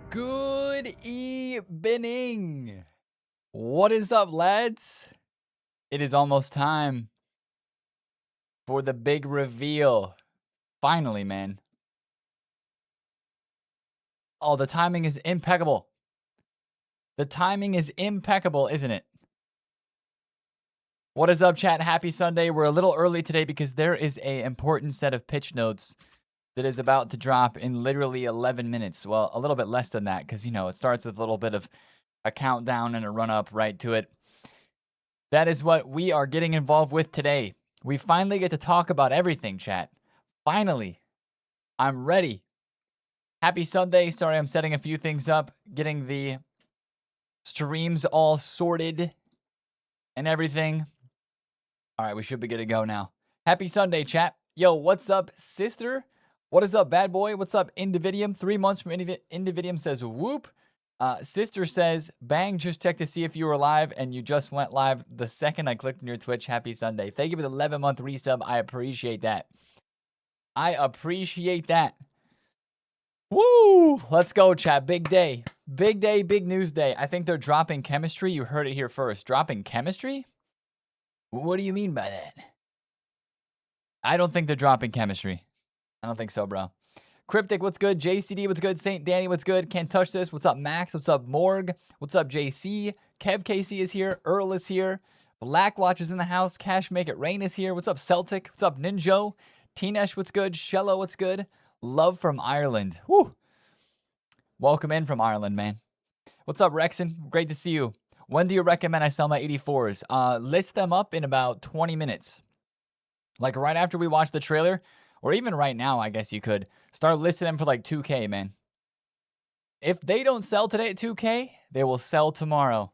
Good evening. What is up, lads? It is almost time for the big reveal. Finally, man. Oh, the timing is impeccable. The timing is impeccable, isn't it? What is up, chat? Happy Sunday. We're a little early today because there is an important set of pitch notes that is about to drop in literally 11 minutes. Well, a little bit less than that because, it starts with a little bit of a countdown and a run-up right to it. That is what we are getting involved with today. We finally get to talk about everything, chat. Finally. I'm ready. Happy Sunday. Sorry, I'm setting a few things up, getting the streams all sorted and everything. All right, we should be good to go now. Happy Sunday, chat. Yo, what's up, sister? What is up, bad boy? What's up, Individuum? 3 months from Individuum says, whoop. Sister says, bang, just checked to see if you were live, and you just went live the second I clicked on your Twitch. Happy Sunday. Thank you for the 11-month resub. I appreciate that. I appreciate that. Woo! Let's go, chat. Big day. Big day, big news day. I think they're dropping chemistry. You heard it here first. Dropping chemistry? What do you mean by that? I don't think they're dropping chemistry. I don't think so, bro. Cryptic, what's good? JCD, what's good? Saint Danny, what's good? Can't touch this. What's up, Max? What's up, Morg? What's up, JC? Kev KC is here. Earl is here. Blackwatch is in the house. Cash Make It Rain is here. What's up, Celtic? What's up, Ninjo? Tinesh, what's good? Shello, what's good? Love from Ireland. Woo! Welcome in from Ireland, man. What's up, Rexon? Great to see you. When do you recommend I sell my 84s? List them up in about 20 minutes. Like right after we watch the trailer, or even right now, I guess you could start listing them for like 2K, man. If they don't sell today at 2K, they will sell tomorrow.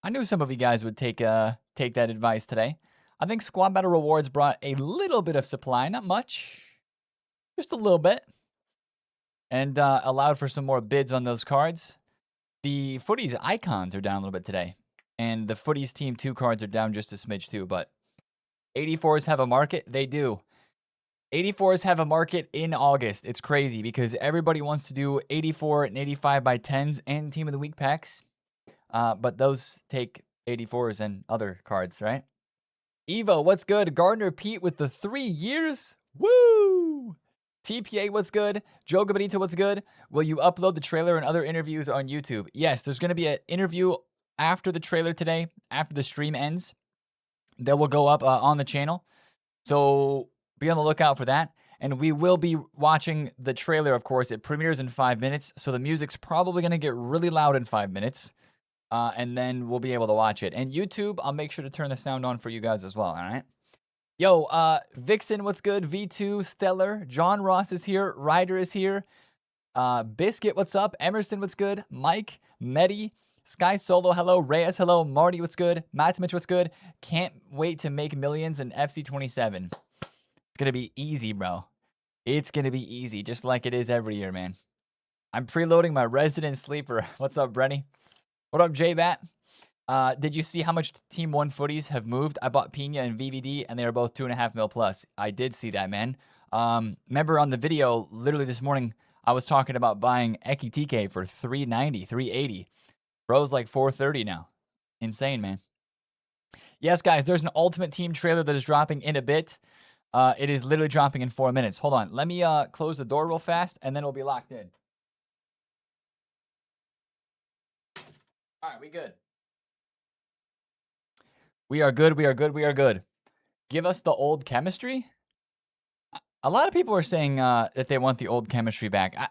I knew some of you guys would take that advice today. I think Squad Battle Rewards brought a little bit of supply, not much, just a little bit, and allowed for some more bids on those cards. The Footies icons are down a little bit today, and the Footies Team 2 cards are down just a smidge too, but 84s have a market. They do. 84s have a market in August. It's crazy because everybody wants to do 84 and 85 by 10s and Team of the Week packs. But those take 84s and other cards, right? Evo, what's good? Gardner Pete with the 3 years. Woo! TPA, what's good? Joe Gabonito, what's good? Will you upload the trailer and other interviews on YouTube? Yes, there's going to be an interview after the trailer today, after the stream ends. That will go up on the channel. So be on the lookout for that. And we will be watching the trailer, of course. It premieres in 5 minutes. So the music's probably going to get really loud in 5 minutes. And then we'll be able to watch it. And YouTube, I'll make sure to turn the sound on for you guys as well. All right. Yo, Vixen, what's good? V2, Stellar. John Ross is here. Ryder is here. Biscuit, what's up? Emerson, what's good? Mike, Medi. Sky Solo, hello. Reyes, hello. Marty, what's good? Matt Mitch, what's good? Can't wait to make millions in FC27. It's going to be easy, bro. It's going to be easy, just like it is every year, man. I'm preloading my resident sleeper. What's up, Brenny? What up, J-Bat? Did you see how much Team 1 footies have moved? I bought Pina and VVD, and they are both 2.5 mil plus. I did see that, man. Remember on the video, literally this morning, I was talking about buying Eki TK for 390, 380. Bro's like 430 now. Insane, man. Yes, guys, there's an Ultimate Team trailer that is dropping in a bit. It is literally dropping in 4 minutes. Hold on. Let me close the door real fast, and then it'll be locked in. All right, we good. We are good. We are good. We are good. Give us the old chemistry. A lot of people are saying that they want the old chemistry back. I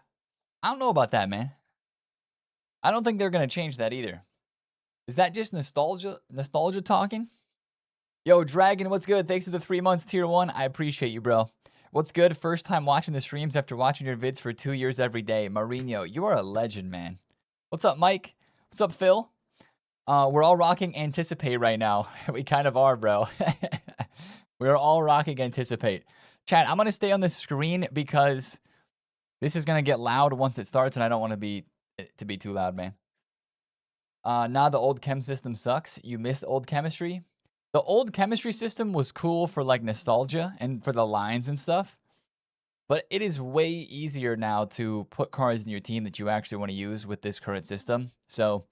don't know about that, man. I don't think they're going to change that either. Is that just nostalgia talking? Yo, Dragon, what's good? Thanks for the 3 months, tier 1. I appreciate you, bro. What's good? First time watching the streams after watching your vids for 2 years every day. Mourinho, you are a legend, man. What's up, Mike? What's up, Phil? We're all rocking Anticipate right now. We kind of are, bro. We're all rocking Anticipate. Chat, I'm going to stay on the screen because this is going to get loud once it starts, and I don't want to be too loud, man. Nah, the old chem system sucks. You missed old chemistry. The old chemistry system was cool for like nostalgia and for the lines and stuff. But it is way easier now to put cards in your team that you actually want to use with this current system. So,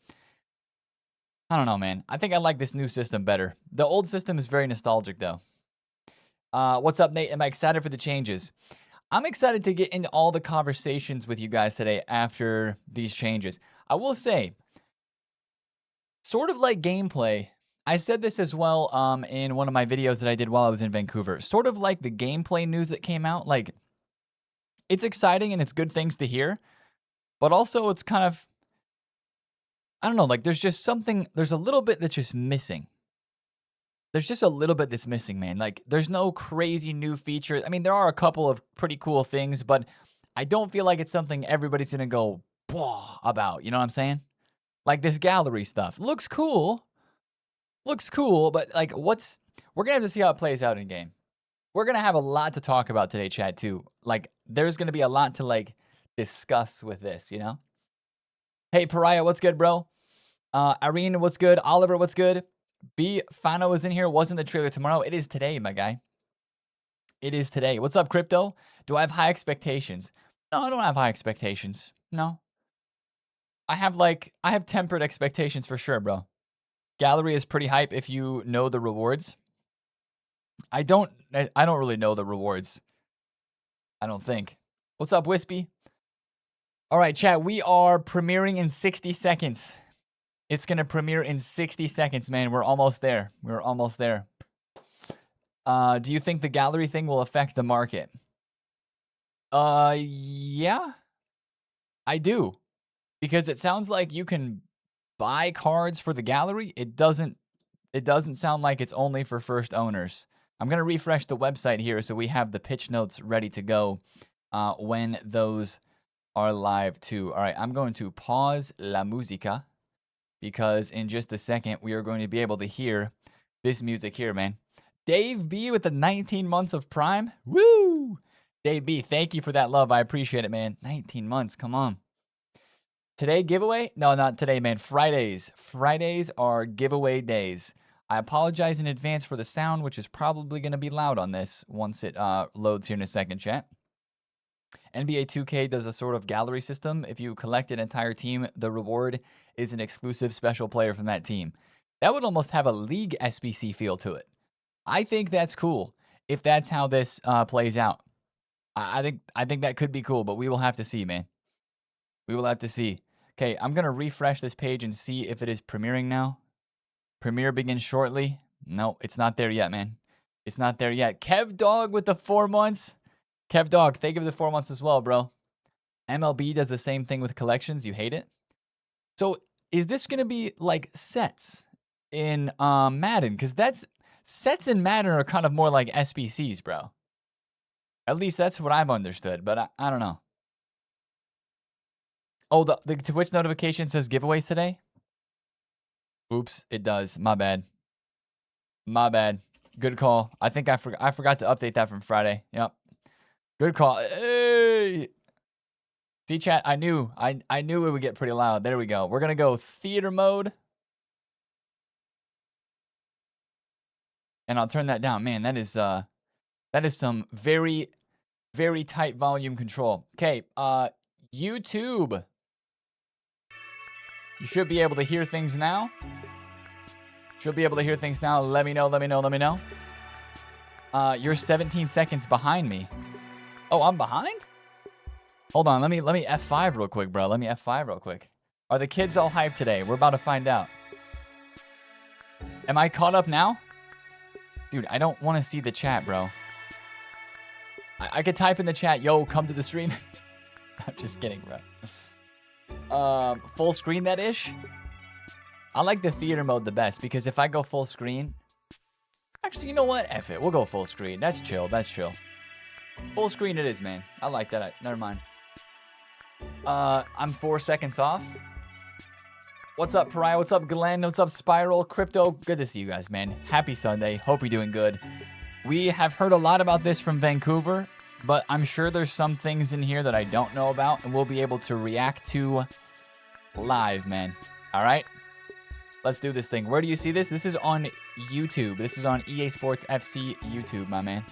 I don't know, man. I think I like this new system better. The old system is very nostalgic, though. What's up, Nate? Am I excited for the changes? I'm excited to get into all the conversations with you guys today after these changes. I will say, sort of like gameplay, I said this as well in one of my videos that I did while I was in Vancouver. Sort of like the gameplay news that came out. Like, it's exciting and it's good things to hear. But also it's kind of, I don't know, like there's just something, there's a little bit that's just missing. There's just a little bit that's missing, man. Like, there's no crazy new feature. I mean, there are a couple of pretty cool things, but I don't feel like it's something everybody's going to go, "Whoa," about. You know what I'm saying? Like this gallery stuff. Looks cool. Looks cool, but like we're going to have to see how it plays out in game. We're going to have a lot to talk about today, chat, too. Like, there's going to be a lot to, like, discuss with this, you know? Hey, Pariah, what's good, bro? Irene, what's good? Oliver, what's good? B, Fano is in here. Wasn't the trailer tomorrow? It is today, my guy. It is today. What's up, Crypto? Do I have high expectations? No, I don't have high expectations. No. I have tempered expectations for sure, bro. Gallery is pretty hype if you know the rewards. I don't really know the rewards. I don't think. What's up, Wispy? All right, chat. We are premiering in 60 seconds. It's going to premiere in 60 seconds, man. We're almost there. We're almost there. Do you think the gallery thing will affect the market? Yeah, I do. Because it sounds like you can buy cards for the gallery. It doesn't sound like it's only for first owners. I'm going to refresh the website here so we have the pitch notes ready to go when those are live too. All right, I'm going to pause la música because in just a second we are going to be able to hear this music here, man. Dave B with the 19 months of Prime. Woo! Dave B, thank you for that love. I appreciate it, man. 19 months, come on. Today giveaway? No, not today, man. Fridays. Fridays are giveaway days. I apologize in advance for the sound, which is probably going to be loud on this once it loads here in a second, chat. NBA 2K does a sort of gallery system. If you collect an entire team, the reward is an exclusive special player from that team. That would almost have a league SBC feel to it. I think that's cool if that's how this plays out. I think that could be cool, but we will have to see, man. We will have to see. Okay, I'm going to refresh this page and see if it is premiering now. Premiere begins shortly. No, it's not there yet, man. It's not there yet. Kev Dog with the 4 months. Kev Dog, thank you for the 4 months as well, bro. MLB does the same thing with collections. You hate it? So is this going to be like sets in Madden? Because sets in Madden are kind of more like SBCs, bro. At least that's what I've understood, but I don't know. Oh, the Twitch notification says giveaways today? Oops, it does. My bad. My bad. Good call. I think I forgot to update that from Friday. Yep. Good call. Hey! See, chat, I knew it would get pretty loud. There we go. We're going to go theater mode. And I'll turn that down. Man, that is some very, very tight volume control. Okay, YouTube. You should be able to hear things now. Should be able to hear things now. Let me know, let me know, let me know. You're 17 seconds behind me. Oh, I'm behind? Hold on, let me F5 real quick, bro. Let me F5 real quick. Are the kids all hyped today? We're about to find out. Am I caught up now? Dude, I don't want to see the chat, bro. I could type in the chat, yo, come to the stream. I'm just kidding, bro. Full screen that ish. I like the theater mode the best because if I go full screen, actually, you know what? F it. We'll go full screen. That's chill. That's chill. Full screen it is, man. I like that. Never mind. I'm 4 seconds off. What's up, Pariah? What's up, Glenn? What's up, Spiral? Crypto? Good to see you guys, man. Happy Sunday. Hope you're doing good. We have heard a lot about this from Vancouver, but I'm sure there's some things in here that I don't know about, and we'll be able to react to live, man. All right? Let's do this thing. Where do you see this? This is on YouTube. This is on EA Sports FC YouTube, my man.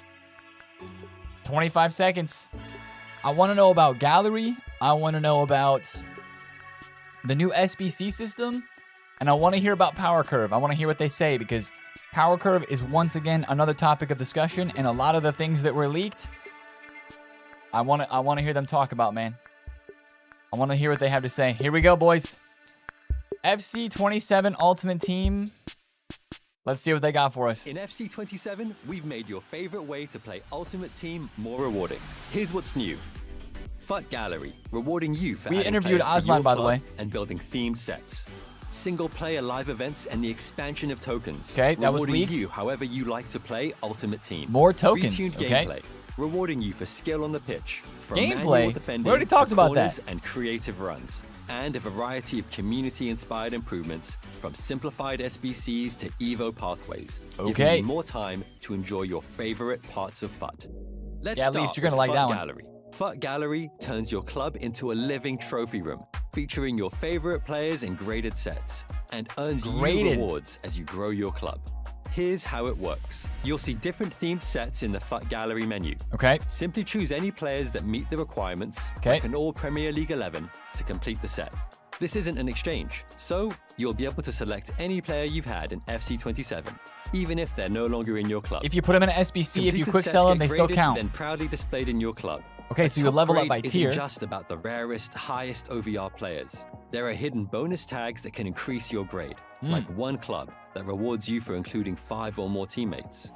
25 seconds. I want to know about Gallery. I want to know about the new SBC system. And I want to hear about Power Curve. I want to hear what they say, because Power Curve is once again another topic of discussion, and a lot of the things that were leaked, I want to hear them talk about, man. I want to hear what they have to say. Here we go, boys. FC27 Ultimate Team. Let's see what they got for us. In FC27, we've made your favorite way to play Ultimate Team more rewarding. Here's what's new. FUT Gallery, rewarding you for adding interviewed players to Aslan, your by the club way. and building themed sets. Single-player live events and the expansion of tokens. Okay, that was rewarding leaked. you however you like to play Ultimate Team. More tokens, Retuned okay. gameplay, rewarding you for skill on the pitch. From Gameplay? manual defending We already talked to about corners that. and creative runs. And a variety of community-inspired improvements, from simplified SBCs to EVO pathways, giving Okay. you more time to enjoy your favorite parts of FUT. Let's Yeah, at start least you're gonna with like that FUT one. Gallery. FUT Gallery turns your club into a living trophy room, featuring your favorite players in graded sets, and earns you Graded. rewards as you grow your club. Here's how it works. You'll see different themed sets in the FUT Gallery menu. Okay. Simply choose any players that meet the requirements, Okay. like an all Premier League 11, to complete the set. This isn't an exchange, so you'll be able to select any player you've had in FC27, even if they're no longer in your club. If you put them in an SBC, if you Completed quick sets sell them, get they still graded, count. Then proudly displayed in your club. Okay, A so you top level up grade by isn't tier. just about the rarest, highest OVR players. There are hidden bonus tags that can increase your grade, like one club that rewards you for including 5 or more teammates.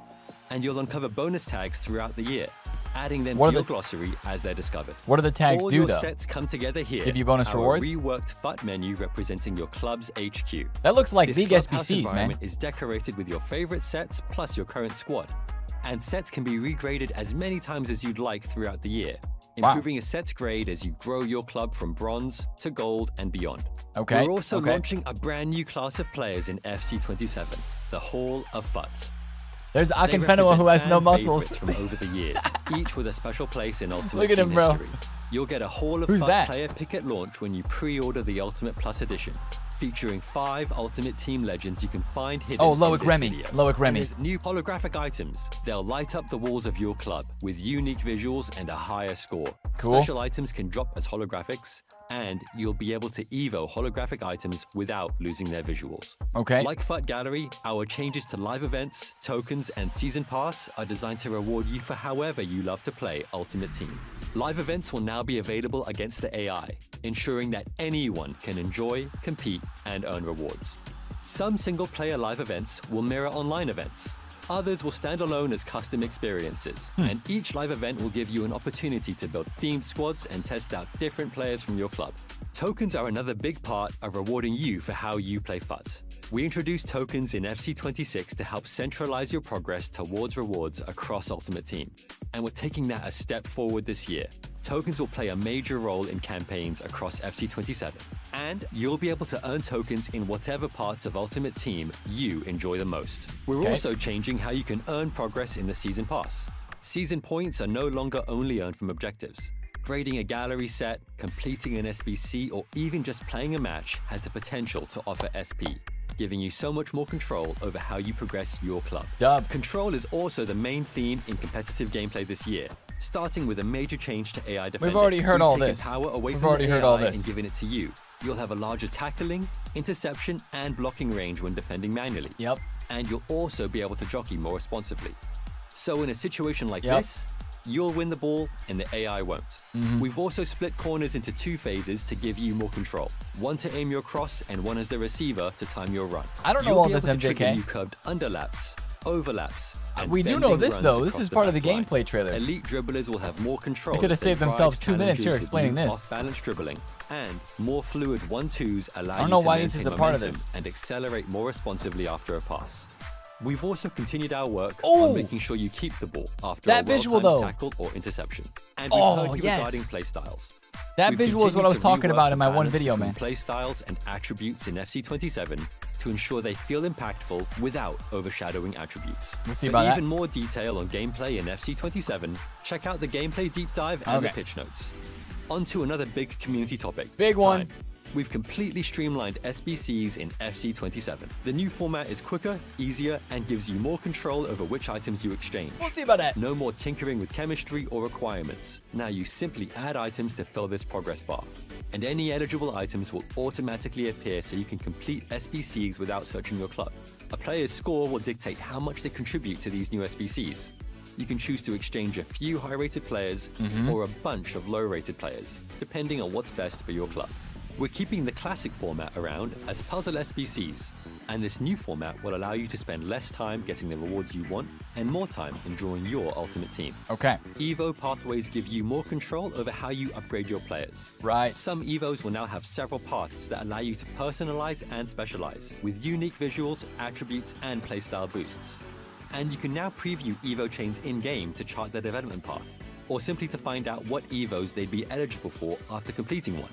And you'll uncover bonus tags throughout the year, adding them What to are your the- glossary as they're discovered. What do the tags All do, your though? sets come together here. Give you bonus our rewards? reworked FUT menu representing your club's HQ. That looks like This League clubhouse SBCs, man. environment is decorated with your favorite sets plus your current squad. And sets can be regraded as many times as you'd like throughout the year, Wow. improving a set's grade as you grow your club from bronze to gold and beyond. Okay, We're also okay. launching a brand new class of players in FC27, the Hall of FUT. There's They Akinfenua who has represent no fan muscles. favorites from over the years, each with a special place in Ultimate Look at Team him, bro. history. You'll get a Hall of Who's FUT that? player pick at launch when you pre-order the Ultimate Plus edition, featuring 5 Ultimate Team legends you can find hidden Oh, in Loic this Remy. video. Loic And Remy. there's new holographic items. They'll light up the walls of your club with unique visuals and a higher score. Cool. Special items can drop as holographics, and you'll be able to evo holographic items without losing their visuals. Okay. Like FUT Gallery, our changes to live events, tokens, and season pass are designed to reward you for however you love to play Ultimate Team. Live events will now be available against the AI, ensuring that anyone can enjoy, compete, and earn rewards. Some single-player live events will mirror online events. Others will stand alone as custom experiences, and each live event will give you an opportunity to build themed squads and test out different players from your club. Tokens are another big part of rewarding you for how you play FUT. We introduced tokens in FC26 to help centralize your progress towards rewards across Ultimate Team, and we're taking that a step forward this year. Tokens will play a major role in campaigns across FC27, and you'll be able to earn tokens in whatever parts of Ultimate Team you enjoy the most. We're Okay. also changing how you can earn progress in the Season Pass. Season points are no longer only earned from objectives. Grading a gallery set, completing an SBC, or even just playing a match has the potential to offer SP, giving you so much more control over how you progress your club. Dub. Control is also the main theme in competitive gameplay this year, starting with a major change to AI defending. already heard all taken this. Power away We've from already the heard AI all this. and given it to you. You'll have a larger tackling, interception, and blocking range when defending manually. Yep. And you'll also be able to jockey more responsively. So in a situation like Yep. this, you'll win the ball and the AI won't. Mm-hmm. We've also split corners into 2 phases to give you more control. One to aim your cross and one as the receiver to time your run. I don't know You'll all be this, able to trigger MJK. new curved underlaps, overlaps, and We do bending know this, runs though. This across is part of the back line. gameplay trailer. Elite dribblers will have more control. They could have as they saved themselves ride 2 minutes here challenges with explaining new this. Off-balance dribbling, and more fluid 1-2s allow I don't you know to why this is maintain a part of momentum this. and accelerate more responsively after a pass. We've also continued our work Ooh! on making sure you keep the ball after That a visual, well-timed though. tackle or interception. And we've Oh, heard you yes. regarding playstyles. That We've visual is what I continued was to talking rework about the in my one balance video, between man. Playstyles and attributes in FC27 to ensure they feel impactful without overshadowing attributes. We'll see For about that. even more detail on gameplay in FC27, check out the gameplay deep dive and the Okay. pitch notes. On to another big community topic. Big one. time. We've completely streamlined SBCs in FC27. The new format is quicker, easier, and gives you more control over which items you exchange. We'll see about that. No more tinkering with chemistry or requirements. Now you simply add items to fill this progress bar. And any eligible items will automatically appear so you can complete SBCs without searching your club. A player's score will dictate how much they contribute to these new SBCs. You can choose to exchange a few high-rated players or a bunch of low-rated players, depending on what's best for your club. We're keeping the classic format around as puzzle SBCs, and this new format will allow you to spend less time getting the rewards you want and more time enjoying your ultimate team. Okay. Evo pathways give you more control over how you upgrade your players. Right. Some Evos will now have several paths that allow you to personalize and specialize, with unique visuals, attributes, and playstyle boosts. And you can now preview Evo chains in-game to chart their development path, or simply to find out what Evos they'd be eligible for after completing one.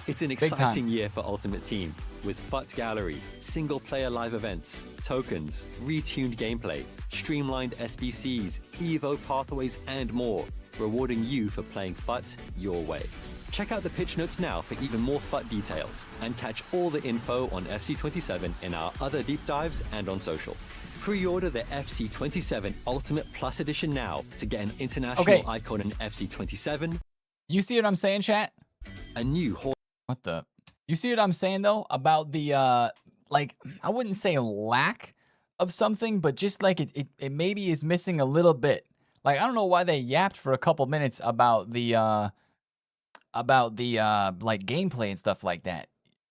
It's an exciting year for Ultimate Team, with FUT Gallery, single-player live events, tokens, retuned gameplay, streamlined SBCs, Evo pathways, and more, rewarding you for playing FUT your way. Check out the pitch notes now for even more FUT details, and catch all the info on FC27 in our other deep dives and on social. Pre-order the FC27 Ultimate Plus Edition now to get an international icon in FC27. You see what I'm saying, chat? A new What the? You see what I'm saying, though, about the, like, I wouldn't say lack of something, but just like it maybe is missing a little bit. Like, I don't know why they yapped for a couple minutes about the like, gameplay and stuff like that.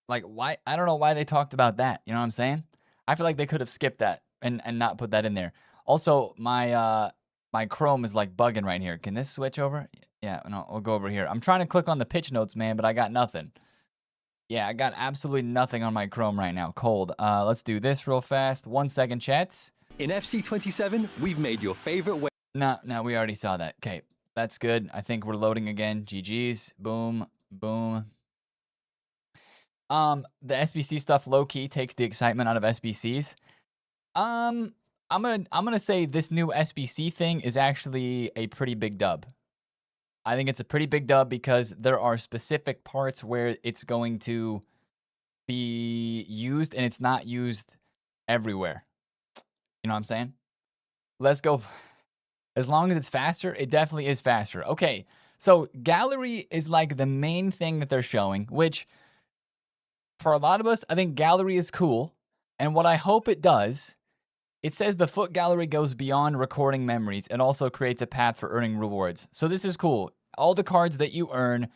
Like, why? I don't know why they talked about that. You know what I'm saying? I feel like they could have skipped that and not put that in there. Also, my Chrome is, like, bugging right here. Can this switch over? Yeah, no, we'll go over here. I'm trying to click on the pitch notes, man, but I got nothing. Yeah, I got absolutely nothing on my Chrome right now. Cold. Let's do this real fast. 1 second, chats. In FC27, we've made your favorite way. No, we already saw that. Okay, that's good. I think we're loading again. GG's. Boom, boom. The SBC stuff low-key takes the excitement out of SBCs. I'm gonna say this new SBC thing is actually a pretty big dub. I think it's a pretty big dub because there are specific parts where it's going to be used and it's not used everywhere. You know what I'm saying? Let's go. As long as it's faster, it definitely is faster. Okay, so gallery is like the main thing that they're showing, which for a lot of us, I think gallery is cool. And what I hope it does, it says the FUT Gallery goes beyond recording memories and also creates a path for earning rewards. So this is cool. All the cards that you earn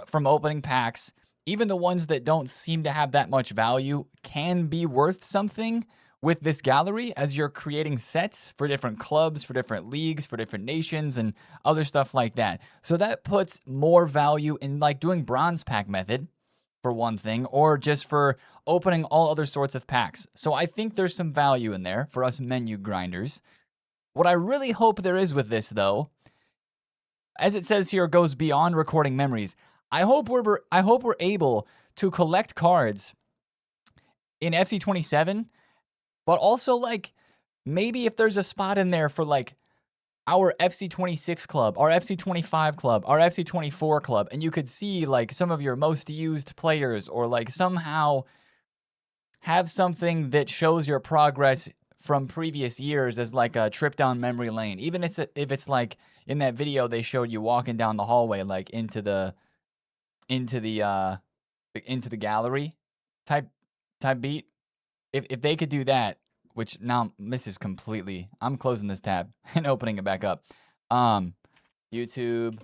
from opening packs, even the ones that don't seem to have that much value, can be worth something with this gallery as you're creating sets for different clubs, for different leagues, for different nations, and other stuff like that. So that puts more value in, like, doing bronze pack method, for one thing, or just for opening all other sorts of packs. So I think there's some value in there for us menu grinders. What I really hope there is with this, though, as it says here, goes beyond recording memories. I hope we're able to collect cards in FC27, but also, like, maybe if there's a spot in there for, like, our FC26 club, our FC25 club, our FC24 club, and you could see, like, some of your most used players, or, like, somehow have something that shows your progress from previous years as, like, a trip down memory lane. Even if it's like in that video they showed you walking down the hallway, like, into the gallery type beat. If they could do that, which now misses completely. I'm closing this tab and opening it back up. YouTube.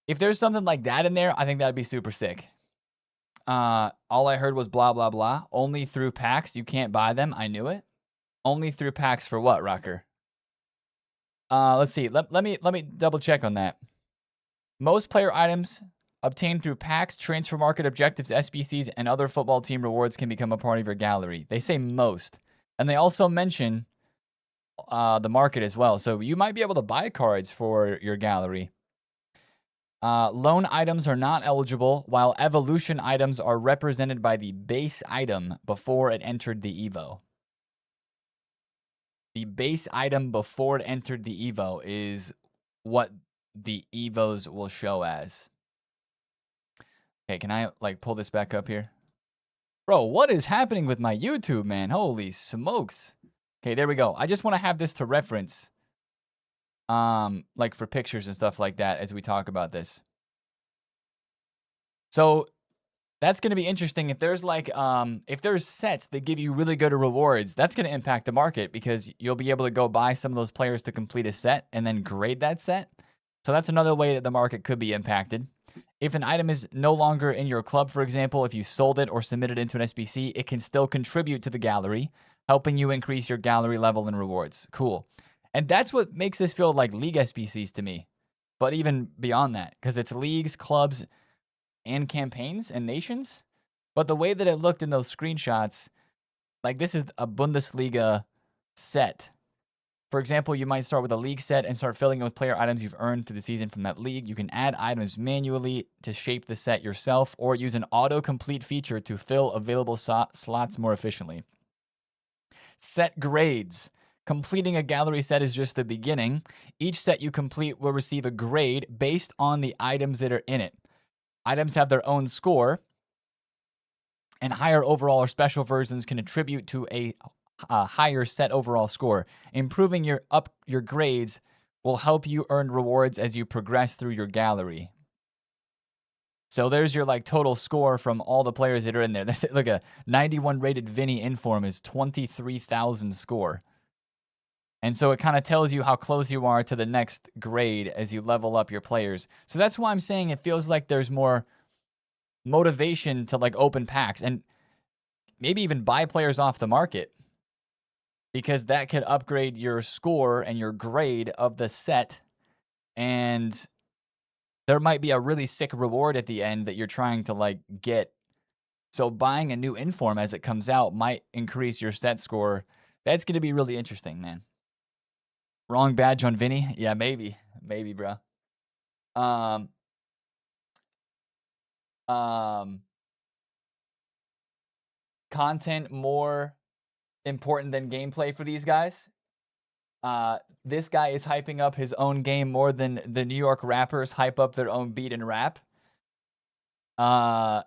If there's something like that in there, I think that'd be super sick. All I heard was blah, blah, blah. Only through packs. You can't buy them. I knew it. Only through packs for what, Rocker? Let's see. Let me double check on that. Most player items obtained through packs, transfer market objectives, SBCs, and other football team rewards can become a part of your gallery. They say most. And they also mention the market as well. So you might be able to buy cards for your gallery. Loan items are not eligible, while evolution items are represented by the base item before it entered the Evo. The base item before it entered the Evo is what the Evos will show as. Okay, can I like pull this back up here? Bro, what is happening with my YouTube, man? Holy smokes. Okay, there we go. I just want to have this to reference. Like for pictures and stuff like that as we talk about this. So that's going to be interesting. If there's like, if there's sets that give you really good rewards, that's going to impact the market because you'll be able to go buy some of those players to complete a set and then grade that set. So that's another way that the market could be impacted. If an item is no longer in your club, for example, if you sold it or submitted it into an SBC, it can still contribute to the gallery, helping you increase your gallery level and rewards. Cool. And that's what makes this feel like league SBCs to me. But even beyond that, because it's leagues, clubs, and campaigns and nations. But the way that it looked in those screenshots, like this is a Bundesliga set. For example, you might start with a league set and start filling it with player items you've earned through the season from that league. You can add items manually to shape the set yourself or use an autocomplete feature to fill available slots more efficiently. Set grades. Completing a gallery set is just the beginning. Each set you complete will receive a grade based on the items that are in it. Items have their own score, and higher overall or special versions can attribute to a higher set overall score. Improving your grades will help you earn rewards as you progress through your gallery. So there's your like total score from all the players that are in there. Look, a 91 rated Vinny Inform is 23,000 score. And so it kind of tells you how close you are to the next grade as you level up your players. So that's why I'm saying it feels like there's more motivation to like open packs and maybe even buy players off the market, because that could upgrade your score and your grade of the set. And there might be a really sick reward at the end that you're trying to like get. So buying a new Inform as it comes out might increase your set score. That's going to be really interesting, man. Wrong badge on Vinny? Yeah, maybe. Maybe, bro. Content more important than gameplay for these guys. This guy is hyping up his own game more than the New York rappers hype up their own beat and rap. Am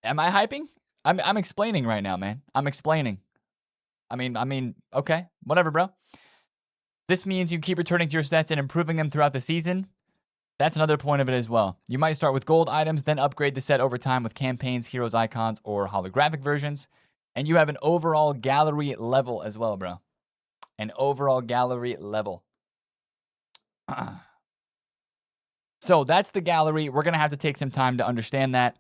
I hyping? I'm explaining right now, man. I'm explaining. I mean, okay, whatever, bro. This means you keep returning to your sets and improving them throughout the season. That's another point of it as well. You might start with gold items, then upgrade the set over time with campaigns, heroes, icons, or holographic versions. And you have an overall gallery level as well, bro. An overall gallery level. So that's the gallery. We're going to have to take some time to understand that.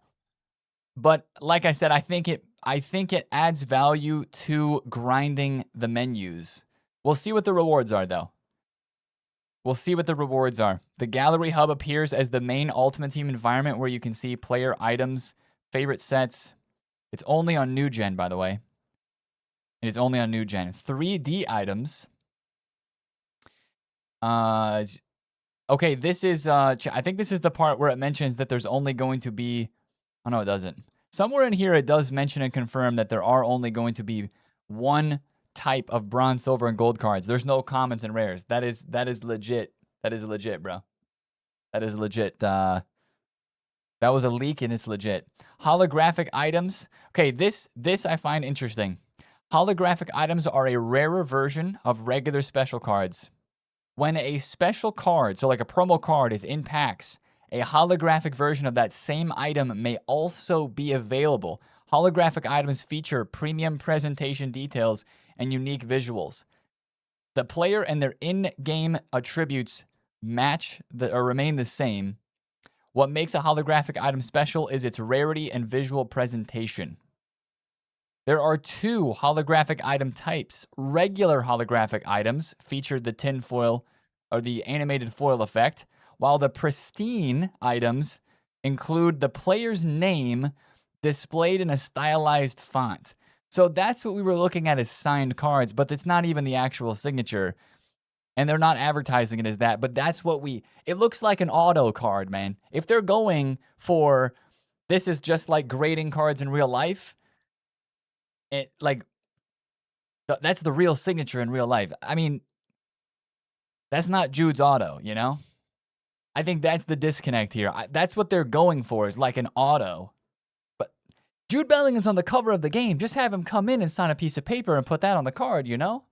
But like I said, I think it adds value to grinding the menus. We'll see what the rewards are, though. We'll see what the rewards are. The Gallery Hub appears as the main Ultimate Team environment where you can see player items, favorite sets. It's only on New Gen, by the way. It is only on New Gen. 3D items. Okay, this is, I think this is the part where it mentions that there's only going to be, oh no, it doesn't. Somewhere in here, it does mention and confirm that there are only going to be one type of bronze, silver, and gold cards. There's no commons and rares. That is legit. That is legit, bro. That is legit. That was a leak and it's legit. Holographic items. Okay, this I find interesting. Holographic items are a rarer version of regular special cards. When a special card, so like a promo card, is in packs, a holographic version of that same item may also be available. Holographic items feature premium presentation details and unique visuals. The player and their in-game attributes remain the same. What makes a holographic item special is its rarity and visual presentation. There are two holographic item types. Regular holographic items feature the tinfoil or the animated foil effect, while the pristine items include the player's name displayed in a stylized font. So that's what we were looking at as signed cards, but it's not even the actual signature. And they're not advertising it as that, but that's what it looks like an auto card, man. If they're going for, this is just like grading cards in real life, that's the real signature in real life. I mean, that's not Jude's auto, you know? I think that's the disconnect here. That's what they're going for, is like an auto. Jude Bellingham's on the cover of the game. Just have him come in and sign a piece of paper and put that on the card, you know?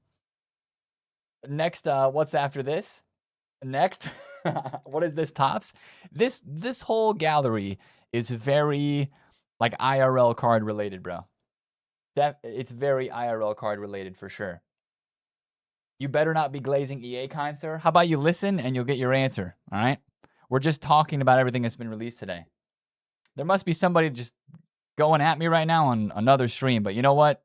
Next, what's after this? Next, what is this, Topps? This whole gallery is very, like, IRL card related, bro. It's very IRL card related for sure. You better not be glazing EA, kind sir. How about you listen and you'll get your answer, all right? We're just talking about everything that's been released today. There must be somebody just going at me right now on another stream, but you know what?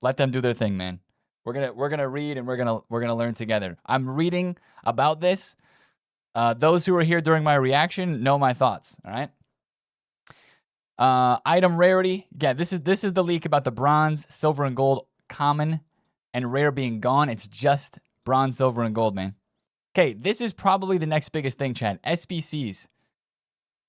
Let them do their thing, man. We're gonna read and we're gonna learn together. I'm reading about this. Those who were here during my reaction know my thoughts. All right. Item rarity. Yeah, this is the leak about the bronze, silver, and gold common and rare being gone. It's just bronze, silver, and gold, man. Okay, this is probably the next biggest thing, Chad. SBCs.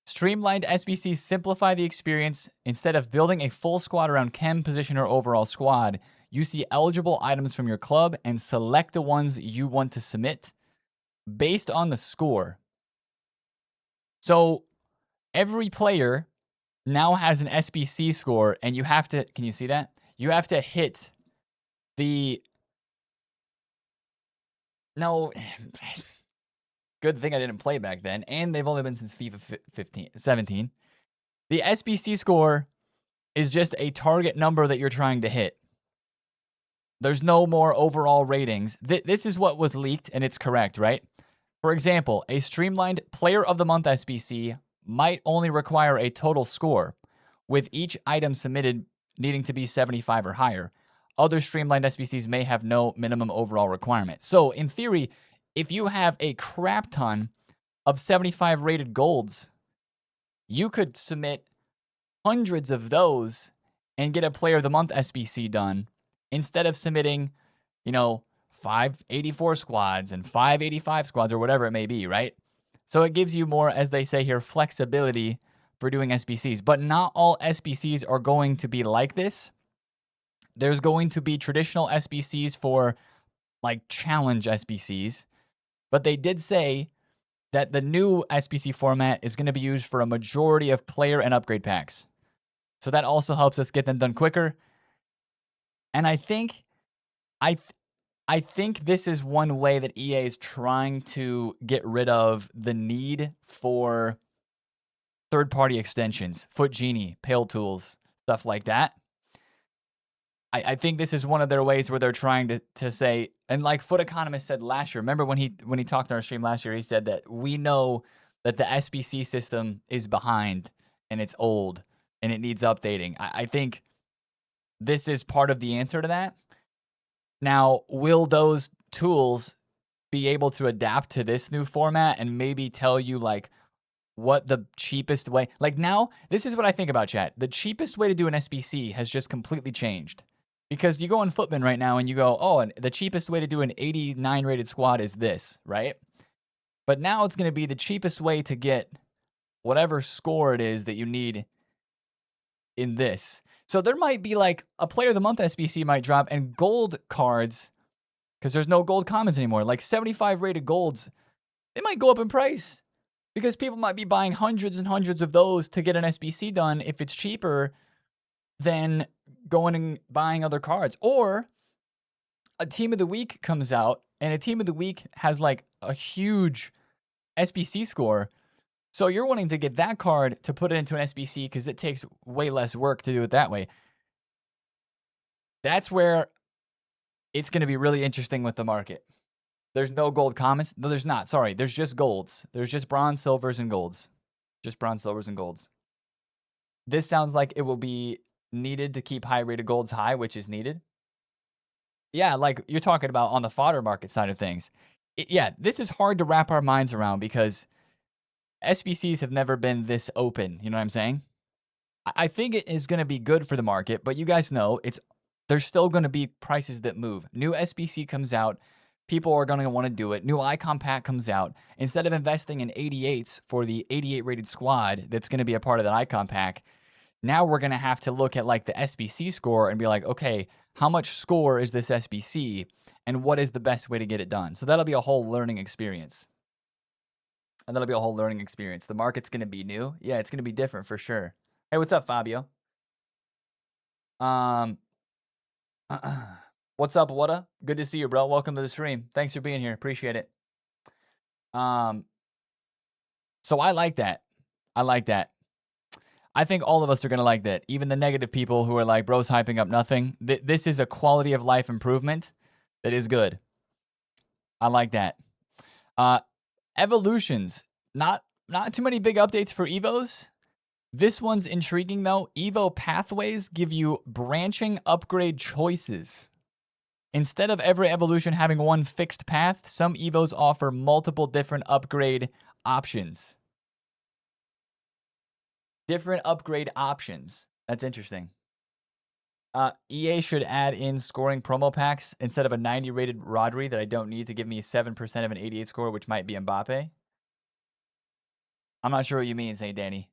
Streamlined SBCs simplify the experience. Instead of building a full squad around chem, position, or overall squad, you see eligible items from your club and select the ones you want to submit based on the score. So every player now has an SBC score, and you have to, can you see that? You have to hit the, no, good thing I didn't play back then, and they've only been since FIFA 17. The SBC score is just a target number that you're trying to hit. There's no more overall ratings. This is what was leaked, and it's correct, right? For example, a streamlined Player of the Month SBC might only require a total score, with each item submitted needing to be 75 or higher. Other streamlined SBCs may have no minimum overall requirement. So, in theory, if you have a crap ton of 75 rated golds, you could submit hundreds of those and get a Player of the Month SBC done instead of submitting, 584 squads and 585 squads or whatever it may be, right? So it gives you more, as they say here, flexibility for doing SBCs. But not all SBCs are going to be like this. There's going to be traditional SBCs for like challenge SBCs. But they did say that the new SBC format is going to be used for a majority of player and upgrade packs. So that also helps us get them done quicker. And I think this is one way that EA is trying to get rid of the need for third-party extensions, Foot Genie, Pale Tools, stuff like that. I think this is one of their ways where they're trying to say, and like Foot Economist said last year, remember when he talked on our stream last year, he said that we know that the SBC system is behind and it's old and it needs updating. I think this is part of the answer to that. Now, will those tools be able to adapt to this new format and maybe tell you like what the cheapest way, like now, this is what I think about, chat. The cheapest way to do an SBC has just completely changed. Because you go on Footman right now and you go, oh, and the cheapest way to do an 89 rated squad is this, right? But now it's going to be the cheapest way to get whatever score it is that you need in this. So there might be like a Player of the Month SBC might drop and gold cards, because there's no gold commons anymore, like 75 rated golds, they might go up in price because people might be buying hundreds and hundreds of those to get an SBC done if it's cheaper than going and buying other cards. Or a Team of the Week comes out and a Team of the Week has like a huge SBC score. So you're wanting to get that card to put it into an SBC because it takes way less work to do it that way. That's where it's going to be really interesting with the market. There's no gold commons. No, there's not. Sorry. There's just golds. There's just bronze, silvers, and golds. Just bronze, silvers, and golds. This sounds like it will be needed to keep high rated golds high, which is needed. Yeah, like you're talking about on the fodder market side of things. This is hard to wrap our minds around because SBCs have never been this open. You know what I'm saying? I think it is going to be good for the market, but you guys know there's still going to be prices that move. New SBC comes out. People are going to want to do it. New icon pack comes out. Instead of investing in 88s for the 88 rated squad that's going to be a part of that icon pack, now we're going to have to look at like the SBC score and be like, okay, how much score is this SBC and what is the best way to get it done? So that'll be a whole learning experience. The market's going to be new. Yeah, it's going to be different for sure. Hey, what's up, Fabio? Um, what's up, Whata? Good to see you, bro. Welcome to the stream. Thanks for being here. Appreciate it. So I like that. I like that. I think all of us are going to like that. Even the negative people who are like, bro's hyping up nothing. This is a quality of life improvement that is good. I like that. Evolutions. Not too many big updates for Evos. This one's intriguing though. Evo pathways give you branching upgrade choices. Instead of every evolution having one fixed path, some Evos offer multiple different upgrade options. Different upgrade options. That's interesting. EA should add in scoring promo packs instead of a 90 rated Rodri that I don't need to give me 7% of an 88 score, which might be Mbappe. I'm not sure what you mean, St. Danny.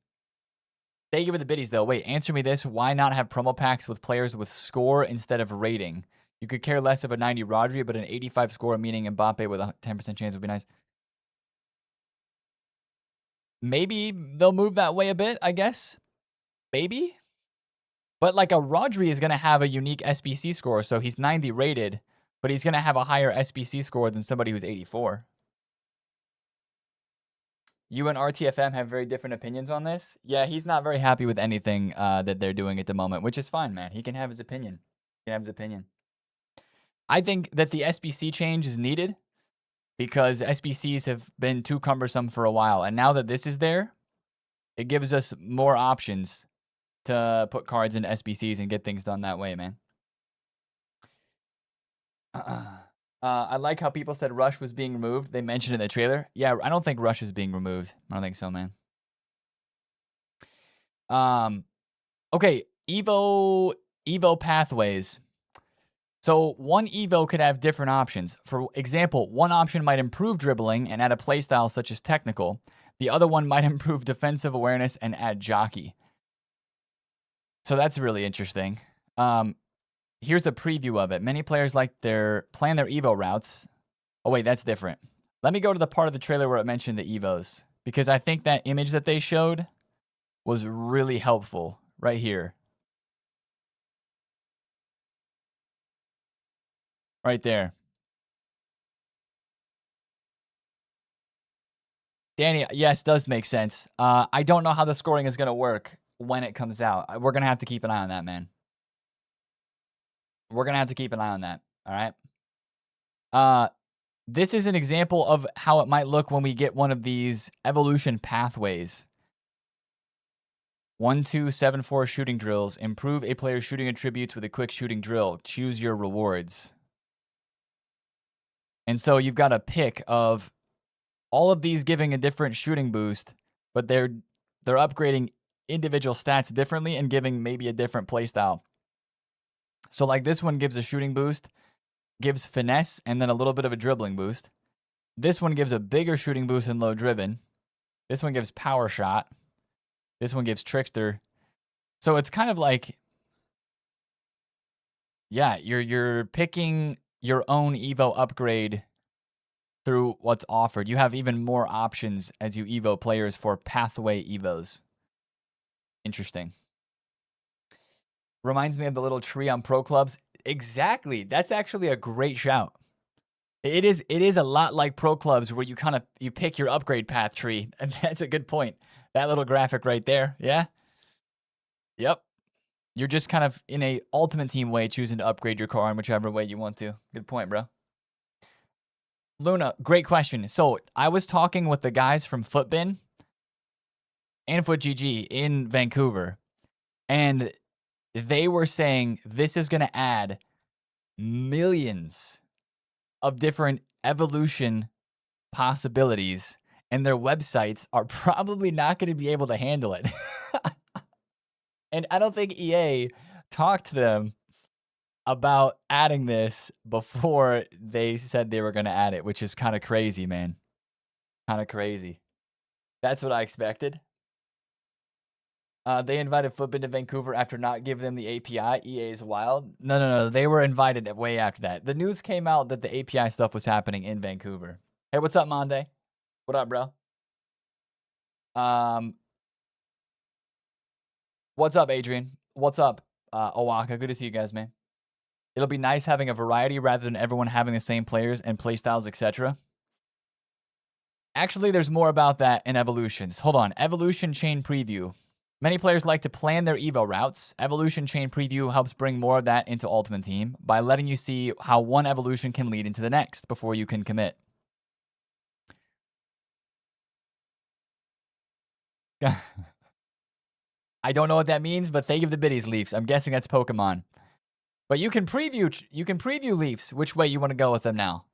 Thank you for the biddies, though. Wait, answer me this. Why not have promo packs with players with score instead of rating? You could care less of a 90 Rodri, but an 85 score, meaning Mbappe with a 10% chance would be nice. Maybe they'll move that way a bit, I guess. Maybe. But like a Rodri is going to have a unique SBC score, so he's 90 rated, but he's going to have a higher SBC score than somebody who's 84. You and RTFM have very different opinions on this. Yeah, he's not very happy with anything that they're doing at the moment, which is fine, man. He can have his opinion. He can have his opinion. I think that the SBC change is needed because SBCs have been too cumbersome for a while. And now that this is there, it gives us more options to put cards into SBCs and get things done that way, man. I like how people said Rush was being removed. They mentioned it in the trailer. Yeah, I don't think Rush is being removed. I don't think so, man. Okay, Evo pathways. So one Evo could have different options. For example, one option might improve dribbling and add a playstyle such as technical. The other one might improve defensive awareness and add jockey. So that's really interesting. Here's a preview of it. Many players plan their Evo routes. Oh, wait, that's different. Let me go to the part of the trailer where it mentioned the Evos, because I think that image that they showed was really helpful right here. Right there. Danny, yes, does make sense. I don't know how the scoring is going to work when it comes out. We're going to have to keep an eye on that, man. We're going to have to keep an eye on that, all right? This is an example of how it might look when we get one of these evolution pathways. 1, 2, 7, 4 shooting drills. Improve a player's shooting attributes with a quick shooting drill. Choose your rewards. And so you've got a pick of all of these giving a different shooting boost, but they're upgrading individual stats differently and giving maybe a different playstyle. So like this one gives a shooting boost, gives finesse, and then a little bit of a dribbling boost. This one gives a bigger shooting boost and low driven. This one gives power shot. This one gives trickster. So it's kind of like, yeah, you're picking your own Evo upgrade through what's offered. You have even more options as you Evo players for pathway Evos. Interesting. Reminds me of the little tree on pro clubs. Exactly. That's actually a great shout. It is a lot like pro clubs where you pick your upgrade path tree. And that's a good point. That little graphic right there. Yeah. Yep. You're just kind of in a ultimate team way choosing to upgrade your car in whichever way you want to. Good point, bro. Luna, great question. So I was talking with the guys from Footbin and FootGG in Vancouver, and they were saying this is going to add millions of different evolution possibilities, and their websites are probably not going to be able to handle it. And I don't think EA talked to them about adding this before they said they were going to add it, which is kind of crazy, man. Kind of crazy. That's what I expected. They invited Footbin to Vancouver after not giving them the API. EA is wild. No. They were invited way after that. The news came out that the API stuff was happening in Vancouver. Hey, what's up, Monday? What up, bro? What's up, Adrian? What's up? Owaka, good to see you guys, man. It'll be nice having a variety rather than everyone having the same players and playstyles, etc. Actually, there's more about that in Evolutions. Hold on. Evolution Chain Preview. Many players like to plan their Evo routes. Evolution Chain Preview helps bring more of that into Ultimate Team by letting you see how one evolution can lead into the next before you can commit. I don't know what that means, but thank you for the biddies, Leafs. I'm guessing that's Pokemon. But you can preview Leafs which way you want to go with them now.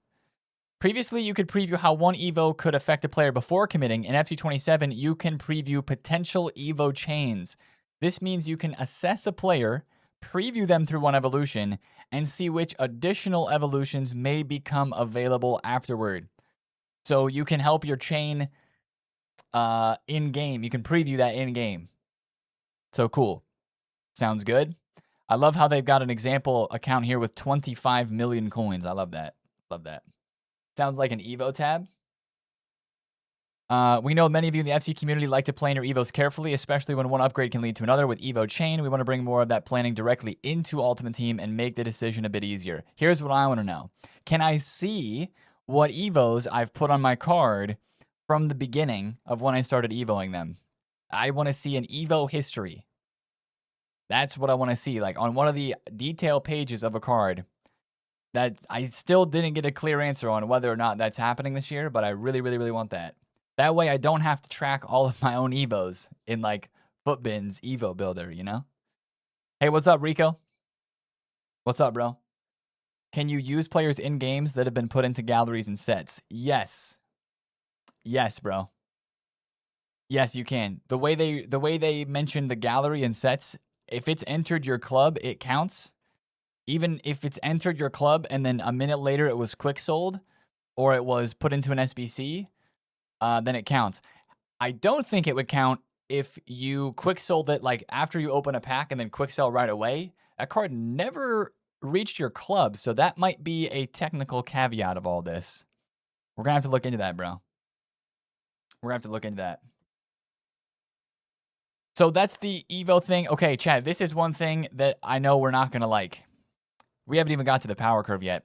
Previously, you could preview how one Evo could affect a player before committing. In FC27, you can preview potential Evo chains. This means you can assess a player, preview them through one evolution, and see which additional evolutions may become available afterward. So you can help your chain in-game. You can preview that in-game. So cool. Sounds good. I love how they've got an example account here with 25 million coins. I love that. Love that. Sounds like an Evo tab. We know many of you in the FC community like to plan your Evos carefully, especially when one upgrade can lead to another with Evo Chain. We want to bring more of that planning directly into Ultimate Team and make the decision a bit easier. Here's what I want to know. Can I see what Evos I've put on my card from the beginning of when I started Evoing them? I want to see an Evo history. That's what I want to see. Like on one of the detail pages of a card. That I still didn't get a clear answer on whether or not that's happening this year, but I really, really, really want that. That way I don't have to track all of my own Evos in like Footbin's Evo Builder, you know? Hey, what's up, Rico? What's up, bro? Can you use players in games that have been put into galleries and sets? Yes. Yes, bro. Yes, you can. The way they mentioned the gallery and sets, if it's entered your club, it counts. Even if it's entered your club and then a minute later it was quick sold or it was put into an SBC, then it counts. I don't think it would count if you quick sold it like after you open a pack and then quick sell right away. That card never reached your club, so that might be a technical caveat of all this. We're going to have to look into that, bro. We're going to have to look into that. So that's the Evo thing. Okay, Chad, this is one thing that I know we're not going to like. We haven't even got to the power curve yet.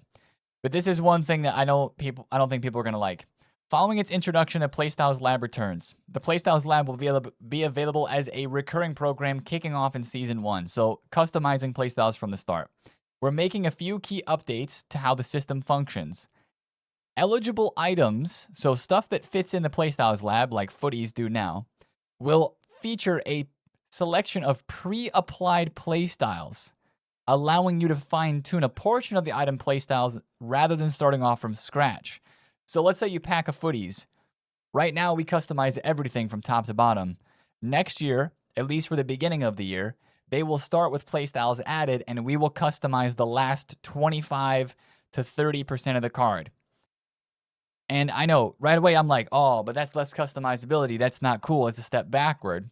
But this is one thing that I don't think people are going to like. Following its introduction, the Playstyles Lab returns. The Playstyles Lab will be available as a recurring program kicking off in Season 1, so customizing playstyles from the start. We're making a few key updates to how the system functions. Eligible items, so stuff that fits in the Playstyles Lab, like footies do now, will feature a selection of pre-applied playstyles, allowing you to fine-tune a portion of the item playstyles rather than starting off from scratch. So let's say you pack a footies. Right now, we customize everything from top to bottom. Next year, at least for the beginning of the year, they will start with playstyles added, and we will customize the last 25 to 30% of the card. And I know, right away, I'm like, oh, but that's less customizability. That's not cool. It's a step backward.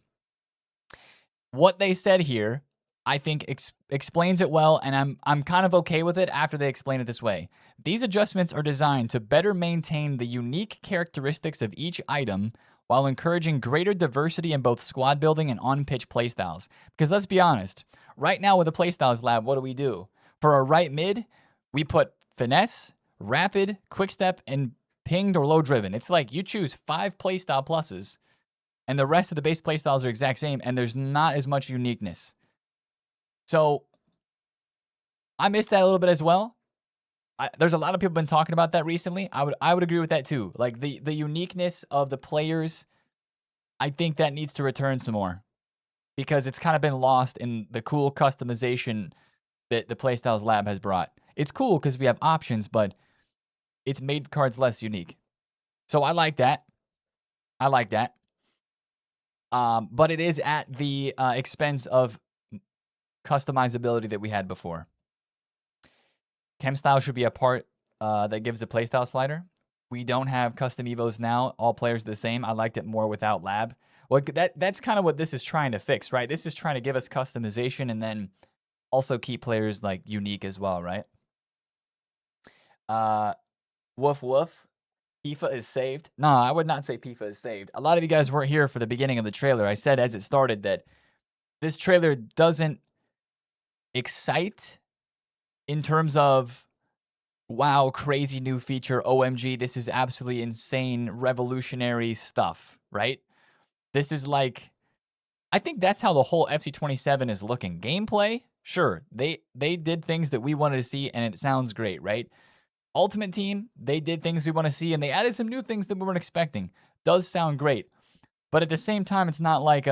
What they said here, I think explains it well, and I'm kind of okay with it after they explain it this way. These adjustments are designed to better maintain the unique characteristics of each item while encouraging greater diversity in both squad building and on-pitch playstyles. Because let's be honest, right now with the Playstyles Lab, what do? For our right mid, we put finesse, rapid, quickstep, and pinged or low driven. It's like you choose 5 playstyle pluses, and the rest of the base playstyles are exact same, and there's not as much uniqueness. So I missed that a little bit as well. There's a lot of people been talking about that recently. I would agree with that too. Like the uniqueness of the players, I think that needs to return some more because it's kind of been lost in the cool customization that the Playstyles Lab has brought. It's cool because we have options, but it's made cards less unique. So I like that. But it is at the expense of customizability that we had before. Chem style should be a part that gives the playstyle slider. We don't have custom evos now. All players are the same. I liked it more without lab. Well, that's kind of what this is trying to fix, right? This is trying to give us customization and then also keep players like unique as well, right? Woof woof. PIFA is saved. No, I would not say PIFA is saved. A lot of you guys weren't here for the beginning of the trailer. I said as it started that this trailer doesn't excite in terms of, wow, crazy new feature, OMG, this is absolutely insane, revolutionary stuff, right? This is like, I think that's how the whole FC27 is looking. Gameplay, sure, they did things that we wanted to see, and it sounds great, right? Ultimate Team, they did things we want to see, and they added some new things that we weren't expecting. Does sound great. But at the same time, it's not like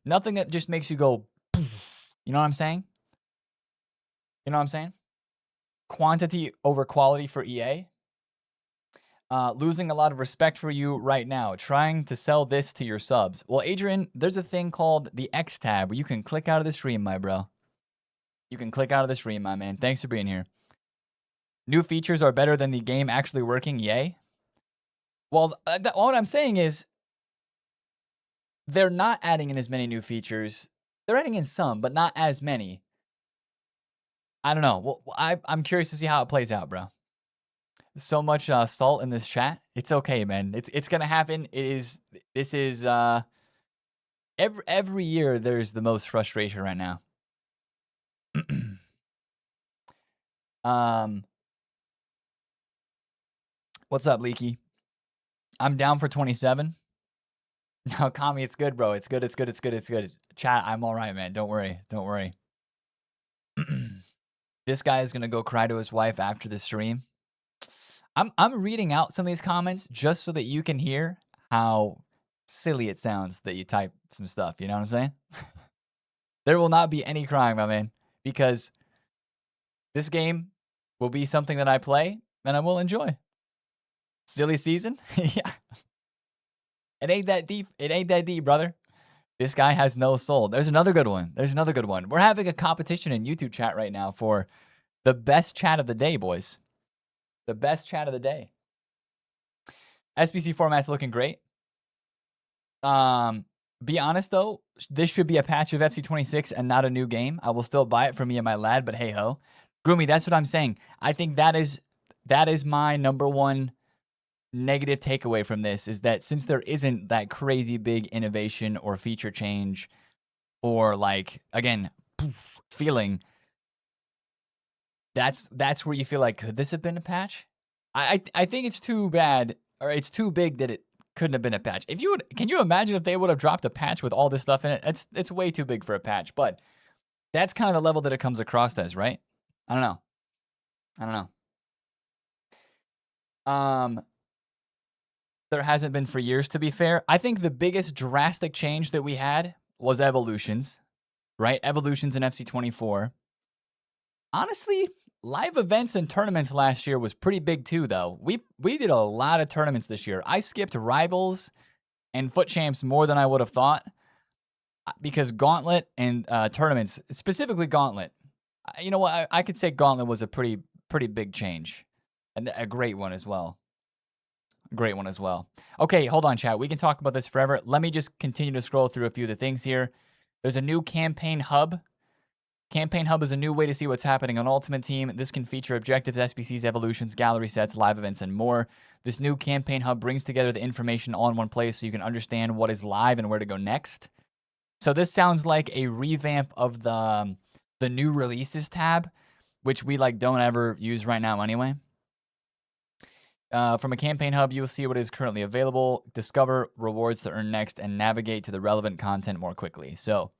nothing that just makes you go, poof. You know what I'm saying? You know what I'm saying? Quantity over quality for EA. Losing a lot of respect for you right now. Trying to sell this to your subs. Well, Adrian, there's a thing called the X tab where you can click out of the stream, my bro. You can click out of the stream, my man. Thanks for being here. New features are better than the game actually working. Yay. Well, what I'm saying is they're not adding in as many new features. They're adding in some, but not as many. I don't know. Well, I'm curious to see how it plays out, bro. So much salt in this chat. It's okay, man. It's gonna happen. This is every year there's the most frustration right now. What's up, Leaky? I'm down for 27. No, Kami, it's good, bro. It's good. It's good. It's good. It's good. Chat, I'm all right, man. Don't worry. Don't worry. This guy is gonna go cry to his wife after the stream. I'm reading out some of these comments just so that you can hear how silly it sounds that you type some stuff. You know what I'm saying? There will not be any crying, my man, because this game will be something that I play and I will enjoy. Silly season? Yeah. It ain't that deep. It ain't that deep, brother. This guy has no soul. There's another good one. There's another good one. We're having a competition in YouTube chat right now for the best chat of the day, boys. The best chat of the day. SBC format's looking great. Be honest though, this should be a patch of FC26 and not a new game. I will still buy it for me and my lad, but hey ho. Groomy, that's what I'm saying. I think that is my number one negative takeaway from this, is that since there isn't that crazy big innovation or feature change or like, again, feeling, that's where you feel like, could this have been a patch? I think it's too bad, or it's too big that it couldn't have been a patch. Can you imagine if they would have dropped a patch with all this stuff in it? It's way too big for a patch, but that's kind of the level that it comes across as, right? I don't know. There hasn't been for years, to be fair. I think the biggest drastic change that we had was evolutions, right? Evolutions in FC24. Honestly, live events and tournaments last year was pretty big too, though. We did a lot of tournaments this year. I skipped Rivals and Foot Champs more than I would have thought, because Gauntlet and tournaments, specifically Gauntlet, you know what? I could say Gauntlet was a pretty big change, and a great one as well. Great one as well. Okay, hold on, chat. We can talk about this forever. Let me just continue to scroll through a few of the things here. There's a new campaign hub. Campaign hub is a new way to see what's happening on Ultimate Team. This can feature objectives, SBCs, evolutions, gallery sets, live events, and more. This new campaign hub brings together the information all in one place so you can understand what is live and where to go next. So this sounds like a revamp of the new releases tab, which we don't ever use right now anyway. From a campaign hub, you'll see what is currently available, discover rewards to earn next, and navigate to the relevant content more quickly. So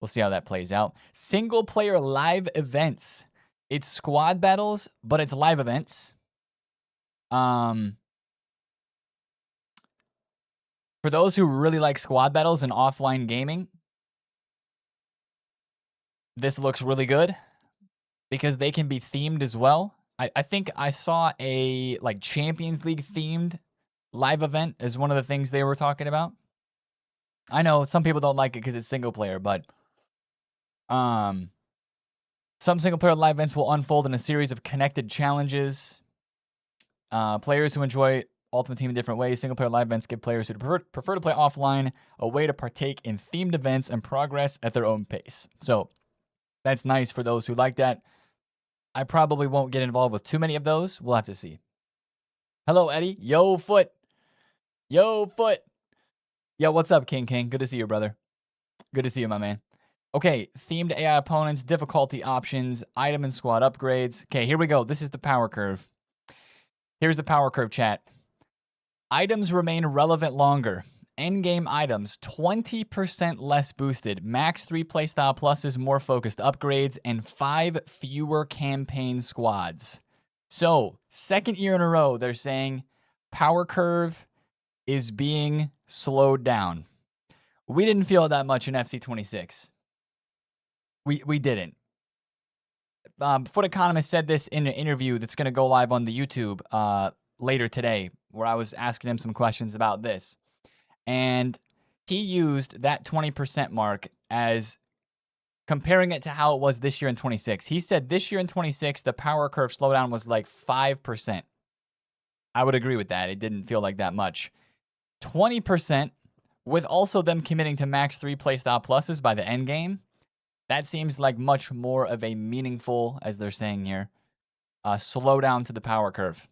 we'll see how that plays out. Single player live events. It's squad battles, but it's live events. For those who really like squad battles and offline gaming, this looks really good because they can be themed as well. I think I saw a Champions League themed live event as one of the things they were talking about. I know some people don't like it because it's single player, but some single player live events will unfold in a series of connected challenges. Players who enjoy Ultimate Team in different ways. Single player live events give players who prefer to play offline a way to partake in themed events and progress at their own pace. So that's nice for those who like that. I probably won't get involved with too many of those. We'll have to see. Hello, Eddie. Yo, Foot. Yo, Foot. Yo, what's up, King? Good to see you, brother. Good to see you, my man. Okay, themed AI opponents, difficulty options, item and squad upgrades. Okay, here we go. This is the power curve. Here's the power curve, chat. Items remain relevant longer. Endgame items, 20% less boosted. Max 3 playstyle pluses, more focused upgrades, and 5 fewer campaign squads. So, second year in a row, they're saying power curve is being slowed down. We didn't feel it that much in FC26. We didn't. TheFutAccountant said this in an interview that's going to go live on the YouTube later today, where I was asking him some questions about this. And he used that 20% mark as comparing it to how it was this year in 26. He said this year in 26, the power curve slowdown was like 5%. I would agree with that. It didn't feel like that much. 20% with also them committing to max 3 playstyle pluses by the end game. That seems like much more of a meaningful, as they're saying here, slowdown to the power curve.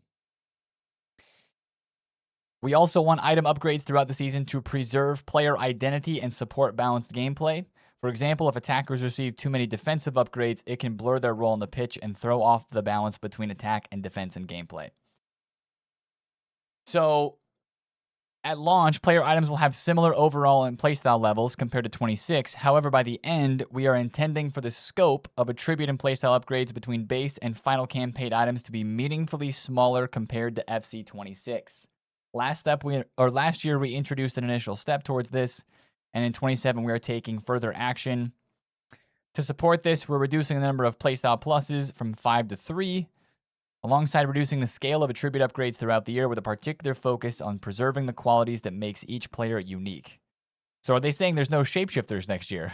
We also want item upgrades throughout the season to preserve player identity and support balanced gameplay. For example, if attackers receive too many defensive upgrades, it can blur their role on the pitch and throw off the balance between attack and defense and gameplay. So, at launch, player items will have similar overall and playstyle levels compared to 26. However, by the end, we are intending for the scope of attribute and playstyle upgrades between base and final campaign items to be meaningfully smaller compared to FC26. Last year, we introduced an initial step towards this, and in 27, we are taking further action. To support this, we're reducing the number of playstyle pluses from 5 to 3, alongside reducing the scale of attribute upgrades throughout the year with a particular focus on preserving the qualities that makes each player unique. So are they saying there's no shapeshifters next year?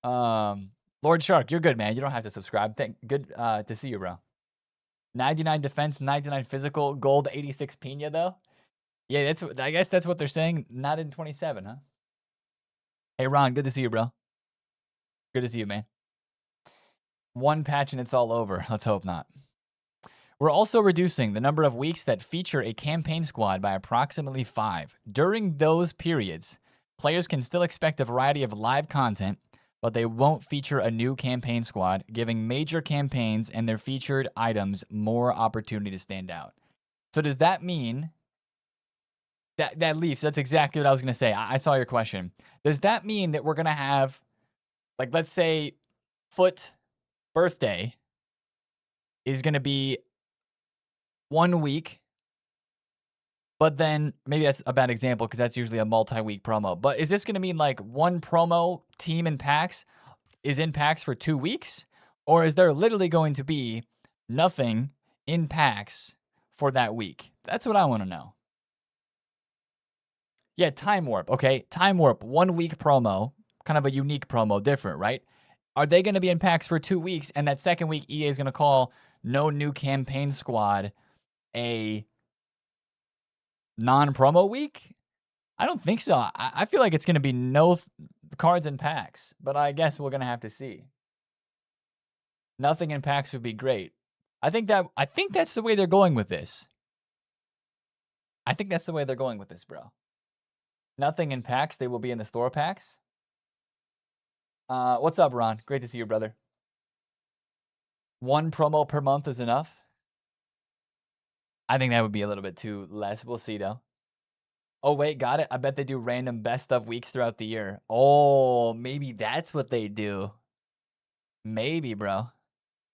Lord Shark, you're good, man. You don't have to subscribe. Good to see you, bro. 99 defense, 99 physical, gold 86 Pina, though. Yeah, I guess that's what they're saying. Not in 27, huh? Hey, Ron, good to see you, bro. Good to see you, man. One patch and it's all over. Let's hope not. We're also reducing the number of weeks that feature a campaign squad by approximately 5. During those periods, players can still expect a variety of live content, but they won't feature a new campaign squad, giving major campaigns and their featured items more opportunity to stand out. So does that mean that Leafs, that's exactly what I was going to say. I saw your question. Does that mean that we're going to have, like, let's say, Foot birthday is going to be 1 week, but then maybe that's a bad example because that's usually a multi-week promo. But is this going to mean like one promo team in packs is in packs for 2 weeks? Or is there literally going to be nothing in packs for that week? That's what I want to know. Yeah, Time Warp. Okay, Time Warp, 1 week promo, kind of a unique promo, different, right? Are they going to be in packs for 2 weeks? And that second week, EA is going to call no new campaign squad a non-promo week? I don't think so. I feel like it's going to be no cards in packs, but I guess we're going to have to see. Nothing in packs would be great. I think that's the way they're going with this. I think that's the way they're going with this, bro. Nothing in packs. They will be in the store packs. What's up, Ron? Great to see you, brother. 1 promo per month is enough. I think that would be a little bit too less. We'll see, though. Oh, wait, got it. I bet they do random best of weeks throughout the year. Oh, maybe that's what they do. Maybe, bro.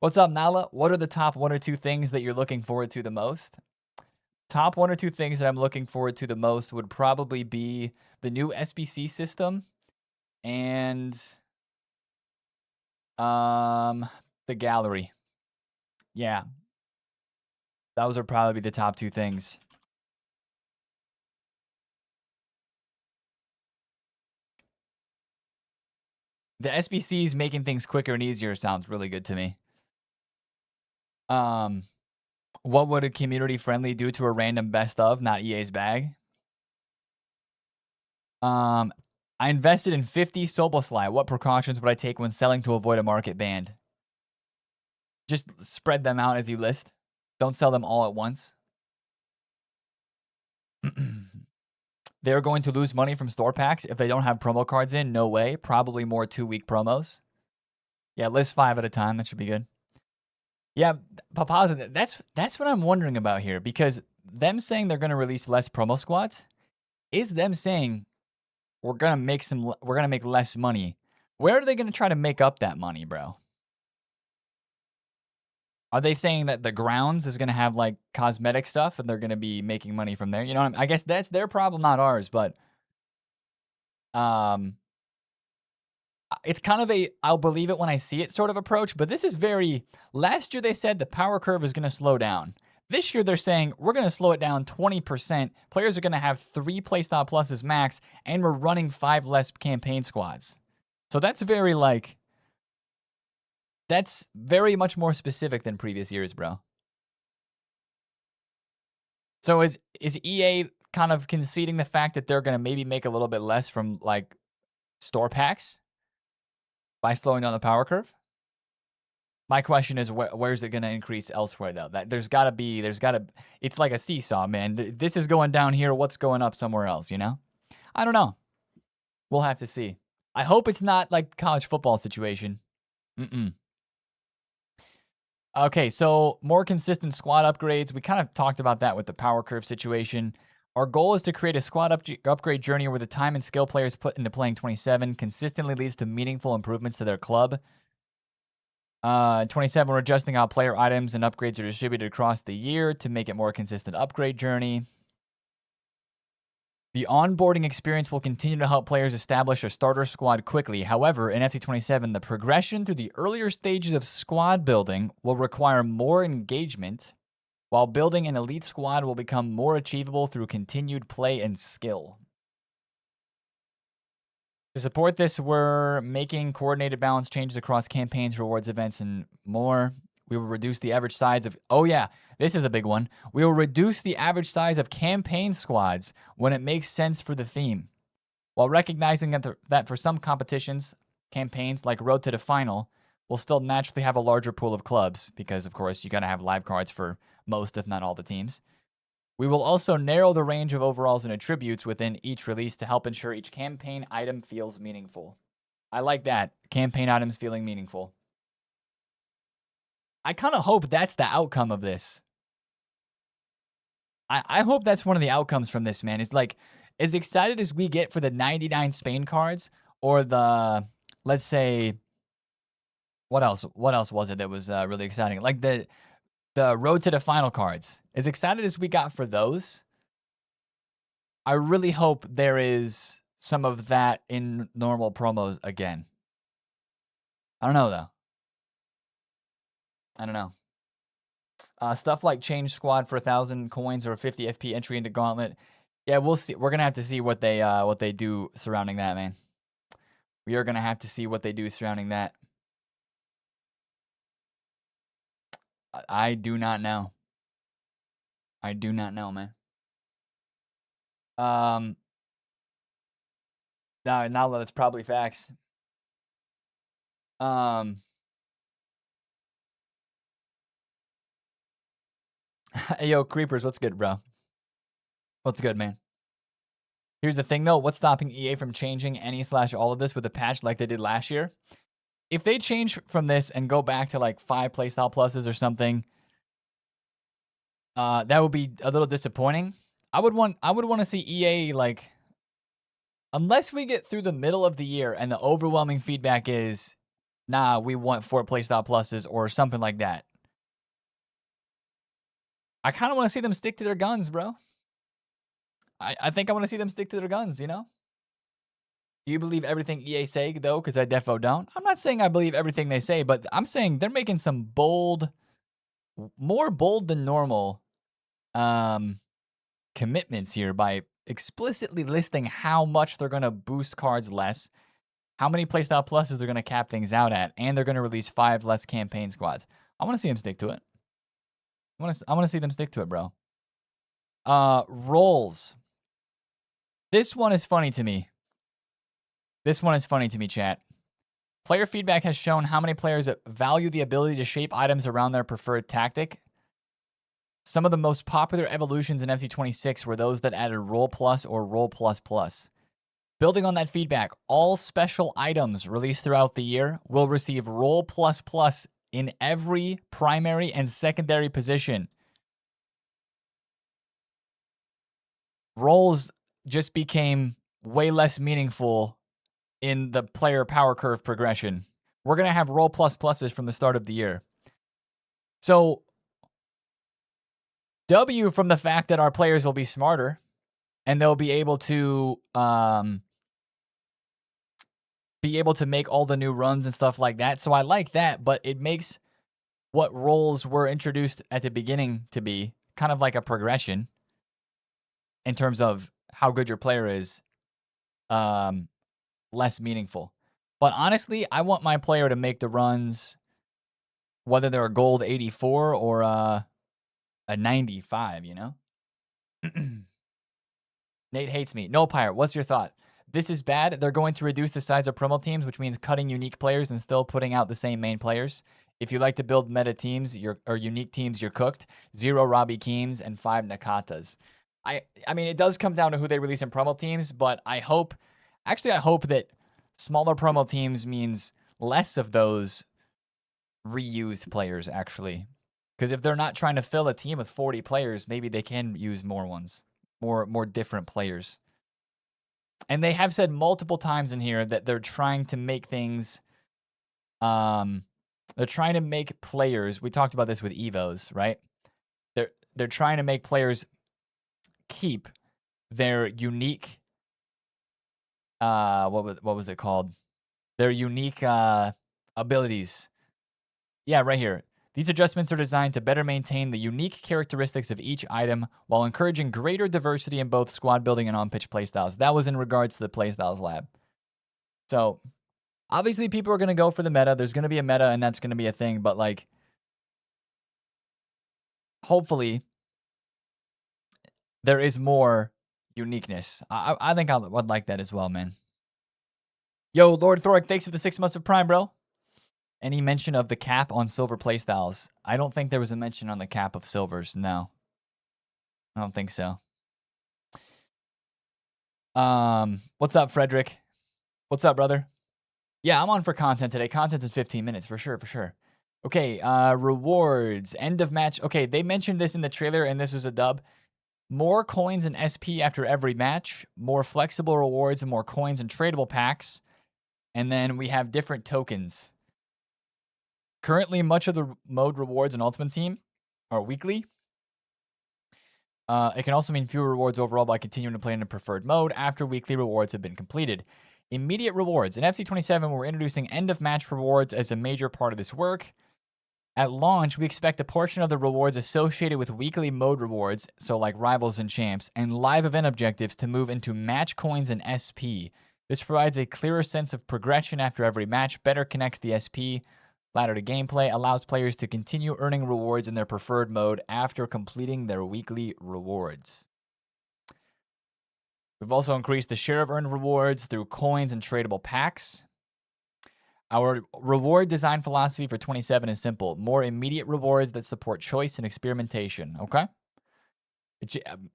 What's up, Nala? What are the top 1 or 2 things that you're looking forward to the most? Top 1 or 2 things that I'm looking forward to the most would probably be the new SBC system and the gallery. Yeah. Those are probably the top 2 things. The SBCs making things quicker and easier sounds really good to me. What would a community friendly do to a random best of, not EA's bag? I invested in 50 Soboslai. What precautions would I take when selling to avoid a market band? Just spread them out as you list. Don't sell them all at once. they're going to lose money from store packs if they don't have promo cards in. No way. Probably more 2-week promos. Yeah, list 5 at a time. That should be good. Yeah, Papaza, that's what I'm wondering about here, because them saying they're going to release less promo squads is them saying we're going to make less money. Where are they going to try to make up that money, bro? Are they saying that the grounds is going to have like cosmetic stuff and they're going to be making money from there? You know, I guess that's their problem, not ours, but it's kind of a I'll believe it when I see it sort of approach, but this is very last year they said the power curve is going to slow down. This year they're saying we're going to slow it down 20%. Players are going to have 3 playstyle pluses max, and we're running 5 less campaign squads. So that's very that's very much more specific than previous years, bro. So is EA kind of conceding the fact that they're going to maybe make a little bit less from like store packs by slowing down the power curve? My question is, where's it going to increase elsewhere, though? There's got to, it's like a seesaw, man. This is going down here. What's going up somewhere else, you know? I don't know. We'll have to see. I hope it's not like college football situation. Okay, so more consistent squad upgrades. We kind of talked about that with the power curve situation. Our goal is to create a squad upgrade journey where the time and skill players put into playing 27 consistently leads to meaningful improvements to their club. 27, we're adjusting how player items and upgrades are distributed across the year to make it more consistent upgrade journey. The onboarding experience will continue to help players establish a starter squad quickly. However, in FC27, the progression through the earlier stages of squad building will require more engagement, while building an elite squad will become more achievable through continued play and skill. To support this, we're making coordinated balance changes across campaigns, rewards, events, and more. We will reduce the average size of... Oh, yeah. This is a big one. We will reduce the average size of campaign squads when it makes sense for the theme. While recognizing that for some competitions, campaigns like Road to the Final will still naturally have a larger pool of clubs because, of course, you got to have live cards for most, if not all, the teams. We will also narrow the range of overalls and attributes within each release to help ensure each campaign item feels meaningful. I like that. Campaign items feeling meaningful. I kind of hope that's the outcome of this. I hope that's one of the outcomes from this, man. Is like, as excited as we get for the 99 Spain cards or the, let's say, what else was it that was really exciting? Like the Road to the Final cards. As excited as we got for those, I really hope there is some of that in normal promos again. I don't know, though. I don't know. Stuff like change squad for 1,000 coins or 50 FP entry into Gauntlet. Yeah, we'll see. We're gonna have to see what they do surrounding that, man. We are gonna have to see what they do surrounding that. I do not know. I do not know, man. No, now that's probably facts. Hey, yo, Creepers, what's good, bro? What's good, man? Here's the thing, though. What's stopping EA from changing any/all of this with a patch like they did last year? If they change from this and go back to like 5 playstyle pluses or something, that would be a little disappointing. I would want to see EA like, unless we get through the middle of the year and the overwhelming feedback is, nah, we want 4 playstyle pluses or something like that. I kind of want to see them stick to their guns, bro. I think I want to see them stick to their guns, you know? Do you believe everything EA say, though? Because I defo don't. I'm not saying I believe everything they say, but I'm saying they're making some bold, more bold than normal commitments here by explicitly listing how much they're going to boost cards less, how many playstyle pluses they're going to cap things out at, and they're going to release 5 less campaign squads. I want to see them stick to it. I want to see them stick to it, bro. Roles. This one is funny to me. Chat. Player feedback has shown how many players value the ability to shape items around their preferred tactic. Some of the most popular evolutions in FC26 were those that added Roll Plus or Roll Plus Plus. Building on that feedback, all special items released throughout the year will receive Roll Plus Plus in every primary and secondary position. Rolls just became way less meaningful in the player power curve progression. We're going to have Roll Plus Pluses from the start of the year. So, W from the fact that our players will be smarter and they'll be able to make all the new runs and stuff like that. So I like that, but it makes what roles were introduced at the beginning to be kind of like a progression in terms of how good your player is, less meaningful. But honestly, I want my player to make the runs, whether they're a gold 84 or a 95, you know? Nate hates me. No, Pirate, what's your thought? This is bad. They're going to reduce the size of promo teams, which means cutting unique players and still putting out the same main players. If you like to build meta teams or unique teams, you're cooked. 0 Robbie Keems and 5 Nakatas. I mean, it does come down to who they release in promo teams, but I hope that smaller promo teams means less of those reused players, actually. Because if they're not trying to fill a team with 40 players, maybe they can use more ones, more different players. And they have said multiple times in here that they're trying to make things, they're trying to make players, we talked about this with Evos, right? They're trying to make players keep their unique, what was it called? Their unique abilities. Yeah, right here. These adjustments are designed to better maintain the unique characteristics of each item while encouraging greater diversity in both squad building and on-pitch playstyles. That was in regards to the Playstyles Lab. So, obviously, people are going to go for the meta. There's going to be a meta, and that's going to be a thing. But, like, hopefully, there is more uniqueness. I think I would like that as well, man. Yo, Lord Thoric, thanks for the 6 months of Prime, bro. Any mention of the cap on silver playstyles? I don't think there was a mention on the cap of silvers. No. I don't think so. What's up, Frederick? What's up, brother? Yeah, I'm on for content today. Content's in 15 minutes, for sure, for sure. Okay, rewards, end of match. Okay, they mentioned this in the trailer, and this was a dub. More coins and SP after every match, more flexible rewards and more coins and tradable packs. And then we have different tokens. Currently, much of the mode rewards in Ultimate Team are weekly. It can also mean fewer rewards overall by continuing to play in a preferred mode after weekly rewards have been completed. Immediate rewards. In FC27, we're introducing end-of-match rewards as a major part of this work. At launch, we expect a portion of the rewards associated with weekly mode rewards, so like Rivals and Champs, and live event objectives to move into match coins and SP. This provides a clearer sense of progression after every match, better connects the SP ladder to gameplay, allows players to continue earning rewards in their preferred mode after completing their weekly rewards. We've also increased the share of earned rewards through coins and tradable packs. Our reward design philosophy for 27 is simple. More immediate rewards that support choice and experimentation, okay?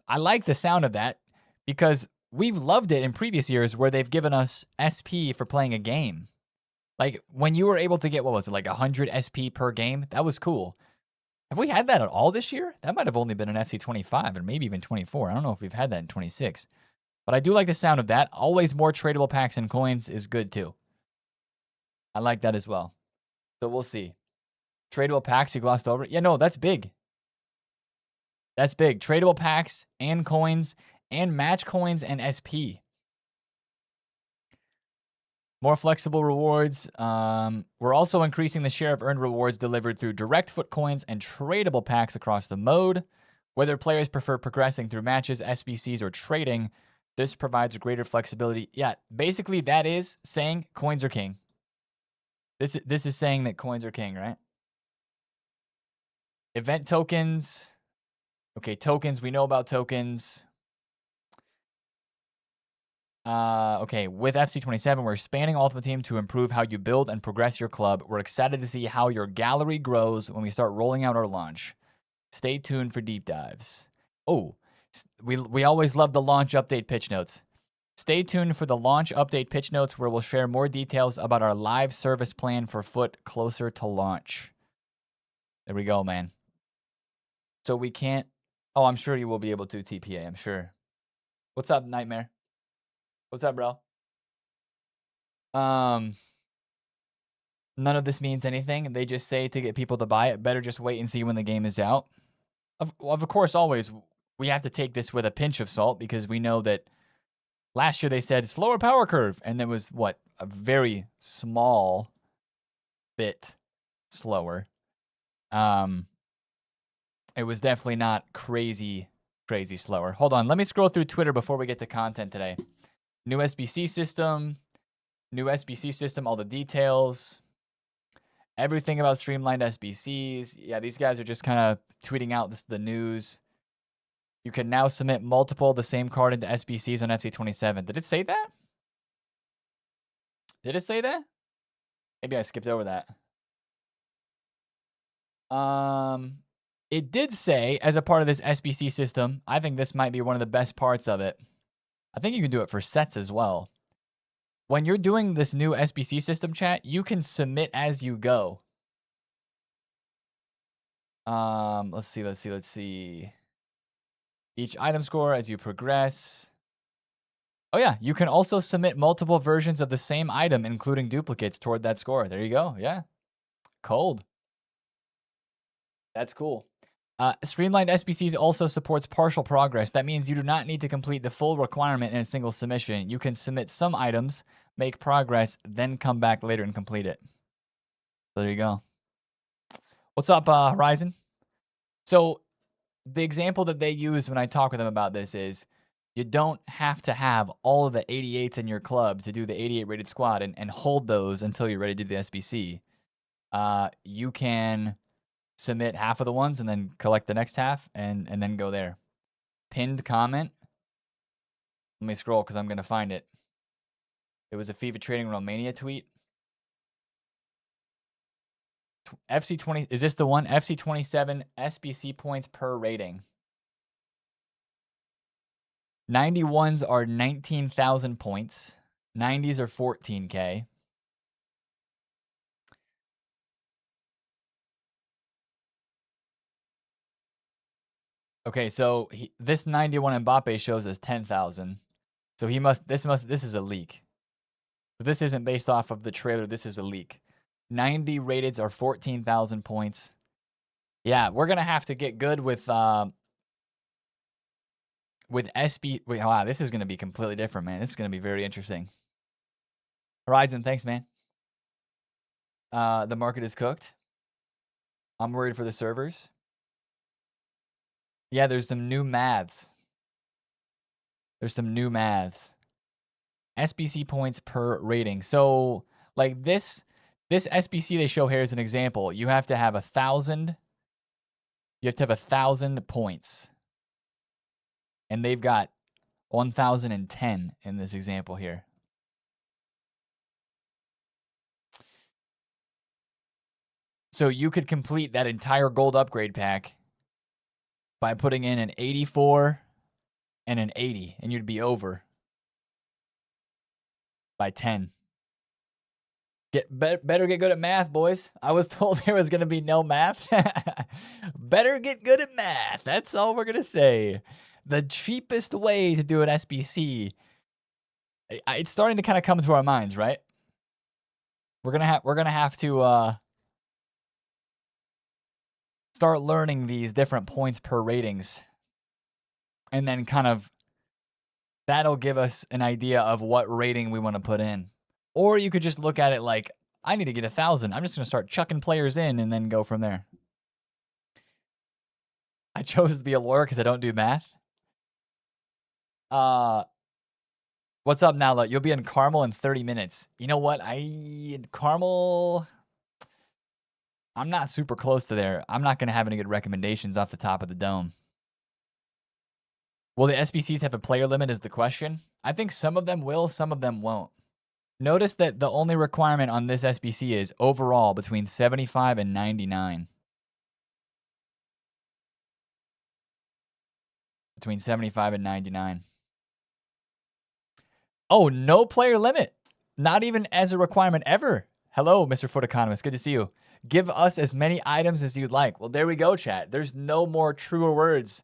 I like the sound of that because we've loved it in previous years where they've given us SP for playing a game. Like, when you were able to get, what was it, like 100 SP per game? That was cool. Have we had that at all this year? That might have only been an FC 25 or maybe even 24. I don't know if we've had that in 26. But I do like the sound of that. Always more tradable packs and coins is good, too. I like that as well. So we'll see. Tradable packs, you glossed over? Yeah, no, that's big. That's big. Tradable packs and coins and match coins and SP. More flexible rewards. We're also increasing the share of earned rewards delivered through direct foot coins and tradable packs across the mode. Whether players prefer progressing through matches, SBCs, or trading, this provides greater flexibility. Yeah, basically that is saying coins are king. This is saying that coins are king, right? Event tokens. Okay, tokens. We know about tokens. Okay, with FC27, we're expanding Ultimate Team to improve how you build and progress your club. We're excited to see how your gallery grows when we start rolling out our launch. Stay tuned for deep dives. Oh, we always love the launch update pitch notes. Stay tuned for the launch update pitch notes where we'll share more details about our live service plan for Foot closer to launch. There we go, man. So we can't... Oh, I'm sure you will be able to, TPA, I'm sure. What's up, Nightmare? What's up, bro? None of this means anything. They just say to get people to buy it, better just wait and see when the game is out. Of course, always, we have to take this with a pinch of salt because we know that last year they said slower power curve, and it was, what, a very small bit slower. It was definitely not crazy slower. Hold on, let me scroll through Twitter before we get to content today. New SBC system, all the details, everything about streamlined SBCs. Yeah, these guys are just kind of tweeting out the news. You can now submit multiple of the same card into SBCs on FC27. Did it say that? Did it say that? Maybe I skipped over that. It did say, as a part of this SBC system, I think this might be one of the best parts of it. I think you can do it for sets as well. When you're doing this new SBC system, chat, you can submit as you go. Let's see. Each item score as you progress. Oh yeah, you can also submit multiple versions of the same item, including duplicates, toward that score. There you go. Yeah. Cold. That's cool. Streamlined SBCs also supports partial progress. That means you do not need to complete the full requirement in a single submission. You can submit some items, make progress, then come back later and complete it. So there you go. What's up, Horizon? So the example that they use when I talk with them about this is you don't have to have all of the 88s in your club to do the 88 rated squad and hold those until you're ready to do the SBC. You can submit half of the ones and then collect the next half and then go there. Pinned comment. Let me scroll because I'm going to find it. It was a FIFA Trading Romania tweet. FC20, is this the one? FC27 SBC points per rating. 91s are 19,000 points. 90s are 14K. Okay, so this 91 Mbappe shows us 10,000. So this is a leak. So this isn't based off of the trailer. This is a leak. 90 rateds are 14,000 points. Yeah, we're going to have to get good with SB. Wait, wow, this is going to be completely different, man. This is going to be very interesting. Horizon, thanks, man. The market is cooked. I'm worried for the servers. Yeah, there's some new maths. SBC points per rating. So, like this SBC they show here is an example. You have to have 1,000. You have to have 1,000 points. And they've got 1,010 in this example here. So you could complete that entire gold upgrade pack by putting in an 84 and an 80, and you'd be over by 10. Better get good at math, boys. I was told there was going to be no math. Better get good at math. That's all we're going to say. The cheapest way to do an SBC. It's starting to kind of come to our minds, right? We're gonna have to start learning these different points per ratings, and then kind of that'll give us an idea of what rating we want to put in. Or you could just look at it like, I need to get 1,000. I'm just gonna start chucking players in and then go from there. I chose to be a lawyer because I don't do math. What's up, Nala? You'll be in Carmel in 30 minutes. You know what? Carmel, I'm not super close to there. I'm not going to have any good recommendations off the top of the dome. Will the SBCs have a player limit is the question. I think some of them will, some of them won't. Notice that the only requirement on this SBC is overall between 75 and 99. between 75 and 99. Oh, no player limit. Not even as a requirement ever. Hello, Mr. Foot Economist. Good to see you. Give us as many items as you'd like. Well, there we go, chat. There's no more truer words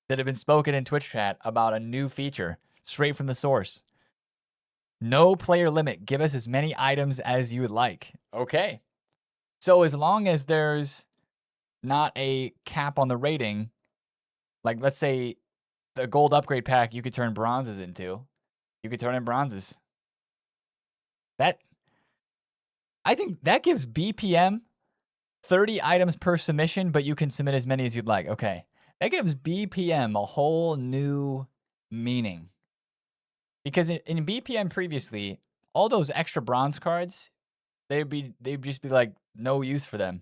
that have been spoken in Twitch chat about a new feature straight from the source. No player limit. Give us as many items as you would like. Okay. So as long as there's not a cap on the rating, like let's say the gold upgrade pack you could turn bronzes into, you could turn in bronzes. I think that gives BPM 30 items per submission, but you can submit as many as you'd like. Okay. That gives BPM a whole new meaning. Because in BPM previously, all those extra bronze cards, they'd just be like no use for them.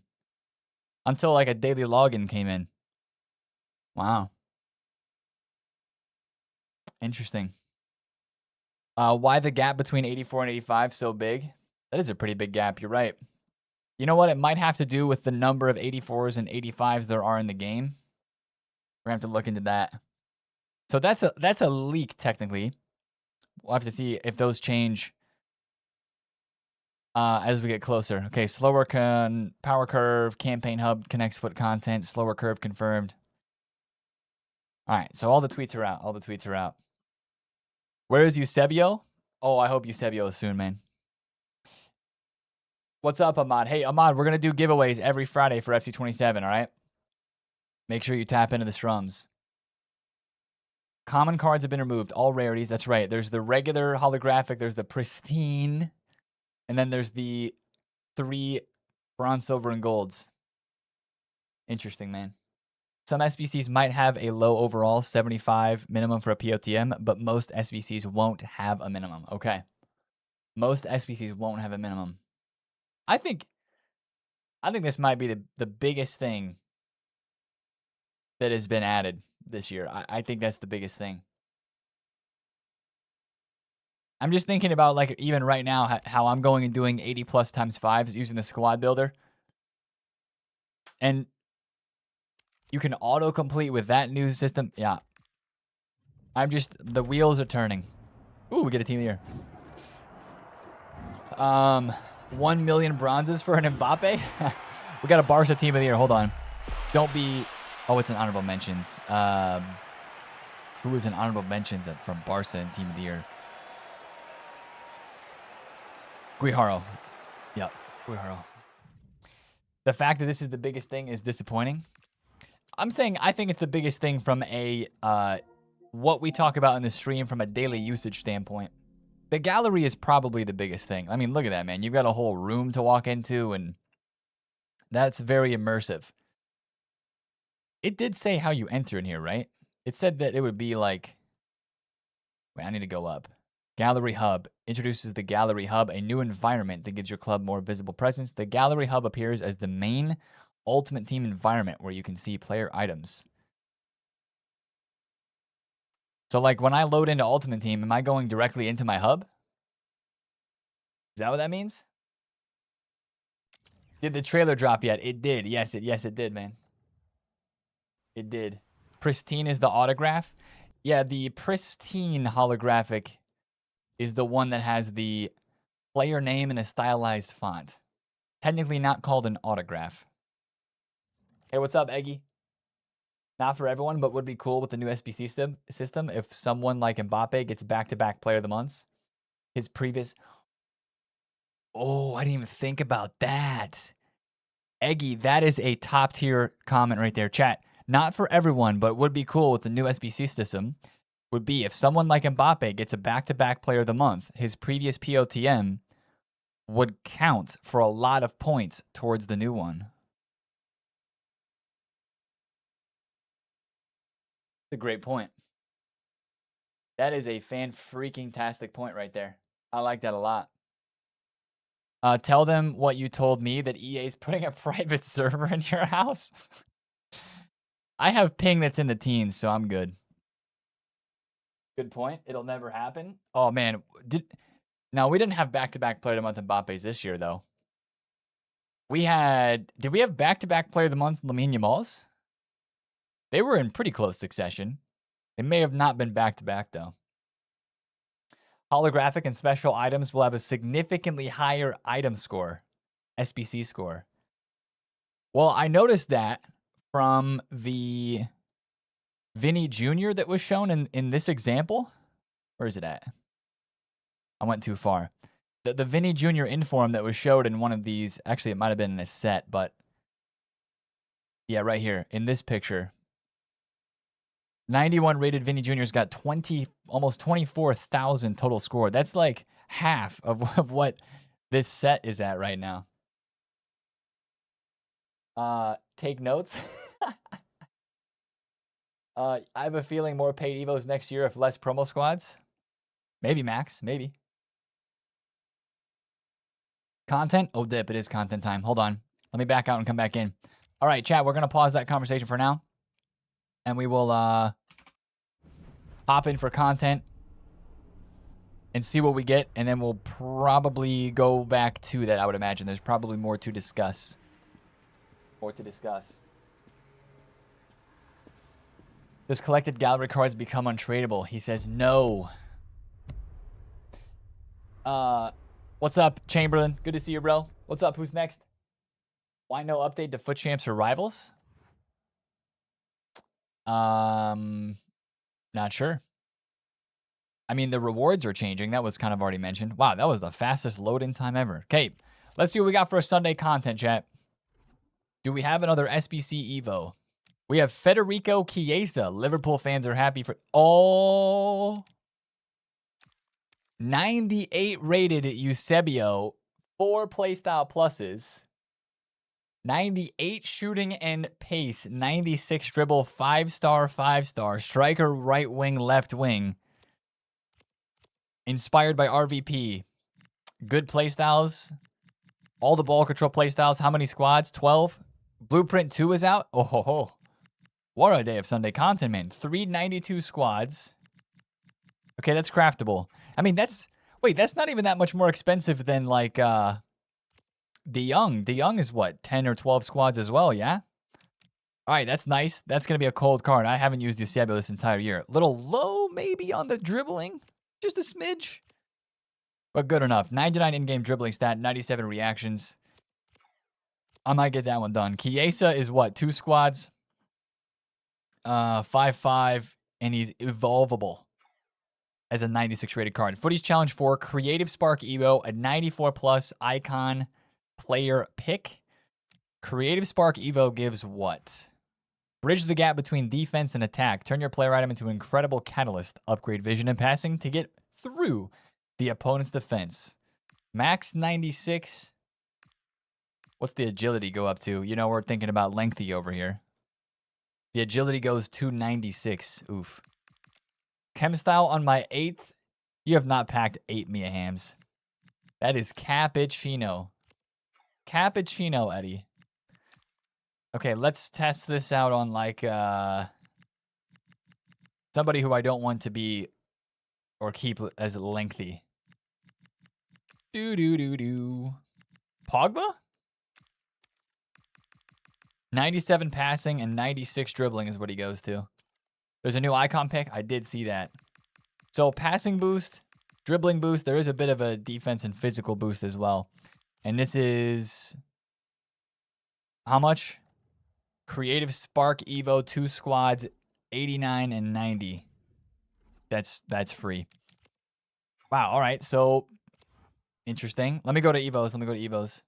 Until like a daily login came in. Wow. Interesting. Why the gap between 84 and 85 so big? That is a pretty big gap. You're right. You know what? It might have to do with the number of 84s and 85s there are in the game. We're going to have to look into that. So that's a leak, technically. We'll have to see if those change as we get closer. Okay, slower power curve, campaign hub connects foot content, slower curve confirmed. All right, so all the tweets are out. All the tweets are out. Where is Eusebio? Oh, I hope Eusebio is soon, man. What's up, Ahmad? Hey, Ahmad, we're going to do giveaways every Friday for FC27, all right? Make sure you tap into the strums. Common cards have been removed. All rarities. That's right. There's the regular holographic. There's the pristine. And then there's the 3 bronze, silver, and golds. Interesting, man. Some SBCs might have a low overall 75 minimum for a POTM, but most SBCs won't have a minimum. Okay. Most SBCs won't have a minimum. I think this might be the biggest thing that has been added this year. I think that's the biggest thing. I'm just thinking about, like, even right now, how I'm going and doing 80 plus times 5s using the squad builder. And you can autocomplete with that new system. Yeah. The wheels are turning. Ooh, we get a team of the year. 1 million bronzes for an Mbappe. We got a Barca team of the year. Hold on. Don't be. Oh, it's an honorable mentions. Who is an honorable mentions from Barca and team of the year? Guijaro. Yep, Guijaro. The fact that this is the biggest thing is disappointing. I'm saying I think it's the biggest thing from a what we talk about in the stream from a daily usage standpoint. The gallery is probably the biggest thing. I mean, look at that, man. You've got a whole room to walk into, and that's very immersive. It did say how you enter in here, right? It said that it would be like... Wait, I need to go up. Gallery Hub introduces the Gallery Hub, a new environment that gives your club more visible presence. The Gallery Hub appears as the main Ultimate Team environment where you can see player items. So, like, when I load into Ultimate Team, am I going directly into my hub? Is that what that means? Did the trailer drop yet? It did. Yes, it did, man. It did. Pristine is the autograph. Yeah, the pristine holographic is the one that has the player name in a stylized font. Technically not called an autograph. Hey, what's up, Eggy? Not for everyone, but would be cool with the new SBC system if someone like Mbappe gets back-to-back player of the months. His previous... Oh, I didn't even think about that. Eggy, that is a top-tier comment right there. Chat, not for everyone, but would be cool with the new SBC system would be if someone like Mbappe gets a back-to-back player of the month, his previous POTM would count for a lot of points towards the new one. That's a great point. That is a fan-freaking-tastic point right there. I like that a lot. Tell them what you told me, that EA's putting a private server in your house. I have ping that's in the teens, so I'm good. Good point. It'll never happen. Oh, man. Now, we didn't have back-to-back player of the month Mbappe's this year, though. Did we have back-to-back player of the month Lamine Yamal's? They were in pretty close succession. It may have not been back-to-back, though. Holographic and special items will have a significantly higher item score, SBC score. Well, I noticed that from the Vinny Jr. that was shown in this example. Where is it at? I went too far. The Vinny Jr. inform that was showed in one of these, actually it might have been in a set, but yeah, right here in this picture. 91 rated Vinny Jr.'s got almost 24,000 total score. That's like half of what this set is at right now. Take notes. I have a feeling more paid Evos next year if less promo squads. Maybe, Max. Maybe. Content? Oh, dip. It is content time. Hold on. Let me back out and come back in. All right, chat. We're going to pause that conversation for now. And we will hop in for content and see what we get. And then we'll probably go back to that, I would imagine. There's probably more to discuss. Does collected gallery cards become untradeable? He says no. What's up, Chamberlain? Good to see you, bro. What's up? Who's next? Why no update to Foot Champs or Rivals? Not sure. I mean, the rewards are changing. That was kind of already mentioned. Wow, that was the fastest load-in time ever. Okay, let's see what we got for a Sunday content, chat. Do we have another SBC Evo? We have Federico Chiesa. Liverpool fans are happy for all 98 rated Eusebio, 4 playstyle pluses, 98 shooting and pace, 96 dribble, 5-star, striker, right wing, left wing. Inspired by RVP. Good playstyles. All the ball control playstyles. How many squads? 12. Blueprint 2 is out. Oh ho ho. What a day of Sunday content, man. 392 squads. Okay, that's craftable. I mean, that's not even that much more expensive than like De Jong. De Jong is what, 10 or 12 squads as well, yeah? All right, that's nice. That's going to be a cold card. I haven't used Eusebio this entire year. A little low maybe on the dribbling. Just a smidge. But good enough. 99 in-game dribbling stat, 97 reactions. I might get that one done. Chiesa is what, 2 squads? 5'5", and he's evolvable as a 96 rated card. Footies Challenge 4, Creative Spark Evo, a 94 plus icon player pick. Creative Spark Evo gives what? Bridge the gap between defense and attack. Turn your player item into an incredible catalyst. Upgrade vision and passing to get through the opponent's defense. Max 96. What's the agility go up to? You know, we're thinking about lengthy over here. The agility goes to 96. Oof. Chem style on my 8th. You have not packed 8 Mia Hams. That is cappuccino. Cappuccino, Eddie. Okay, let's test this out on like somebody who I don't want to be or keep as lengthy. Pogba? 97 passing and 96 dribbling is what he goes to. There's a new icon pick. I did see that. So passing boost, dribbling boost. There is a bit of a defense and physical boost as well. And this is how much? Creative Spark Evo, 2 squads, 89 and 90. That's free. Wow. All right. So interesting. Let me go to Evos.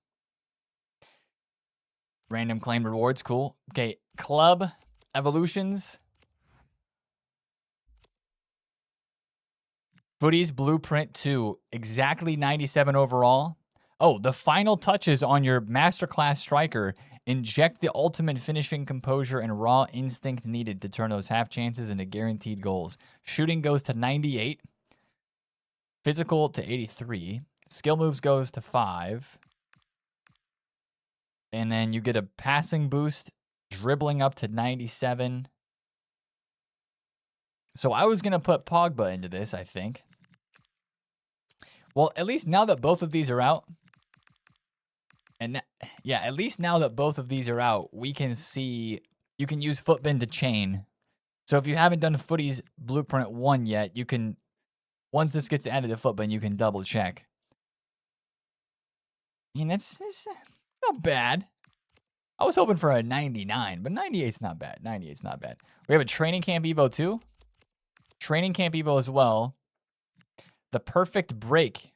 Random claim rewards. Cool. Okay. Club evolutions. Footies Blueprint 2. Exactly 97 overall. Oh, the final touches on your Masterclass striker. Inject the ultimate finishing composure and raw instinct needed to turn those half chances into guaranteed goals. Shooting goes to 98. Physical to 83. Skill moves goes to 5. And then you get a passing boost, dribbling up to 97. So I was going to put Pogba into this, I think. Well, at least now that both of these are out. And yeah, at least now that both of these are out, we can see, you can use Footbin to chain. So if you haven't done Footy's Blueprint 1 yet, you can, once this gets added to Footbin, you can double check. I mean, it's not bad. I was hoping for a 99, but 98's not bad. 98's not bad. We have a Training Camp Evo too. Training Camp Evo as well. The Perfect Break.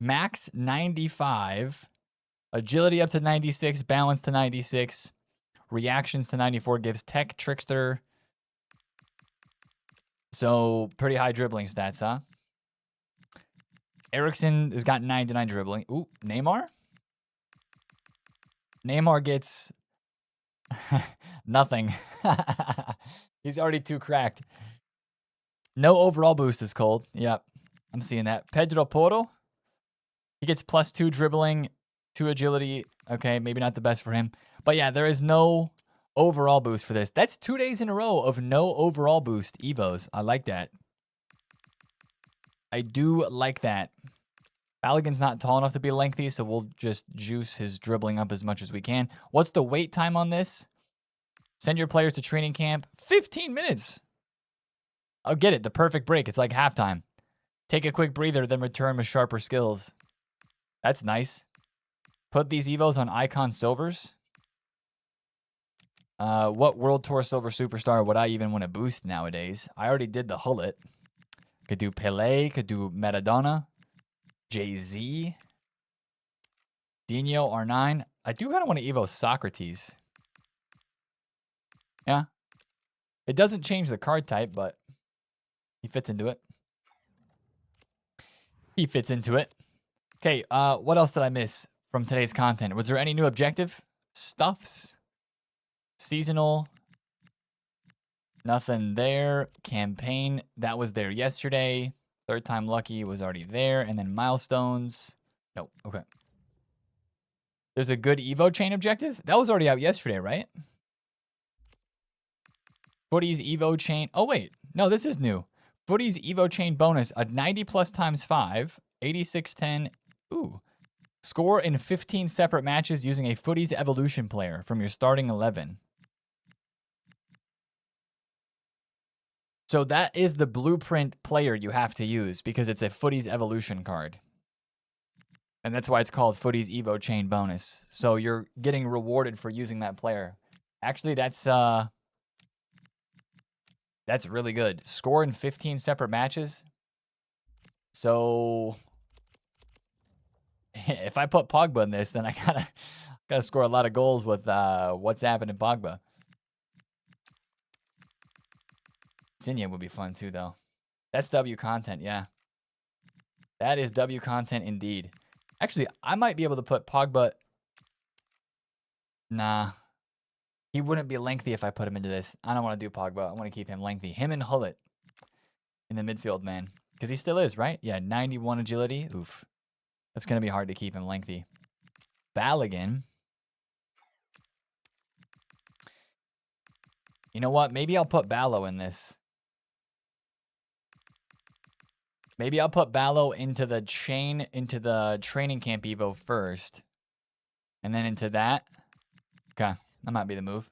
Max 95. Agility up to 96. Balance to 96. Reactions to 94. Gives Tech, Trickster. So, pretty high dribbling stats, huh? Erickson has got 99 dribbling. Ooh, Neymar? Neymar gets nothing. He's already too cracked. No overall boost is cold. Yep, I'm seeing that. Pedro Porro. He gets +2 dribbling, 2 agility. Okay, maybe not the best for him. But yeah, there is no overall boost for this. That's 2 days in a row of no overall boost Evos. I like that. I do like that. Balogun's not tall enough to be lengthy, so we'll just juice his dribbling up as much as we can. What's the wait time on this? Send your players to training camp. 15 minutes. I'll get it. The perfect break. It's like halftime. Take a quick breather, then return with sharper skills. That's nice. Put these Evos on Icon Silvers. What World Tour Silver Superstar would I even want to boost nowadays? I already did the Hullet. Could do Pele. Could do Maradona. Jay-Z. Dino R9. I do kind of want to Evo Socrates. Yeah. It doesn't change the card type, but he fits into it. He fits into it. Okay, what else did I miss from today's content? Was there any new objective? Stuffs. Seasonal. Nothing there. Campaign. That was there yesterday. Third time lucky was already there. And then milestones. Nope. Okay. There's a good Evo chain objective? That was already out yesterday, right? Footy's Evo chain. Oh, wait. No, this is new. Footy's Evo chain bonus. A 90 plus times 5. 8610. Ooh. Score in 15 separate matches using a Footy's Evolution player from your starting 11. So that is the blueprint player you have to use because it's a Footy's Evolution card. And that's why it's called Footy's Evo Chain Bonus. So you're getting rewarded for using that player. Actually, that's really good. Score in 15 separate matches. So if I put Pogba in this, then I gotta score a lot of goals with what's happening Pogba. Sinja would be fun too, though. That's W content, yeah. That is W content indeed. Actually, I might be able to put Pogba. Nah. He wouldn't be lengthy if I put him into this. I don't want to do Pogba. I want to keep him lengthy. Him and Hullet in the midfield, man. Because he still is, right? Yeah, 91 agility. Oof. That's going to be hard to keep him lengthy. Balogun. You know what? Maybe I'll put Ballo in this. Maybe I'll put Ballo into the training camp Evo first. And then into that. Okay. That might be the move.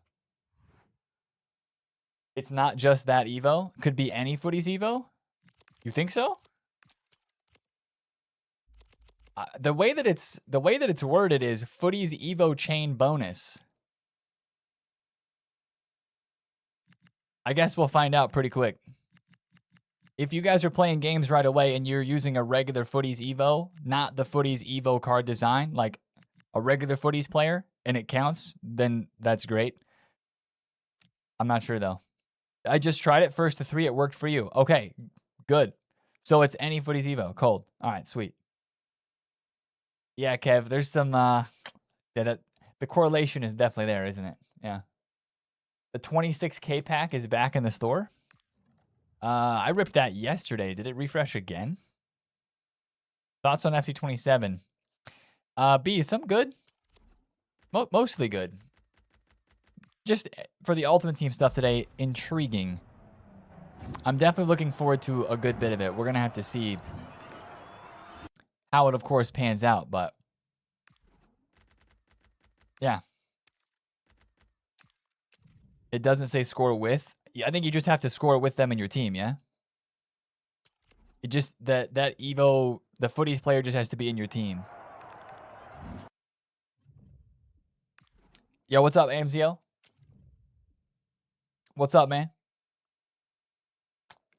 It's not just that Evo. Could be any Footy's Evo. You think so? The way that it's worded is Footy's Evo chain bonus. I guess we'll find out pretty quick. If you guys are playing games right away and you're using a regular Footy's Evo, not the Footy's Evo card design, like a regular Footy's player, and it counts, then that's great. I'm not sure, though. I just tried it first to 3. It worked for you. Okay, good. So it's any Footy's Evo. Cold. All right, sweet. Yeah, Kev, there's some... the correlation is definitely there, isn't it? Yeah. The 26K pack is back in the store. I ripped that yesterday. Did it refresh again? Thoughts on FC27? B, some good. Mostly good. Just for the Ultimate Team stuff today, intriguing. I'm definitely looking forward to a good bit of it. We're going to have to see how it, of course, pans out, but yeah. It doesn't say score with. I think you just have to score with them in your team, yeah? It just, that Evo, the footies player just has to be in your team. Yo, what's up, AMZL? What's up, man?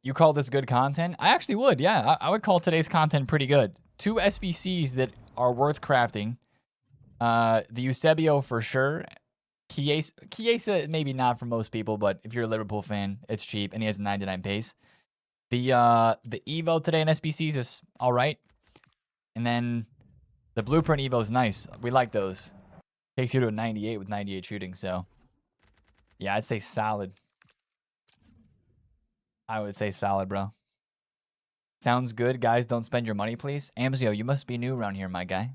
You call this good content? I actually would, yeah. I would call today's content pretty good. 2 SBCs that are worth crafting. The Eusebio for sure. Chiesa, maybe not for most people, but if you're a Liverpool fan, it's cheap, and he has a 99 pace. The Evo today in SBCs is all right. And then the Blueprint Evo is nice. We like those. Takes you to a 98 with 98 shooting, so yeah, I'd say solid. I would say solid, bro. Sounds good. Guys, don't spend your money, please. Amzio, you must be new around here, my guy.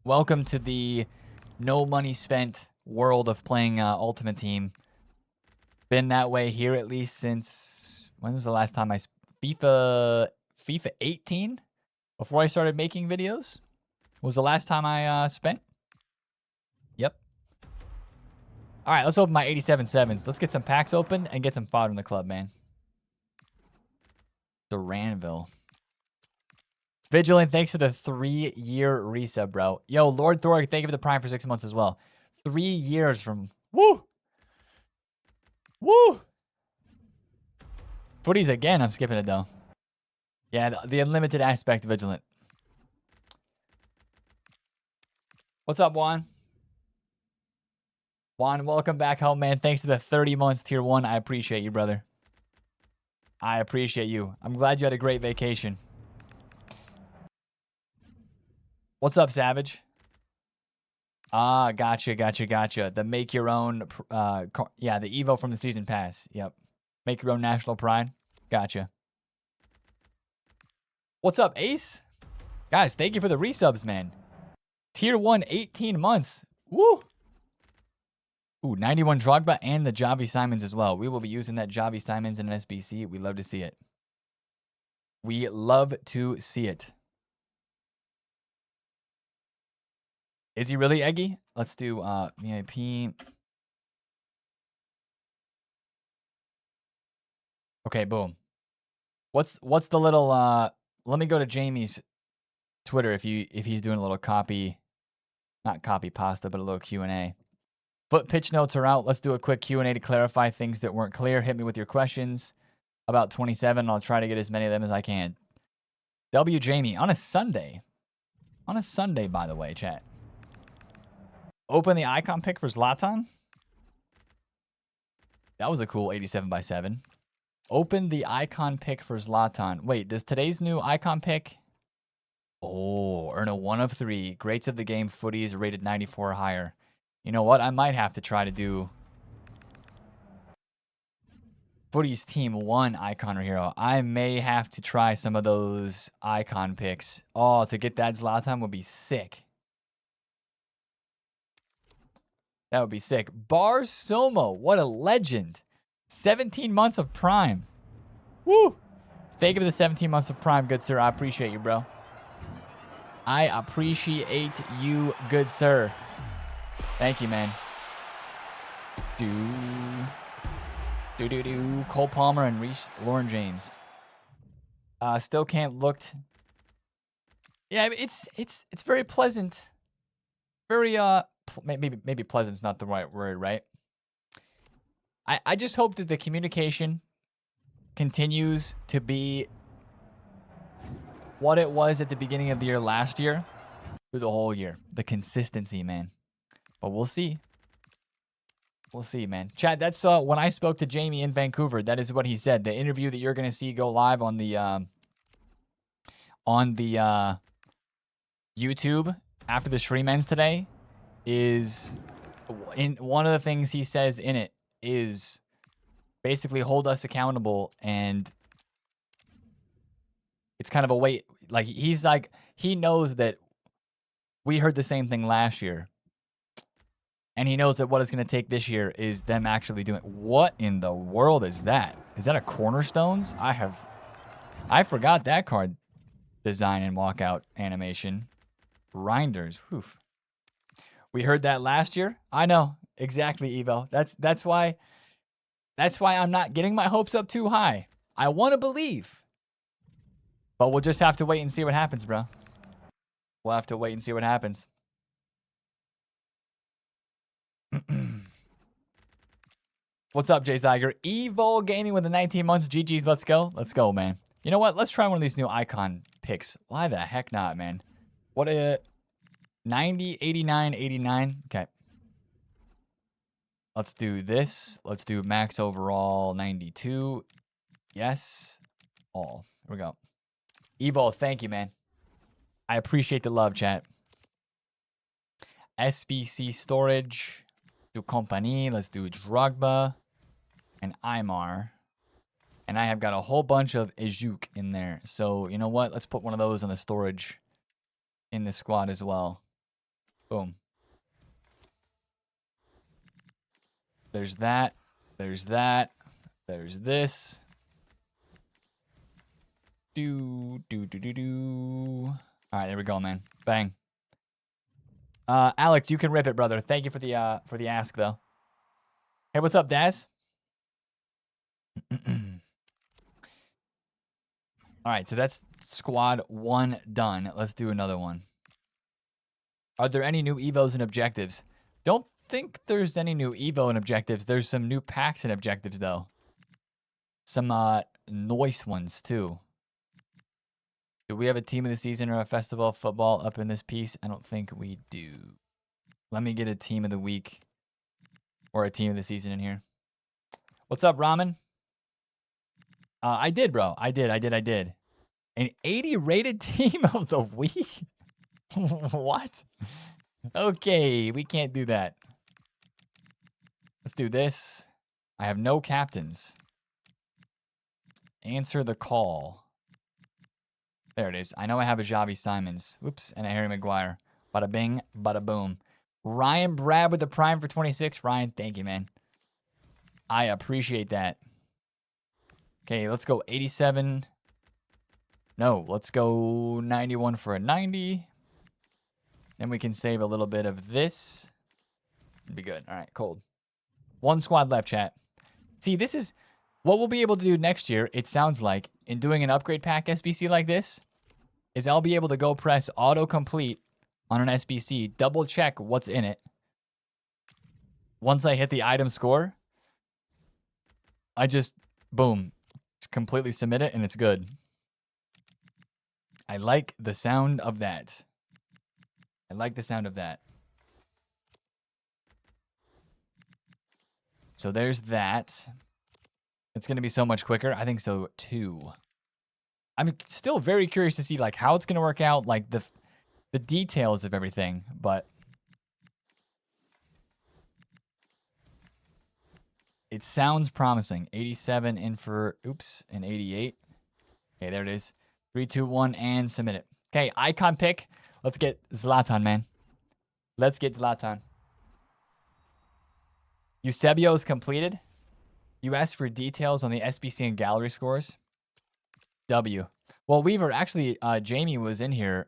Welcome to the no money spent world of playing Ultimate Team. Been that way here at least since, when was the last time FIFA 18? Before I started making videos? Was the last time I spent? Yep. All right, let's open my 87 sevens. Let's get some packs open and get some fodder in the club, man. Duranville. Vigilant, thanks for the 3-year resub, bro. Yo, Lord Thorg, thank you for the prime for 6 months as well. 3 years from... Woo! Woo! Footies again. I'm skipping it, though. Yeah, the unlimited aspect, Vigilant. What's up, Juan? Juan, welcome back home, man. Thanks to the 30 months tier 1. I appreciate you, brother. I appreciate you. I'm glad you had a great vacation. What's up, Savage? Ah, gotcha. The make your own, yeah, the Evo from the season pass. Yep. Make your own national pride. Gotcha. What's up, Ace? Guys, thank you for the resubs, man. Tier 1, 18 months. Woo! Ooh, 91 Drogba and the Javi Simons as well. We will be using that Javi Simons in an SBC. We love to see it. We love to see it. Is he really Eggy? Let's do VIP. Okay, boom. What's the little let me go to Jamie's Twitter if he's doing a little copy, not copy pasta, but a little Q&A. Foot pitch notes are out. Let's do a quick Q&A to clarify things that weren't clear. Hit me with your questions. About 27. I'll try to get as many of them as I can. W. Jamie on a Sunday. On a Sunday, by the way, chat. Open the icon pick for Zlatan. That was a cool 87x7. Open the icon pick for Zlatan. Wait, does today's new icon pick... Oh, earn a 1 of 3. Greats of the game footies rated 94 or higher. You know what? I might have to try to do Footies Team 1 icon or hero. I may have to try some of those icon picks. Oh, to get that Zlatan would be sick. That would be sick. Bar Somo, what a legend. 17 months of Prime. Woo! Thank you for the 17 months of Prime, good sir. I appreciate you, bro. I appreciate you, good sir. Thank you, man. Cole Palmer and Lauren James. Still can't look. Yeah, it's very pleasant. Very maybe pleasant's not the right word, right? I just hope that the communication continues to be what it was at the beginning of the year last year through the whole year. The consistency, man. But we'll see. We'll see, man. Chad, that's when I spoke to Jamie in Vancouver. That is what he said. The interview that you're going to see go live on the YouTube after the stream ends today is in one of the things he says in it is basically hold us accountable, and it's kind of a wait. Like he's like he knows that we heard the same thing last year. And he knows that what it's going to take this year is them actually doing... What in the world is that? Is that a Cornerstones? I forgot that card design and walkout animation. Reinders. Oof. We heard that last year. I know. Exactly, Evo. That's why That's why I'm not getting my hopes up too high. I want to believe. But we'll just have to wait and see what happens, bro. We'll have to wait and see what happens. What's up, Jay Zyger? Evil Gaming with the 19 months. GG's, let's go. Let's go, man. You know what? Let's try one of these new icon picks. Why the heck not, man? What a 90, 89, 89. Okay. Let's do this. Let's do max overall 92. Yes. All. Here we go. Evo, thank you, man. I appreciate the love, chat. SBC storage. Do company. Let's do Drogba and Aymar. And I have got a whole bunch of Ejuk in there. So, you know what? Let's put one of those on the storage in the squad as well. Boom. There's that. There's that. There's this. Do. All right, there we go, man. Bang. Alex, you can rip it, brother. Thank you for the ask, though. Hey, what's up, Daz? All right, so that's squad 1 done. Let's do another one. Are there any new evos and objectives? Don't think there's any new evo and objectives. There's some new packs and objectives, though. Some nice ones, too. Do we have a team of the season or a festival of football up in this piece? I don't think we do. Let me get a team of the week or a team of the season in here. What's up, Ramen? I did, bro. I did. An 80 rated team of the week? What? Okay, we can't do that. Let's do this. I have no captains. Answer the call. There it is. I know I have a Javi Simons. Whoops. And a Harry Maguire. Bada bing, bada boom. Ryan Brad with the prime for 26. Ryan, thank you, man. I appreciate that. Okay, let's go 87. No, let's go 91 for a 90. Then we can save a little bit of this. It'd be good. All right, cold. One squad left, chat. See, this is what we'll be able to do next year, it sounds like, in doing an upgrade pack SBC like this, is I'll be able to go press autocomplete on an SBC, double check what's in it. Once I hit the item score, I just, boom, completely submit it and it's good. I like the sound of that. I like the sound of that. So there's that. It's going to be so much quicker. I think so too. I'm still very curious to see like how it's going to work out, like the details of everything, but it sounds promising. 87 in for, oops, an 88. Okay, there it is. 3, 2, 1, and submit it. Okay, icon pick. Let's get Zlatan, man. Let's get Zlatan. Eusebio is completed. You asked for details on the SBC and gallery scores. W. Well, Weaver, actually, Jamie was in here,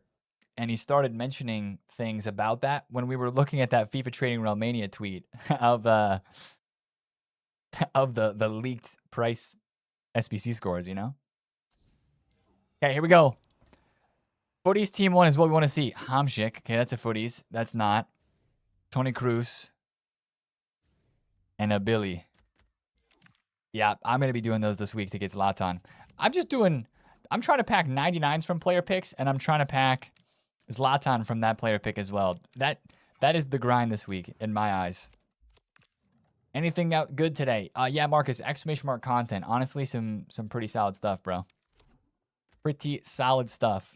and he started mentioning things about that when we were looking at that FIFA Trading Romania tweet of the leaked price SBC scores, you know? Okay, here we go. Footies team 1 is what we want to see. Hamsik. Okay, that's a Footies. That's not. Tony Cruz. And a Billy. Yeah, I'm going to be doing those this week to get Zlatan. I'm trying to pack 99s from player picks, and I'm trying to pack Zlatan from that player pick as well. That is the grind this week, in my eyes. Anything out good today? Yeah, Marcus, exclamation mark content. Honestly, some pretty solid stuff, bro. Pretty solid stuff.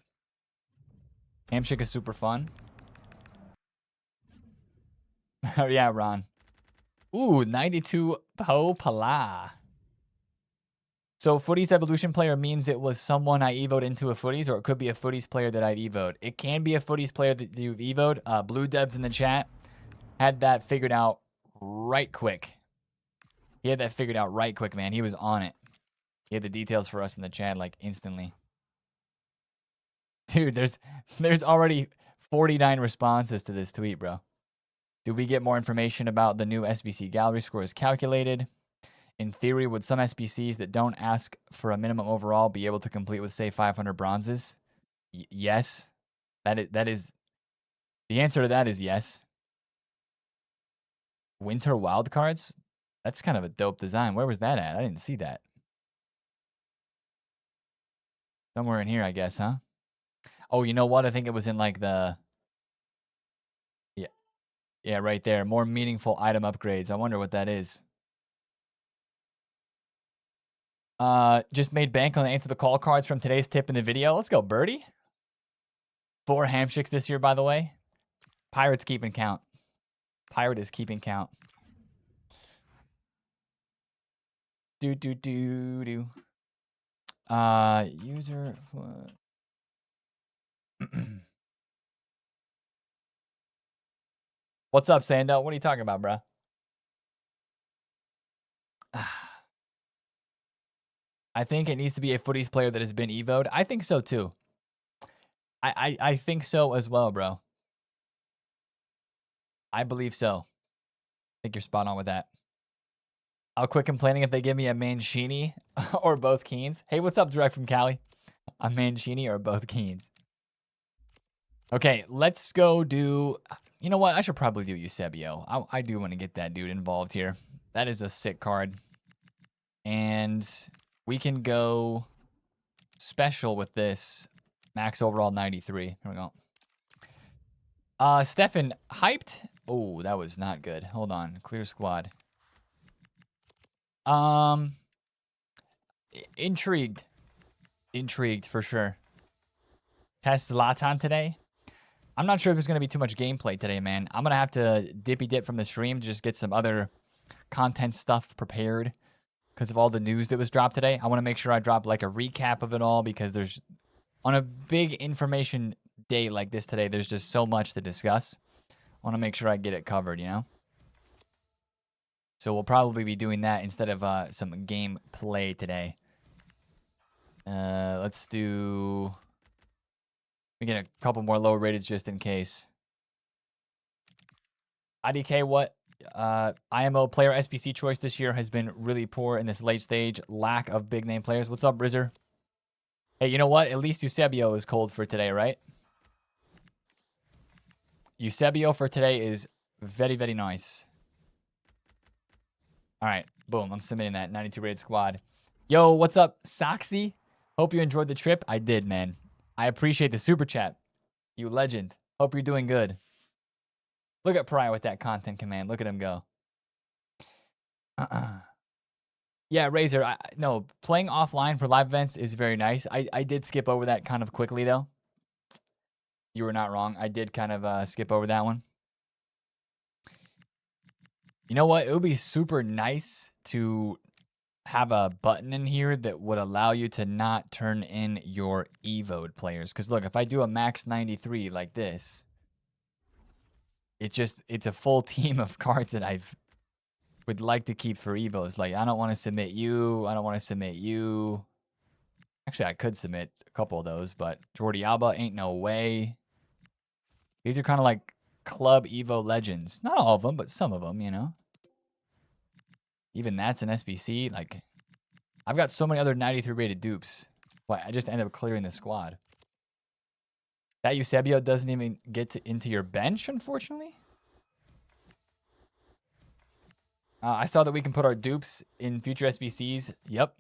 Hamshik is super fun. Oh, yeah, Ron. Ooh, 92 Po Pala. So, Footies Evolution player means it was someone I evoed into a Footies, or it could be a Footies player that I've evoed. It can be a Footies player that you've evoed. Blue Debs in the chat had that figured out right quick. He had that figured out right quick, man. He was on it. He had the details for us in the chat, like, instantly. Dude, there's already 49 responses to this tweet, bro. Do we get more information about the new SBC gallery scores calculated? In theory, would some SBCs that don't ask for a minimum overall be able to complete with, say, 500 bronzes? Yes. That is the answer to that is yes. Winter wildcards? That's kind of a dope design. Where was that at? I didn't see that. Somewhere in here, I guess, huh? Oh, you know what? I think it was in like the... Yeah, yeah, right there. More meaningful item upgrades. I wonder what that is. Just made bank on the answer the call cards from today's tip in the video. Let's go, Birdie. 4 handshakes this year, by the way. Pirate's keeping count. Pirate is keeping count. Do. User. What's up, Sando? What are you talking about, bruh? I think it needs to be a footies player that has been evoed. I think so too. I think so as well, bro. I believe so. I think you're spot on with that. I'll quit complaining if they give me a Mancini or both Keens. Hey, what's up, direct from Cali? A Mancini or both Keens. Okay, let's go do... You know what? I should probably do Eusebio. I do want to get that dude involved here. That is a sick card. And we can go special with this. Max overall 93. Here we go. Stefan, hyped? Oh, that was not good. Hold on. Clear squad. Intrigued. Intrigued for sure. Test Zlatan today. I'm not sure if there's going to be too much gameplay today, man. I'm going to have to dippy dip from the stream to just get some other content stuff prepared because of all the news that was dropped today. I want to make sure I drop like a recap of it all because there's, on a big information day like this today, there's just so much to discuss. I want to make sure I get it covered, you know? So we'll probably be doing that instead of some gameplay today. Let's do... We get a couple more low rated just in case. IDK, what? IMO player SBC choice this year has been really poor in this late stage. Lack of big name players. What's up, Rizzer? Hey, you know what? At least Eusebio is cold for today, right? Eusebio for today is very, very nice. All right. Boom. I'm submitting that. 92 rated squad. Yo, what's up, Soxy? Hope you enjoyed the trip. I did, man. I appreciate the super chat. You legend. Hope you're doing good. Look at Pariah with that content command. Look at him go. Yeah, Razor. No, playing offline for live events is very nice. I did skip over that kind of quickly, though. You were not wrong. I did kind of skip over that one. You know what? It would be super nice to have a button in here that would allow you to not turn in your evoed players. Because look, if I do a max 93 like this, it's a full team of cards that I would like to keep for evos. Like, I don't want to submit you. I don't want to submit you. Actually, I could submit a couple of those, but Jordi Alba ain't no way. These are kind of like club evo legends. Not all of them, but some of them, you know. Even that's an SBC. Like, I've got so many other 93 rated dupes. Why, I just ended up clearing the squad. That Eusebio doesn't even get into your bench, unfortunately. I saw that we can put our dupes in future SBCs. Yep.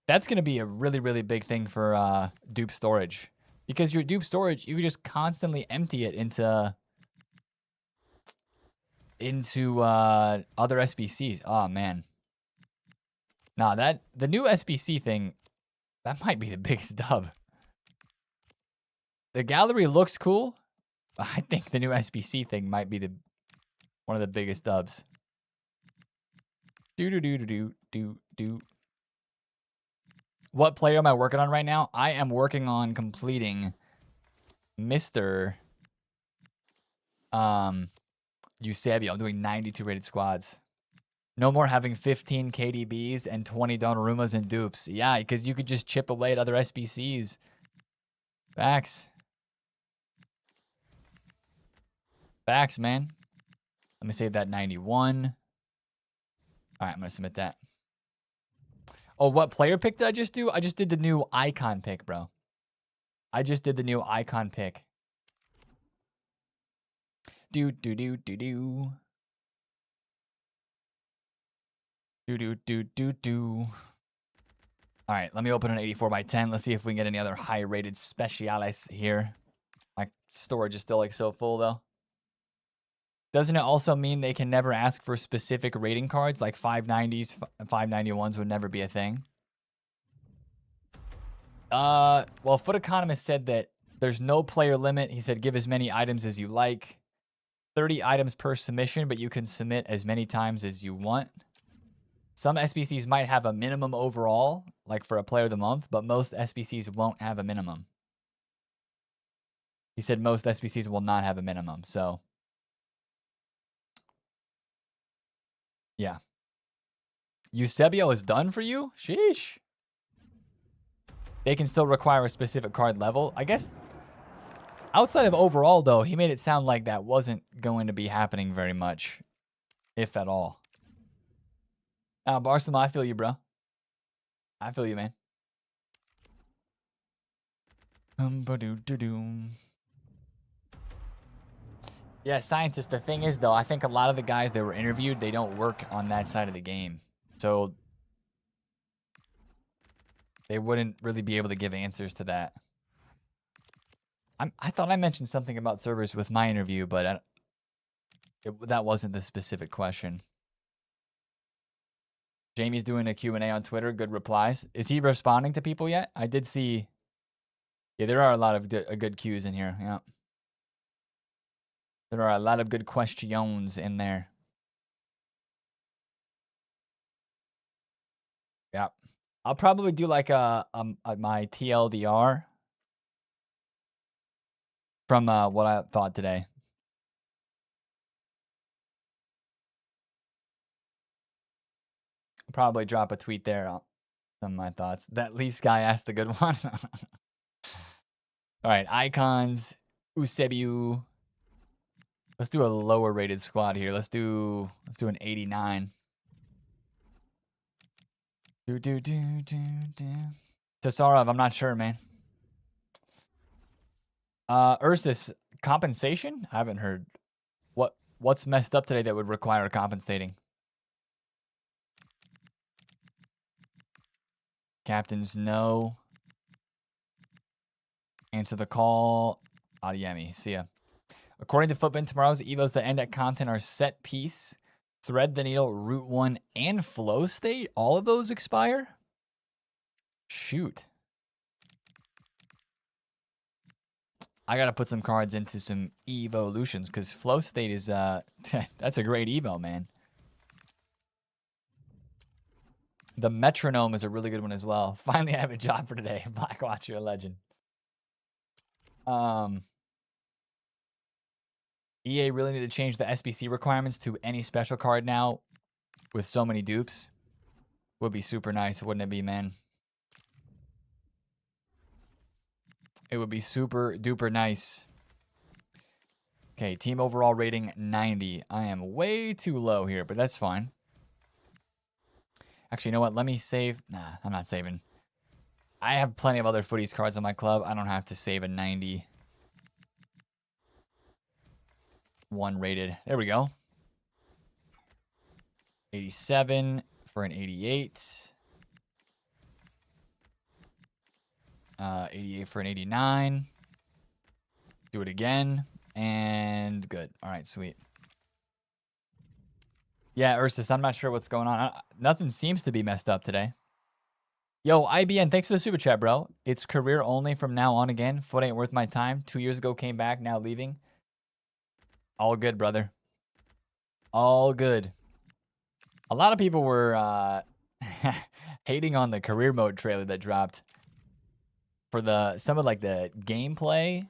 That's going to be a really, really big thing for dupe storage. Because your dupe storage, you can just constantly empty it into other SBCs. Oh, man. Nah, the new SBC thing, that might be the biggest dub. The gallery looks cool, but I think the new SBC thing might be one of the biggest dubs. Do. What player am I working on right now? I am working on completing Mr. Eusebio. I'm doing 92 rated squads. No more having 15 KDBs and 20 Donnarummas and dupes. Yeah, because you could just chip away at other SBCs. Facts. Facts, man. Let me save that 91. All right, I'm going to submit that. Oh, what player pick did I just do? I just did the new icon pick, bro. I just did the new icon pick. Do. All right, let me open an 84x10. Let's see if we can get any other high-rated speciales here. My storage is still like so full though. Doesn't it also mean they can never ask for specific rating cards, like 590s, 591s would never be a thing? Well, TheFutAccountant said that there's no player limit. He said give as many items as you like. 30 items per submission, but you can submit as many times as you want. Some SBCs might have a minimum overall, like for a player of the month, but most SBCs won't have a minimum. He said most SBCs will not have a minimum, so yeah. Eusebio is done for you? Sheesh. They can still require a specific card level. I guess outside of overall, though, he made it sound like that wasn't going to be happening very much, if at all. Barcelona, I feel you, bro. I feel you, man. Yeah, scientist, the thing is, though, I think a lot of the guys that were interviewed, they don't work on that side of the game. So they wouldn't really be able to give answers to that. I thought I mentioned something about servers with my interview, but that wasn't the specific question. Jamie's doing a Q&A on Twitter. Good replies. Is he responding to people yet? I did see. Yeah, there are a lot of good Qs in here. Yeah. There are a lot of good questions in there. Yeah. I'll probably do like my TLDR from what I thought today. I'll probably drop a tweet there on some of my thoughts. That Leafs guy asked a good one. All right, icons, Eusebio. Let's do a lower rated squad here. Let's do an 89. Tasarov, I'm not sure, man. Ursus, compensation? I haven't heard. What's messed up today that would require compensating? Captains, no. Answer the call. Adiemi. See ya. According to Footbin, tomorrow's evos that end at content are set piece, thread the needle, route 1, and flow state. All of those expire? Shoot. I gotta put some cards into some evolutions because flow state is that's a great evo, man. The metronome is a really good one as well. Finally, I have a job for today. Blackwatch, you're a legend. EA really need to change the SBC requirements to any special card now with so many dupes. Would be super nice, wouldn't it be, man? It would be super duper nice. Okay, team overall rating 90. I am way too low here, but that's fine. Actually, you know what? Let me save. Nah, I'm not saving. I have plenty of other footies cards on my club. I don't have to save a 90. One rated. There we go. 87 for an 88. 88 for an 89. Do it again. And good. All right, sweet. Yeah, Ursus, I'm not sure what's going on. Nothing seems to be messed up today. Yo, IBN, thanks for the super chat, bro. It's career only from now on again. Foot ain't worth my time. 2 years ago, came back, now leaving. All good, brother. All good. A lot of people were hating on the career mode trailer that dropped for some of like the gameplay.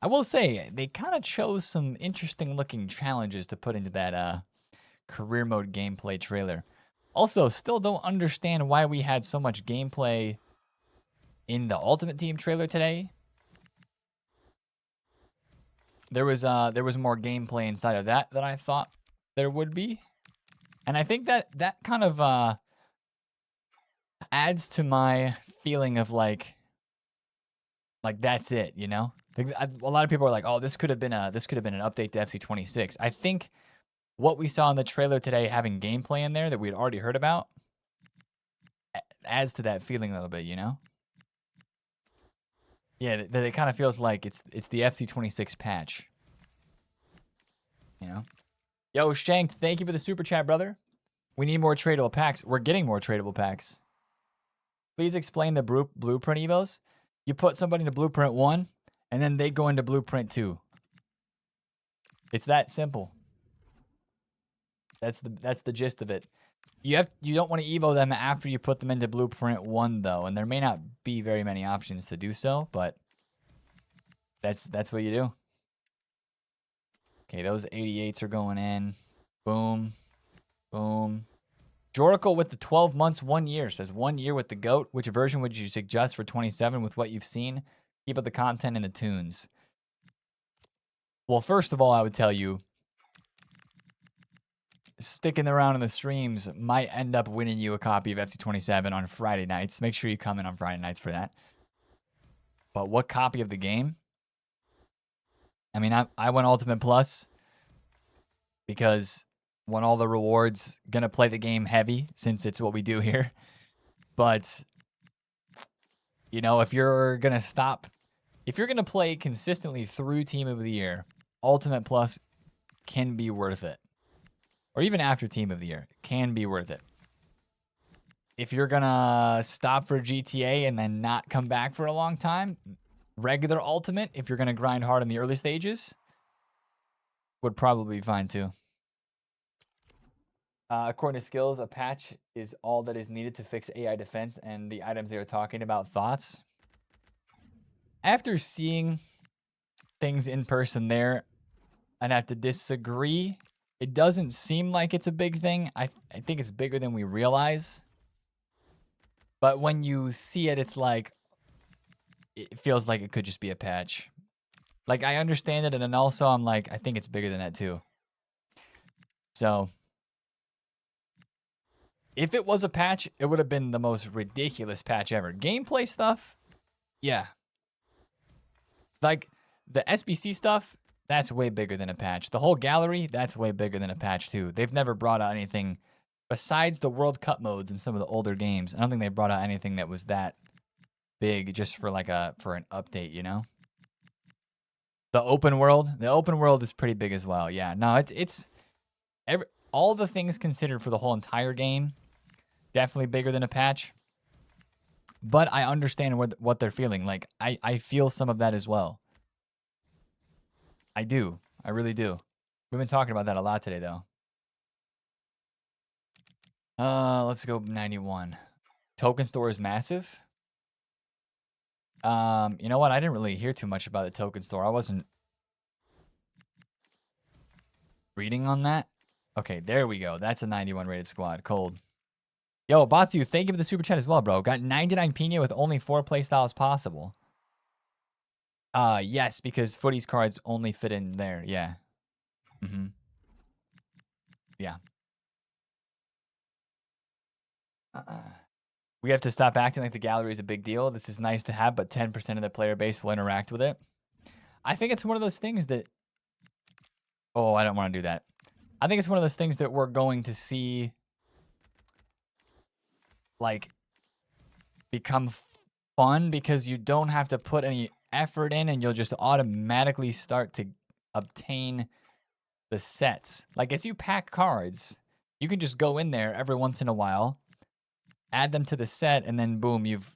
I will say they kind of chose some interesting looking challenges to put into that career mode gameplay trailer. Also, still don't understand why we had so much gameplay in the Ultimate Team trailer today. There was more gameplay inside of that than I thought there would be. And I think that kind of adds to my feeling of like that's it, you know? Like, a lot of people are like, "Oh, this could have been an update to FC26." I think what we saw in the trailer today, having gameplay in there that we had already heard about, adds to that feeling a little bit, you know? Yeah, that it kind of feels like it's the FC26 patch, you know? Yo, Shank, thank you for the super chat, brother. We need more tradable packs. We're getting more tradable packs. Please explain the blueprint evos. You put somebody into blueprint 1, and then they go into blueprint 2. It's that simple. That's the gist of it. You don't want to evo them after you put them into blueprint 1 though, and there may not be very many options to do so, but that's what you do. Okay, those 88s are going in. Boom. Boom. Joracle with the 12 months, 1 year says 1 year with the GOAT. Which version would you suggest for 27 with what you've seen? Keep up the content and the tunes. Well, first of all, I would tell you, sticking around in the streams might end up winning you a copy of FC27 on Friday nights. Make sure you come in on Friday nights for that. But what copy of the game? I mean, I went Ultimate Plus because want all the rewards, gonna play the game heavy since it's what we do here. But, you know, if you're gonna play consistently through Team of the Year, Ultimate Plus can be worth it. Or even after Team of the Year, can be worth it. If you're gonna stop for GTA and then not come back for a long time, regular Ultimate, if you're gonna grind hard in the early stages, would probably be fine too. According to Skills, a patch is all that is needed to fix AI defense and the items they are talking about. Thoughts? After seeing things in person there, I'd have to disagree. It doesn't seem like it's a big thing. I think it's bigger than we realize. But when you see it, it's like, it feels like it could just be a patch. Like, I understand it, and then also I'm like, I think it's bigger than that too. So, if it was a patch, it would have been the most ridiculous patch ever. Gameplay stuff, yeah. Like, the SBC stuff, that's way bigger than a patch. The whole gallery, that's way bigger than a patch too. They've never brought out anything besides the World Cup modes in some of the older games. I don't think they brought out anything that was that big just for like for an update, you know? The open world is pretty big as well. Yeah, no, it's all the things considered for the whole entire game, definitely bigger than a patch. But I understand what they're feeling. Like, I feel some of that as well. I do. I really do. We've been talking about that a lot today, though. Let's go 91. Token store is massive. You know what? I didn't really hear too much about the token store. I wasn't reading on that. Okay, there we go. That's a 91 rated squad. Cold. Yo, Batsu, thank you for the super chat as well, bro. Got 99 Pina with only 4 playstyles possible. Yes, because Footy's cards only fit in there. Yeah. Mm-hmm. Yeah. We have to stop acting like the gallery is a big deal. This is nice to have, but 10% of the player base will interact with it. I think it's one of those things that... Oh, I don't want to do that. I think it's one of those things that we're going to see, like, become fun because you don't have to put any effort in and you'll just automatically start to obtain the sets. Like, as you pack cards, you can just go in there every once in a while, add them to the set, and then boom, you've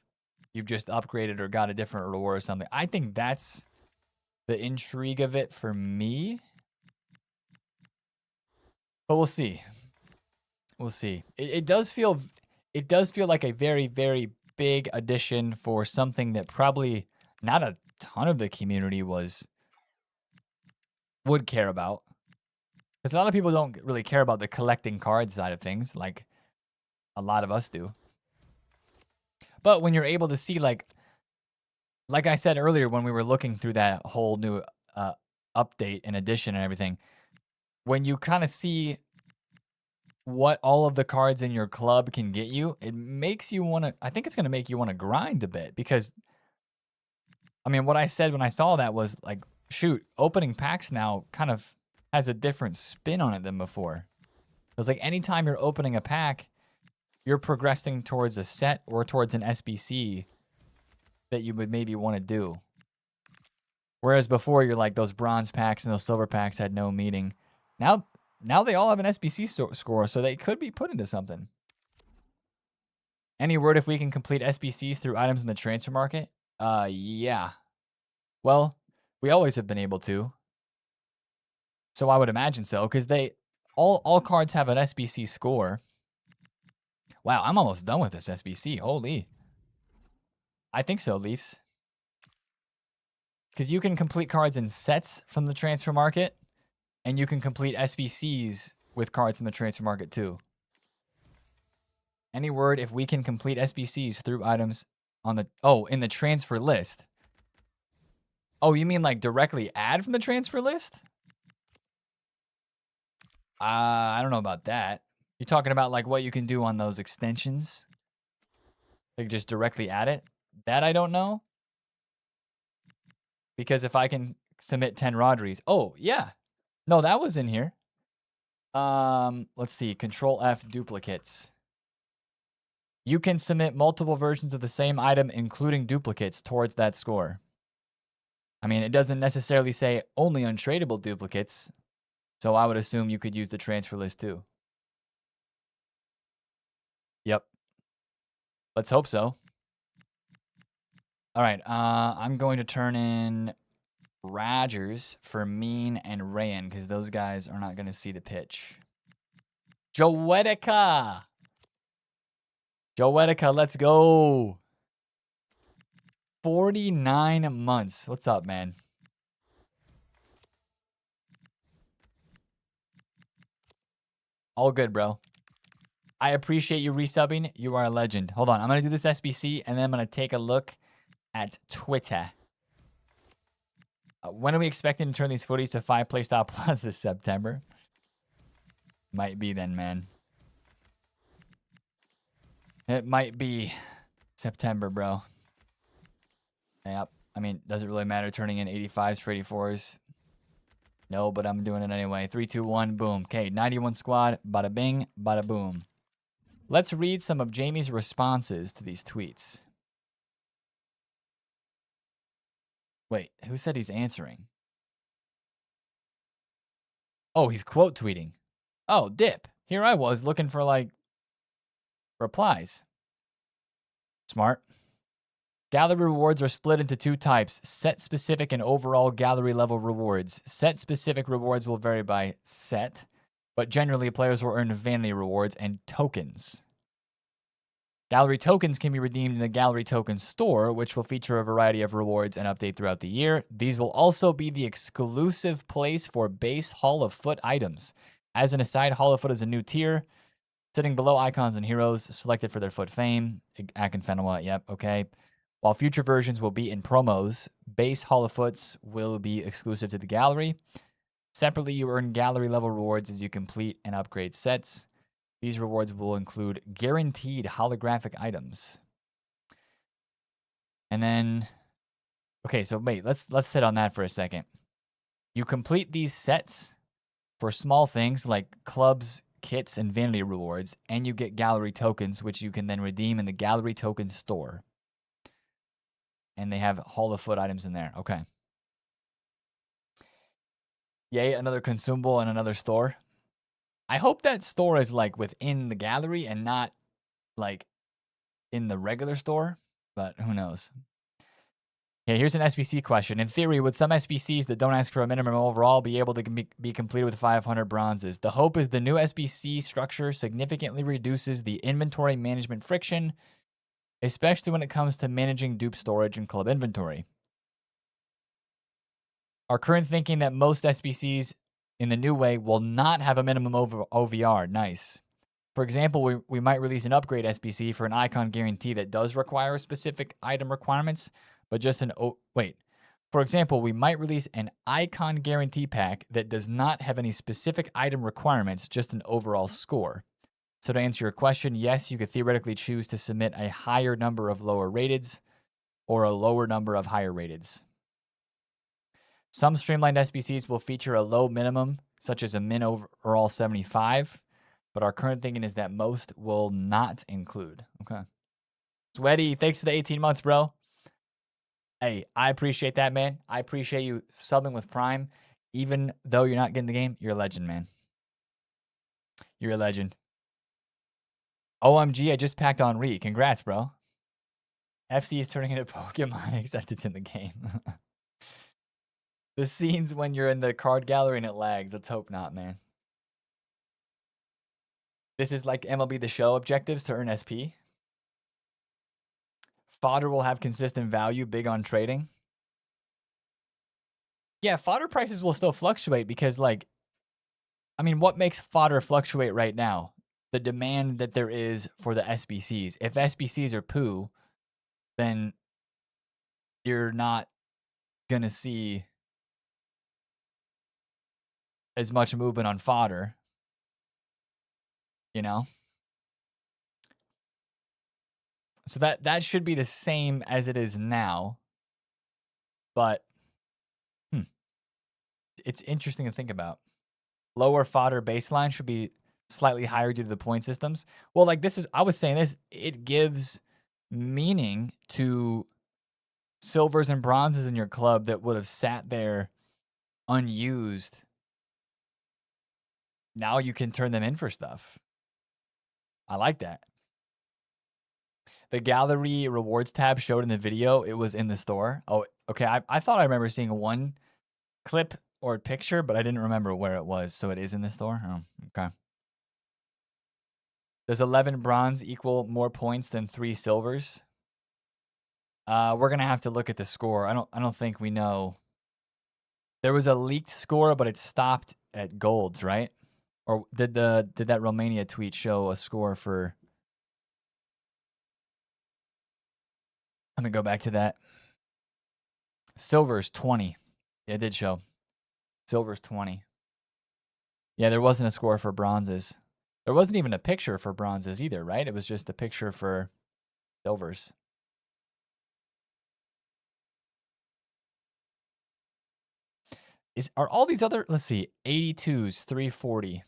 just upgraded or got a different reward or something. I think that's the intrigue of it for me. But we'll see. We'll see. It does feel like a very, very big addition for something that probably not a ton of the community would care about. Because a lot of people don't really care about the collecting card side of things, like a lot of us do. But when you're able to see, like I said earlier, when we were looking through that whole new update and addition and everything, when you kind of see what all of the cards in your club can get you, it makes you want to, I think it's going to make you want to grind a bit because, I mean, what I said when I saw that was like, shoot, opening packs now kind of has a different spin on it than before. It's like anytime you're opening a pack, you're progressing towards a set or towards an SBC that you would maybe want to do. Whereas before, you're like, those bronze packs and those silver packs had no meaning. Now they all have an SBC score, so they could be put into something. Any word if we can complete SBCs through items in the transfer market? Yeah. Well, we always have been able to. So I would imagine so, because they all cards have an SBC score. Wow, I'm almost done with this SBC. Holy. I think so, Leafs. Because you can complete cards in sets from the transfer market, and you can complete SBCs with cards from the transfer market too. Any word if we can complete SBCs through items on the in the transfer list? Oh, you mean like directly add from the transfer list? I don't know about that. You're talking about like what you can do on those extensions? Like just directly add it? That I don't know. Because if I can submit 10 Rodris. Oh, yeah. No, that was in here. Let's see. Control F duplicates. You can submit multiple versions of the same item, including duplicates, towards that score. I mean, it doesn't necessarily say only untradeable duplicates, so I would assume you could use the transfer list too. Yep. Let's hope so. All right, I'm going to turn in Rogers for Mean and Rayan because those guys are not going to see the pitch. Joetica, let's go. 49 months. What's up, man? All good, bro. I appreciate you resubbing. You are a legend. Hold on. I'm going to do this SBC, and then I'm going to take a look at Twitter. When are we expecting to turn these footies to 5 playstyle plus this September? Might be then, man. It might be September, bro. Yep. I mean, does it really matter turning in 85s for 84s? No, but I'm doing it anyway. 3, 2, 1, boom. Okay, 91 squad. Bada bing, bada boom. Let's read some of Jamie's responses to these tweets. Wait, who said he's answering? Oh, he's quote tweeting. Oh, dip. Here I was looking for, like, replies. Smart. Gallery rewards are split into 2 types, set-specific and overall gallery-level rewards. Set-specific rewards will vary by set, but generally players will earn vanity rewards and tokens. Gallery tokens can be redeemed in the Gallery Token Store, which will feature a variety of rewards and update throughout the year. These will also be the exclusive place for base Hall of Foot items. As an aside, Hall of Foot is a new tier, sitting below icons and heroes selected for their foot fame. Akinfenwa, yep, okay. While future versions will be in promos, base Hall of Foots will be exclusive to the gallery. Separately, you earn gallery level rewards as you complete and upgrade sets. These rewards will include guaranteed holographic items. And then, okay, so wait, let's sit on that for a second. You complete these sets for small things like clubs, kits, and vanity rewards, and you get gallery tokens, which you can then redeem in the Gallery Token Store. And they have Hall of Foot items in there. Okay. Yay, another consumable and another store. I hope that store is like within the gallery and not like in the regular store, but who knows. Okay, here's an SBC question. In theory, would some SBCs that don't ask for a minimum overall be able to be completed with 500 bronzes? The hope is the new SBC structure significantly reduces the inventory management friction, especially when it comes to managing dupe storage and club inventory. Our current thinking that most SBCs in the new way will not have a minimum OVR. Nice. For example, we might release an upgrade SBC for an icon guarantee that does require specific item requirements, but just an For example, we might release an icon guarantee pack that does not have any specific item requirements, just an overall score. So to answer your question, yes, you could theoretically choose to submit a higher number of lower rateds or a lower number of higher rateds. Some streamlined SBCs will feature a low minimum, such as a min overall 75, but our current thinking is that most will not include. Okay. Sweaty, thanks for the 18 months, bro. Hey, I appreciate that, man. I appreciate you subbing with Prime. Even though you're not getting the game, you're a legend, man. You're a legend. OMG, I just packed Henri. Congrats, bro. FC is turning into Pokemon, except it's in the game. The scenes when you're in the card gallery and it lags. Let's hope not, man. This is like MLB The Show objectives to earn SP. Fodder will have consistent value, big on trading. Yeah, fodder prices will still fluctuate because, like, I mean, what makes fodder fluctuate right now? The demand that there is for the SBCs. If SBCs are poo, then you're not going to see as much movement on fodder, you know? So that should be the same as it is now. But it's interesting to think about. Lower fodder baseline should be slightly higher due to the point systems. Well, like I was saying this, it gives meaning to silvers and bronzes in your club that would have sat there unused. Now you can turn them in for stuff. I like that. The gallery rewards tab showed in the video. It was in the store. Oh, okay. I thought I remember seeing one clip or picture, but I didn't remember where it was. So it is in the store? Oh, okay. Does 11 bronze equal more points than 3 silvers? We're gonna have to look at the score. I don't think we know. There was a leaked score, but it stopped at golds, right? Or did that Romania tweet show a score for? Let me go back to that. Silver's 20. Yeah, it did show. Silver's 20. Yeah, there wasn't a score for bronzes. There wasn't even a picture for bronzes either, right? It was just a picture for silvers. Are all these other, let's see, 82s, 340.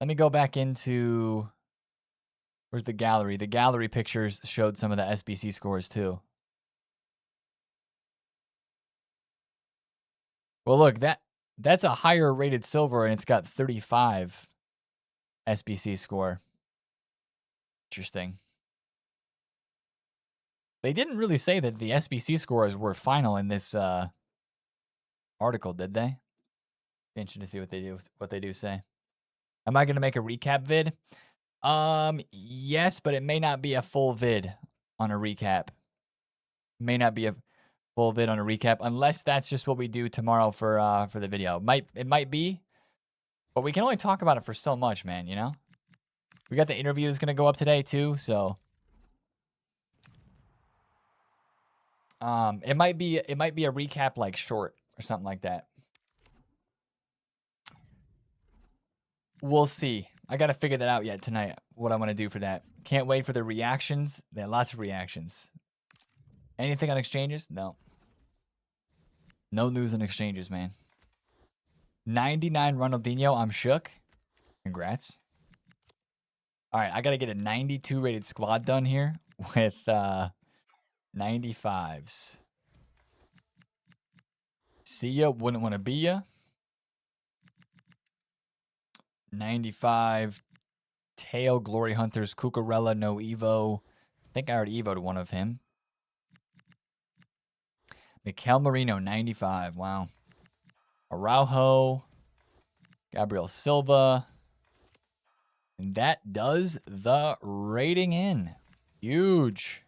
Let me go back into, where's the gallery? The gallery pictures showed some of the SBC scores too. Well, look, that's a higher rated silver and it's got 35 SBC score. Interesting. They didn't really say that the SBC scores were final in this article, did they? Interesting to see what they do say. Am I going to make a recap vid? Yes, but it may not be a full vid on a recap. May not be a full vid on a recap unless that's just what we do tomorrow for the video. It might be, but we can only talk about it for so much, man, you know? We got the interview that's going to go up today too, so it might be a recap like short or something like that. We'll see. I got to figure that out yet tonight, what I want to do for that. Can't wait for the reactions. There are lots of reactions. Anything on exchanges? No. No news on exchanges, man. 99 Ronaldinho. I'm shook. Congrats. All right, I got to get a 92 rated squad done here with 95s. See ya. Wouldn't want to be ya. 95 Tail Glory Hunters. Cucurella, no Evo. I think I already Evo'd one of him. Mikel Marino, 95. Wow. Araujo. Gabriel Silva. And that does the rating in. Huge.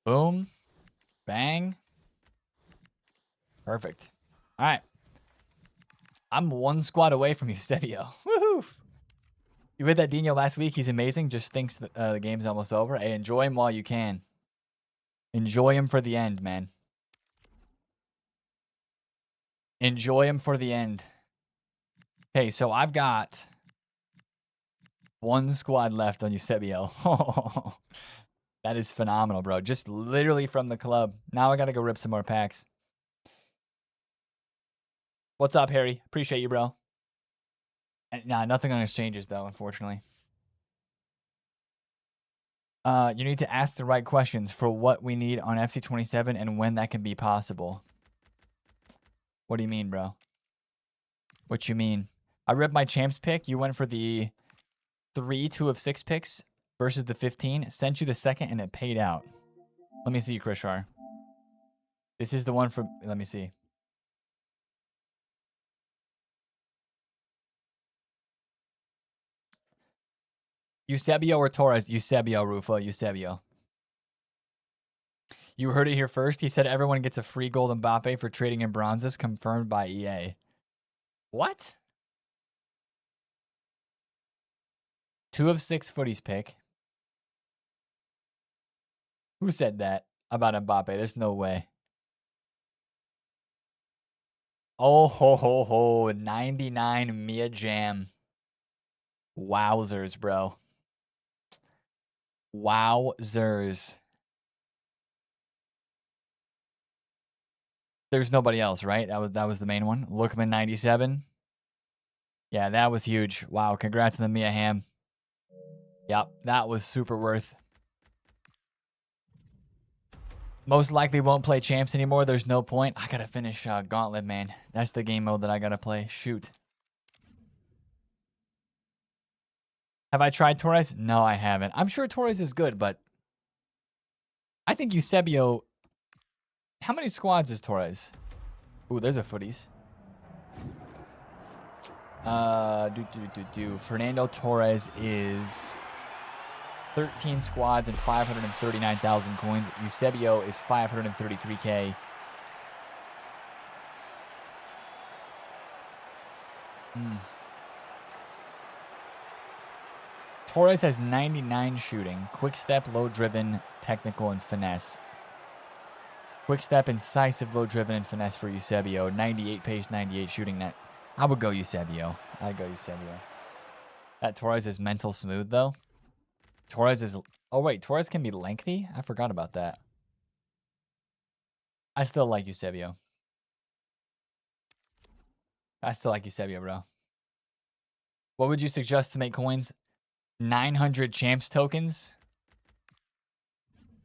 Boom. Bang. Perfect. All right. I'm one squad away from Eusebio. Woohoo! You read that Dino last week? He's amazing. Just thinks that, the game's almost over. Hey, enjoy him while you can. Enjoy him for the end, man. Enjoy him for the end. Okay, so I've got one squad left on Eusebio. That is phenomenal, bro. Just literally from the club. Now I got to go rip some more packs. What's up, Harry? Appreciate you, bro. Nah, nothing on exchanges, though, unfortunately. You need to ask the right questions for what we need on FC27 and when that can be possible. What do you mean, bro? What you mean? I ripped my champs pick. You went for the 3 2 of 6 picks versus the 15. Sent you the second and it paid out. Let me see, Krishar. This is the one from... Let me see. Eusebio or Torres? Eusebio, Rufo. Eusebio. You heard it here first. He said everyone gets a free gold Mbappe for trading in bronzes, confirmed by EA. What? 2 of 6 footies pick. Who said that about Mbappe? There's no way. Oh, ho, ho, ho. 99 Mia Jam. Wowzers, bro. Wowzers. There's nobody else, right? That was the main one. Lookman 97. Yeah, that was huge. Wow, congrats on the Mia Ham. Yep, that was super worth. Most likely won't play champs anymore. There's no point. I gotta finish Gauntlet, man. That's the game mode that I gotta play. Shoot. Have I tried Torres? No, I haven't. I'm sure Torres is good, but I think Eusebio... How many squads is Torres? Ooh, there's a footies. Fernando Torres is 13 squads and 539,000 coins. Eusebio is 533k. Torres has 99 shooting, quick step, low driven, technical, and finesse. Quick step, incisive, low driven, and finesse for Eusebio. 98 pace, 98 shooting net. I would go Eusebio. I'd go Eusebio. That Torres is mental smooth, though. Torres is... Oh, wait. Torres can be lengthy? I forgot about that. I still like Eusebio. I still like Eusebio, bro. What would you suggest to make coins? 900 champs tokens?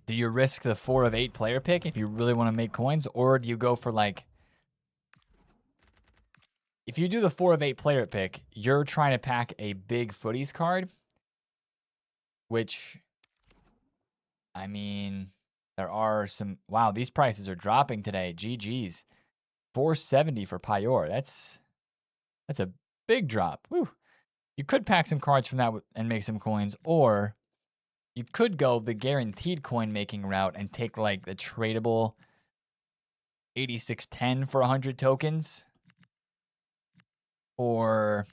Do you risk the 4 of 8 player pick if you really want to make coins? Or do you go for, like... If you do the 4 of 8 player pick, you're trying to pack a big footies card. Which... I mean... There are some... Wow, these prices are dropping today. GG's. 470 for Payor. That's a big drop. Woo. You could pack some cards from that and make some coins, or you could go the guaranteed coin making route and take like the tradable 8610 for 100 tokens, or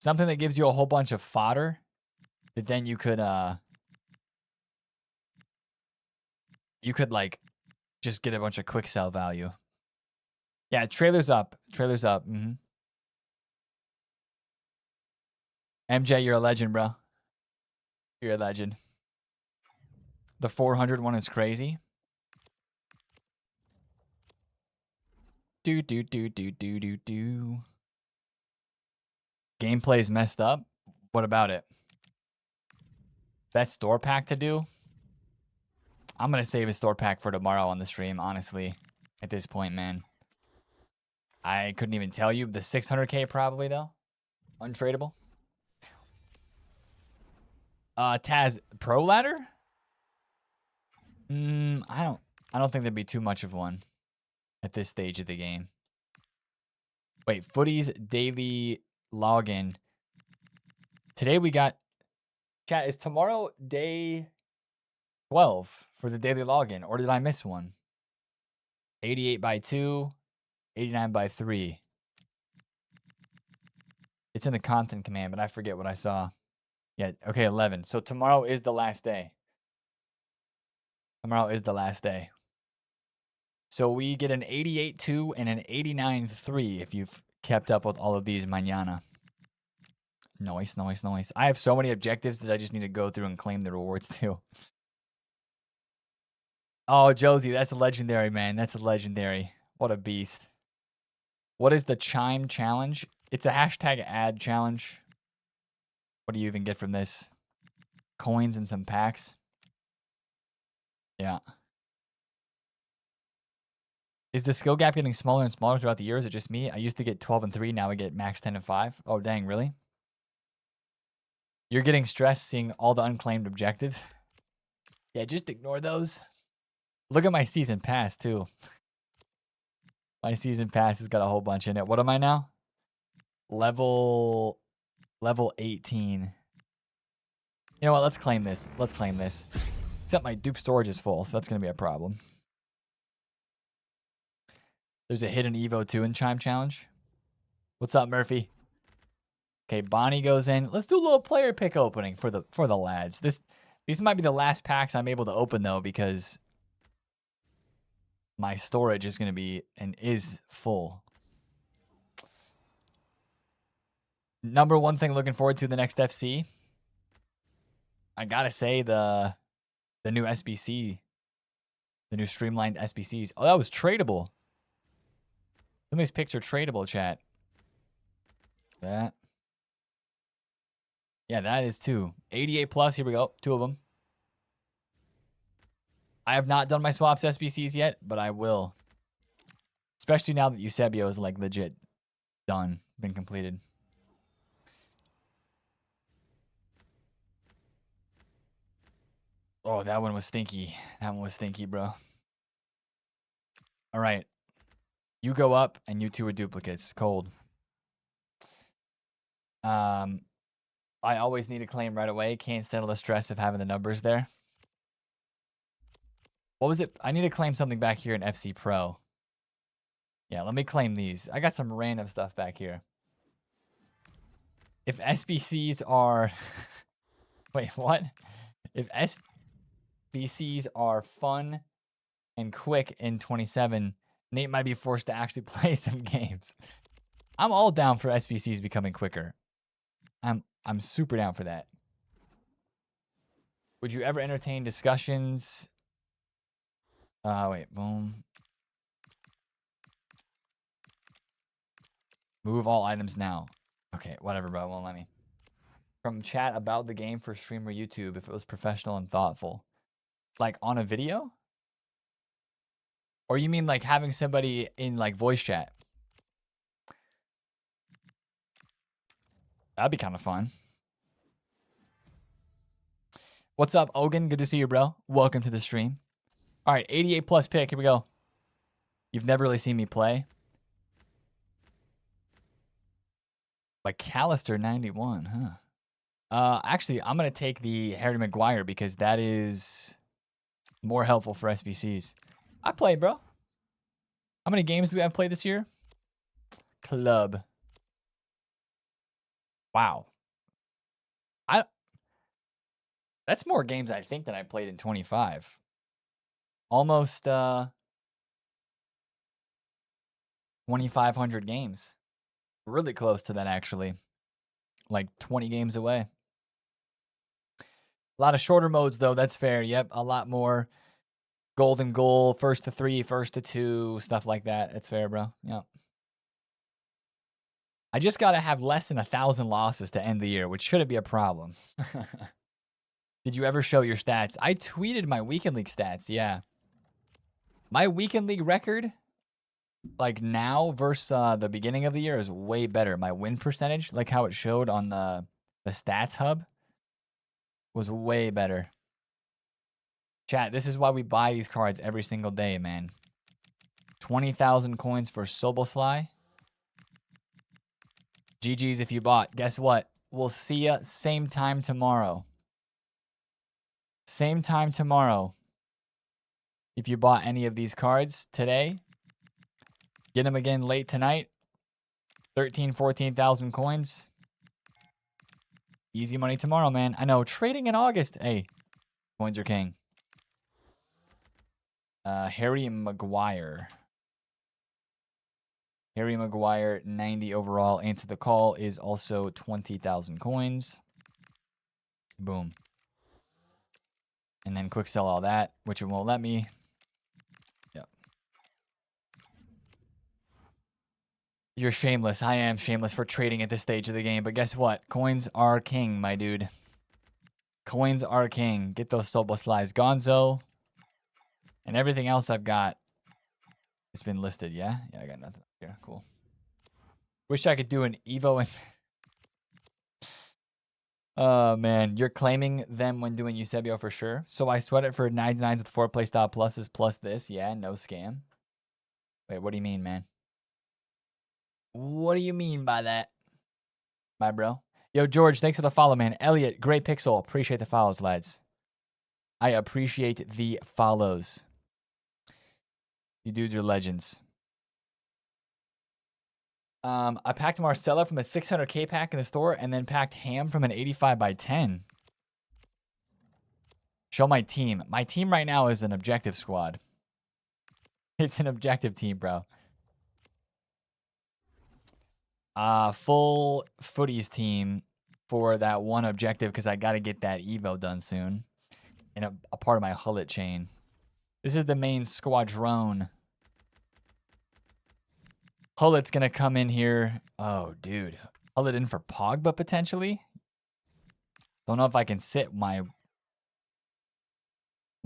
something that gives you a whole bunch of fodder that then you could like just get a bunch of quick sell value. Yeah, trailer's up. Trailer's up. MJ, you're a legend, bro. You're a legend. The 400 one is crazy. Do. Gameplay's messed up. What about it? Best store pack to do? I'm going to save a store pack for tomorrow on the stream, honestly. At this point, man. I couldn't even tell you. The 600k probably, though. Untradeable. Taz, Pro Ladder? I don't think there'd be too much of one at this stage of the game. Wait, Footies daily login. Today we got... Chat, is tomorrow day 12 for the daily login, or did I miss one? 88 by 2, 89 by 3. It's in the content command, but I forget what I saw. Yeah, okay, 11. So tomorrow is the last day. Tomorrow is the last day. So we get an 88-2 and an 89-3 if you've kept up with all of these mañana. Nice, nice, nice. I have so many objectives that I just need to go through and claim the rewards too. Oh, Josie, that's a legendary, man. That's a legendary. What a beast. What is the Chime challenge? It's a hashtag ad challenge. What do you even get from this? Coins and some packs. Yeah. Is the skill gap getting smaller and smaller throughout the year? Is it just me? I used to get 12 and 3. Now I get max 10 and 5. Oh, dang, really? You're getting stressed seeing all the unclaimed objectives? Yeah, just ignore those. Look at my season pass, too. My season pass has got a whole bunch in it. What am I now? Level 18. You know what? Let's claim this. Let's claim this. Except my dupe storage is full, so that's going to be a problem. There's a hidden Evo 2 in Chime Challenge. What's up, Murphy? Okay, Bonnie goes in. Let's do a little player pick opening for the lads. These might be the last packs I'm able to open, though, because my storage is going to be and is full. Number one thing looking forward to the next FC. I gotta say the new SBC, the new streamlined SBCs. Oh, that was tradable. Some of these picks are tradable, chat. That. Yeah, that is 2. 88 plus. Here we go. 2 of them. I have not done my swaps SBCs yet, but I will. Especially now that Eusebio is like legit done, been completed. Oh, that one was stinky. That one was stinky, bro. All right. You go up, and you 2 are duplicates. Cold. I always need a claim right away. Can't settle the stress of having the numbers there. What was it? I need to claim something back here in FC Pro. Yeah, let me claim these. I got some random stuff back here. If SBCs are... Wait, what? If SBCs are fun and quick in 27, Nate might be forced to actually play some games. I'm all down for SBCs becoming quicker. I'm super down for that. Would you ever entertain discussions? Wait, boom. Move all items now. Okay, whatever, bro. Won't let me. From chat about the game for stream or YouTube if it was professional and thoughtful. Like on a video? Or you mean like having somebody in like voice chat? That'd be kind of fun. What's up, Ogan? Good to see you, bro. Welcome to the stream. All right, 88 plus pick. Here we go. You've never really seen me play. McAllister 91, huh? Actually, I'm going to take the Harry Maguire because that is more helpful for SBCs. I play, bro. How many games do we have played this year? Club. Wow. That's more games, I think, than I played in 25. Almost 2,500 games. Really close to that, actually. Like 20 games away. A lot of shorter modes, though. That's fair. Yep, a lot more golden goal, first to 3, first to 2, stuff like that. That's fair, bro. Yep. I just got to have less than 1,000 losses to end the year, which shouldn't be a problem. Did you ever show your stats? I tweeted my weekend league stats, yeah. My weekend league record, like now versus the beginning of the year, is way better. My win percentage, like how it showed on the stats hub, was way better. Chat, this is why we buy these cards every single day, man. 20,000 coins for Soboslai. GG's if you bought. Guess what? We'll see ya same time tomorrow. Same time tomorrow. If you bought any of these cards today, get them again late tonight. 14,000 coins. Easy money tomorrow, man. I know. Trading in August. Hey, coins are king. Harry Maguire. Harry Maguire, 90 overall. Answer the call is also 20,000 coins. Boom. And then quick sell all that, which it won't let me. Yep. You're shameless. I am shameless for trading at this stage of the game. But guess what? Coins are king, my dude. Coins are king. Get those Sobo slides. Gonzo. And everything else I've got. It's been listed, yeah? Yeah, I got nothing here. Cool. Wish I could do an Evo and... Oh, man. You're claiming them when doing Eusebio for sure. So I sweat it for 99s with 4 play style pluses plus this. Yeah, no scam. Wait, what do you mean, man? What do you mean by that, my bro? Yo, George, thanks for the follow, man. Elliot, great pixel. Appreciate the follows, lads. I appreciate the follows. You dudes are legends. I packed Marcella from a 600K pack in the store and then packed Ham from an 85 by 10. Show my team. My team right now is an objective squad. It's an objective team, bro. Full footies team for that one objective because I got to get that Evo done soon. And a part of my hullet chain. This is the main squadron. Hullet's going to come in here. Oh, dude. Hullet in for Pogba potentially. Don't know if I can sit one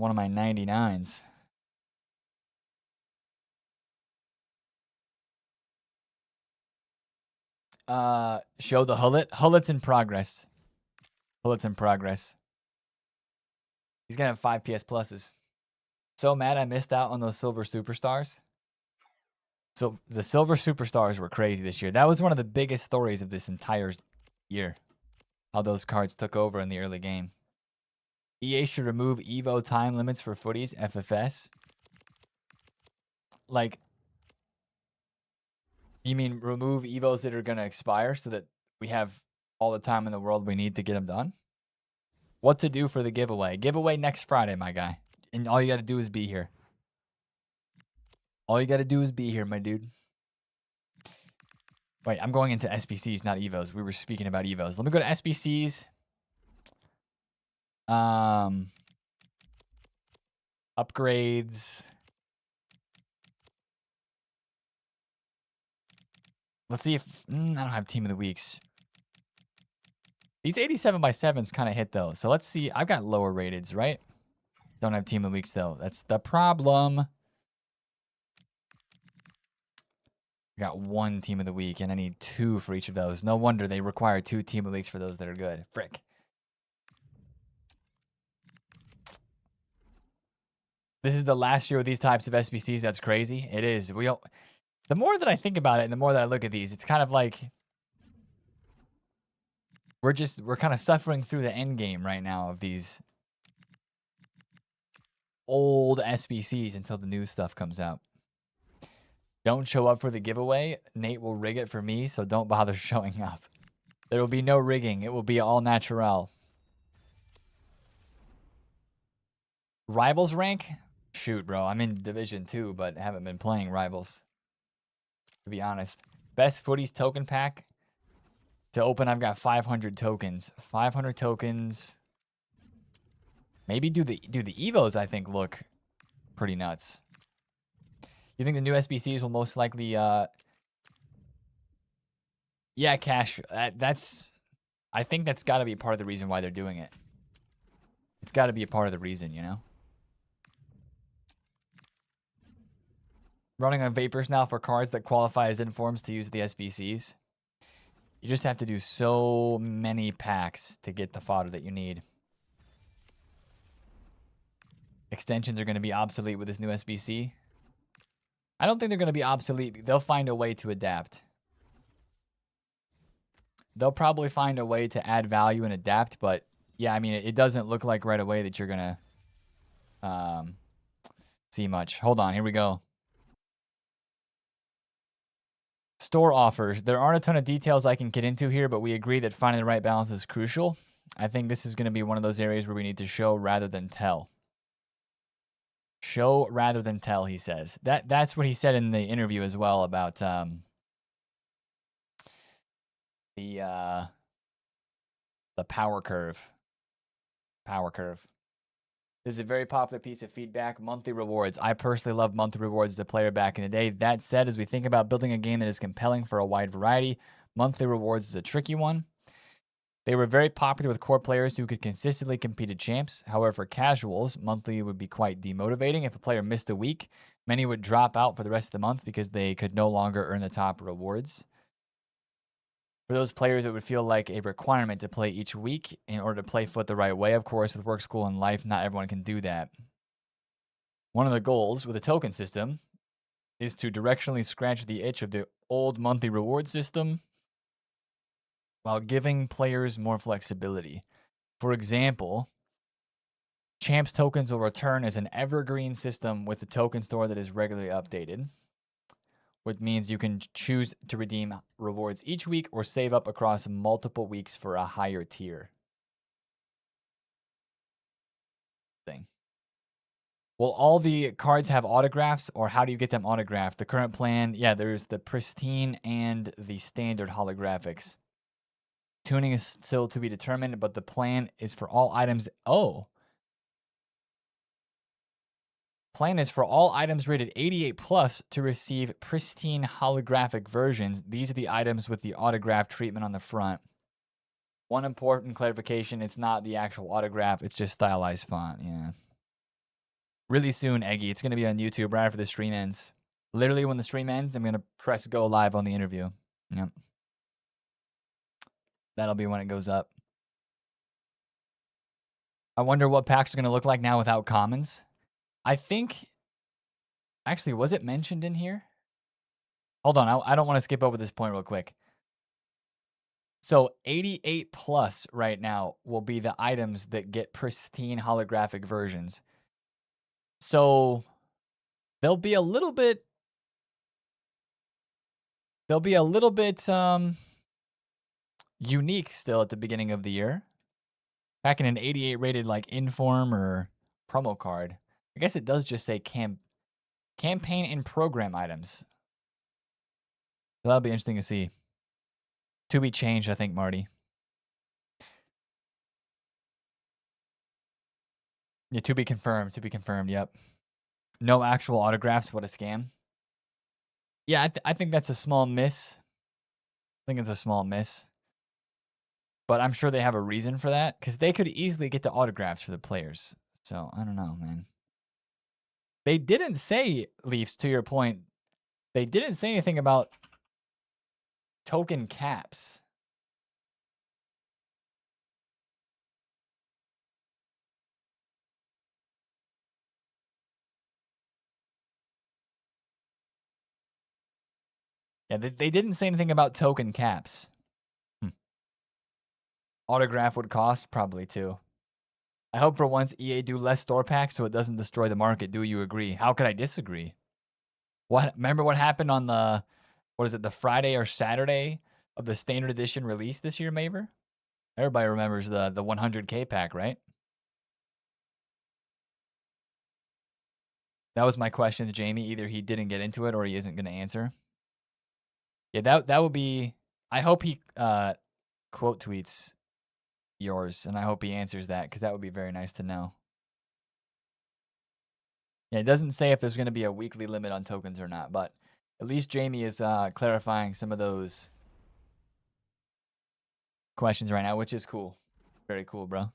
of my 99s. Show the Hullet. Hullet's in progress. Hullet's in progress. He's going to have 5 PS pluses. So mad I missed out on those silver superstars. So the silver superstars were crazy this year. That was one of the biggest stories of this entire year. How those cards took over in the early game. EA should remove Evo time limits for footies, FFS. Like, you mean remove Evos that are going to expire so that we have all the time in the world we need to get them done? What to do for the giveaway? Giveaway next Friday, my guy. And all you got to do is be here. All you got to do is be here, my dude. Wait, I'm going into SBCs, not Evos. We were speaking about Evos. Let me go to SBCs. Upgrades. Let's see if... I don't have Team of the Weeks. These 87 by 7s kind of hit, though. So let's see. I've got lower rateds, right? Don't have Team of the Weeks, though. That's the problem. I got 1 Team of the Week, and I need 2 for each of those. No wonder they require 2 Team of the Weeks for those that are good. Frick. This is the last year with these types of SBCs. That's crazy. It is. The more that I think about it and the more that I look at these, it's kind of like we're kind of suffering through the end game right now of these old SBCs until the new stuff comes out. Don't show up for the giveaway. Nate will rig it for me, so don't bother showing up. There will be no rigging. It will be all natural. Rivals rank? Shoot, bro. I'm in Division 2, but haven't been playing Rivals. To be honest. Best Footies token pack. To open, I've got 500 tokens. 500 tokens. Maybe do the Evos, I think, look pretty nuts. You think the new SBCs will most likely... Yeah, cash. I think that's got to be part of the reason why they're doing it. It's got to be a part of the reason, you know? Running on Vapors now for cards that qualify as informs to use the SBCs. You just have to do so many packs to get the fodder that you need. Extensions are going to be obsolete with this new SBC. I don't think they're going to be obsolete. They'll find a way to adapt. They'll probably find a way to add value and adapt, but yeah, I mean, it doesn't look like right away that you're going to see much. Hold on, here we go. Store offers. There aren't a ton of details I can get into here, but we agree that finding the right balance is crucial. I think this is going to be one of those areas where we need to show rather than tell. Show rather than tell, he says. That's what he said in the interview as well about the power curve. Power curve. This is a very popular piece of feedback. Monthly rewards. I personally love monthly rewards as a player back in the day. That said, as we think about building a game that is compelling for a wide variety, monthly rewards is a tricky one. They were very popular with core players who could consistently compete at champs. However, for casuals, monthly would be quite demotivating. If a player missed a week, many would drop out for the rest of the month because they could no longer earn the top rewards. For those players, it would feel like a requirement to play each week in order to play foot the right way. Of course, with work, school, and life, not everyone can do that. One of the goals with a token system is to directionally scratch the itch of the old monthly reward system while giving players more flexibility. For example, Champs tokens will return as an evergreen system with a token store that is regularly updated, which means you can choose to redeem rewards each week or save up across multiple weeks for a higher tier. Thing. Will all the cards have autographs, or how do you get them autographed? The current plan, yeah, there's the pristine and the standard holographics. Tuning is still to be determined, but the plan is for all items. Plan is for all items rated 88 plus to receive pristine holographic versions. These are the items with the autograph treatment on the front. One important clarification, it's not the actual autograph, it's just stylized font. Yeah. Really soon, Eggy. It's going to be on YouTube right after the stream ends. Literally when the stream ends, I'm going to press go live on the interview. Yep. That'll be when it goes up. I wonder what packs are going to look like now without commons. I think... Actually, was it mentioned in here? Hold on, I don't want to skip over this point real quick. So 88 plus right now will be the items that get pristine holographic versions. So they'll be a little bit unique still at the beginning of the year. Packing an 88 rated like inform or promo card. I guess it does just say campaign and program items. So that'll be interesting to see. To be changed, I think, Marty. Yeah, to be confirmed. To be confirmed. Yep. No actual autographs. What a scam. Yeah, I think that's a small miss. I think it's a small miss. But I'm sure they have a reason for that because they could easily get the autographs for the players. So I don't know, man. They didn't say, Leafs, to your point, they didn't say anything about token caps. Yeah, they didn't say anything about token caps. Autograph would cost probably too. I hope for once EA do less store packs so it doesn't destroy the market. Do you agree? How could I disagree? Remember what happened on the Friday or Saturday of the standard edition release this year, Maver? Everybody remembers the 100K pack, right? That was my question to Jamie. Either he didn't get into it or he isn't going to answer. Yeah, that would be. I hope he quote tweets yours, and I hope he answers that because that would be very nice to know. Yeah, it doesn't say if there's going to be a weekly limit on tokens or not, but at least Jamie is clarifying some of those questions right now, which is cool. Very cool, bro.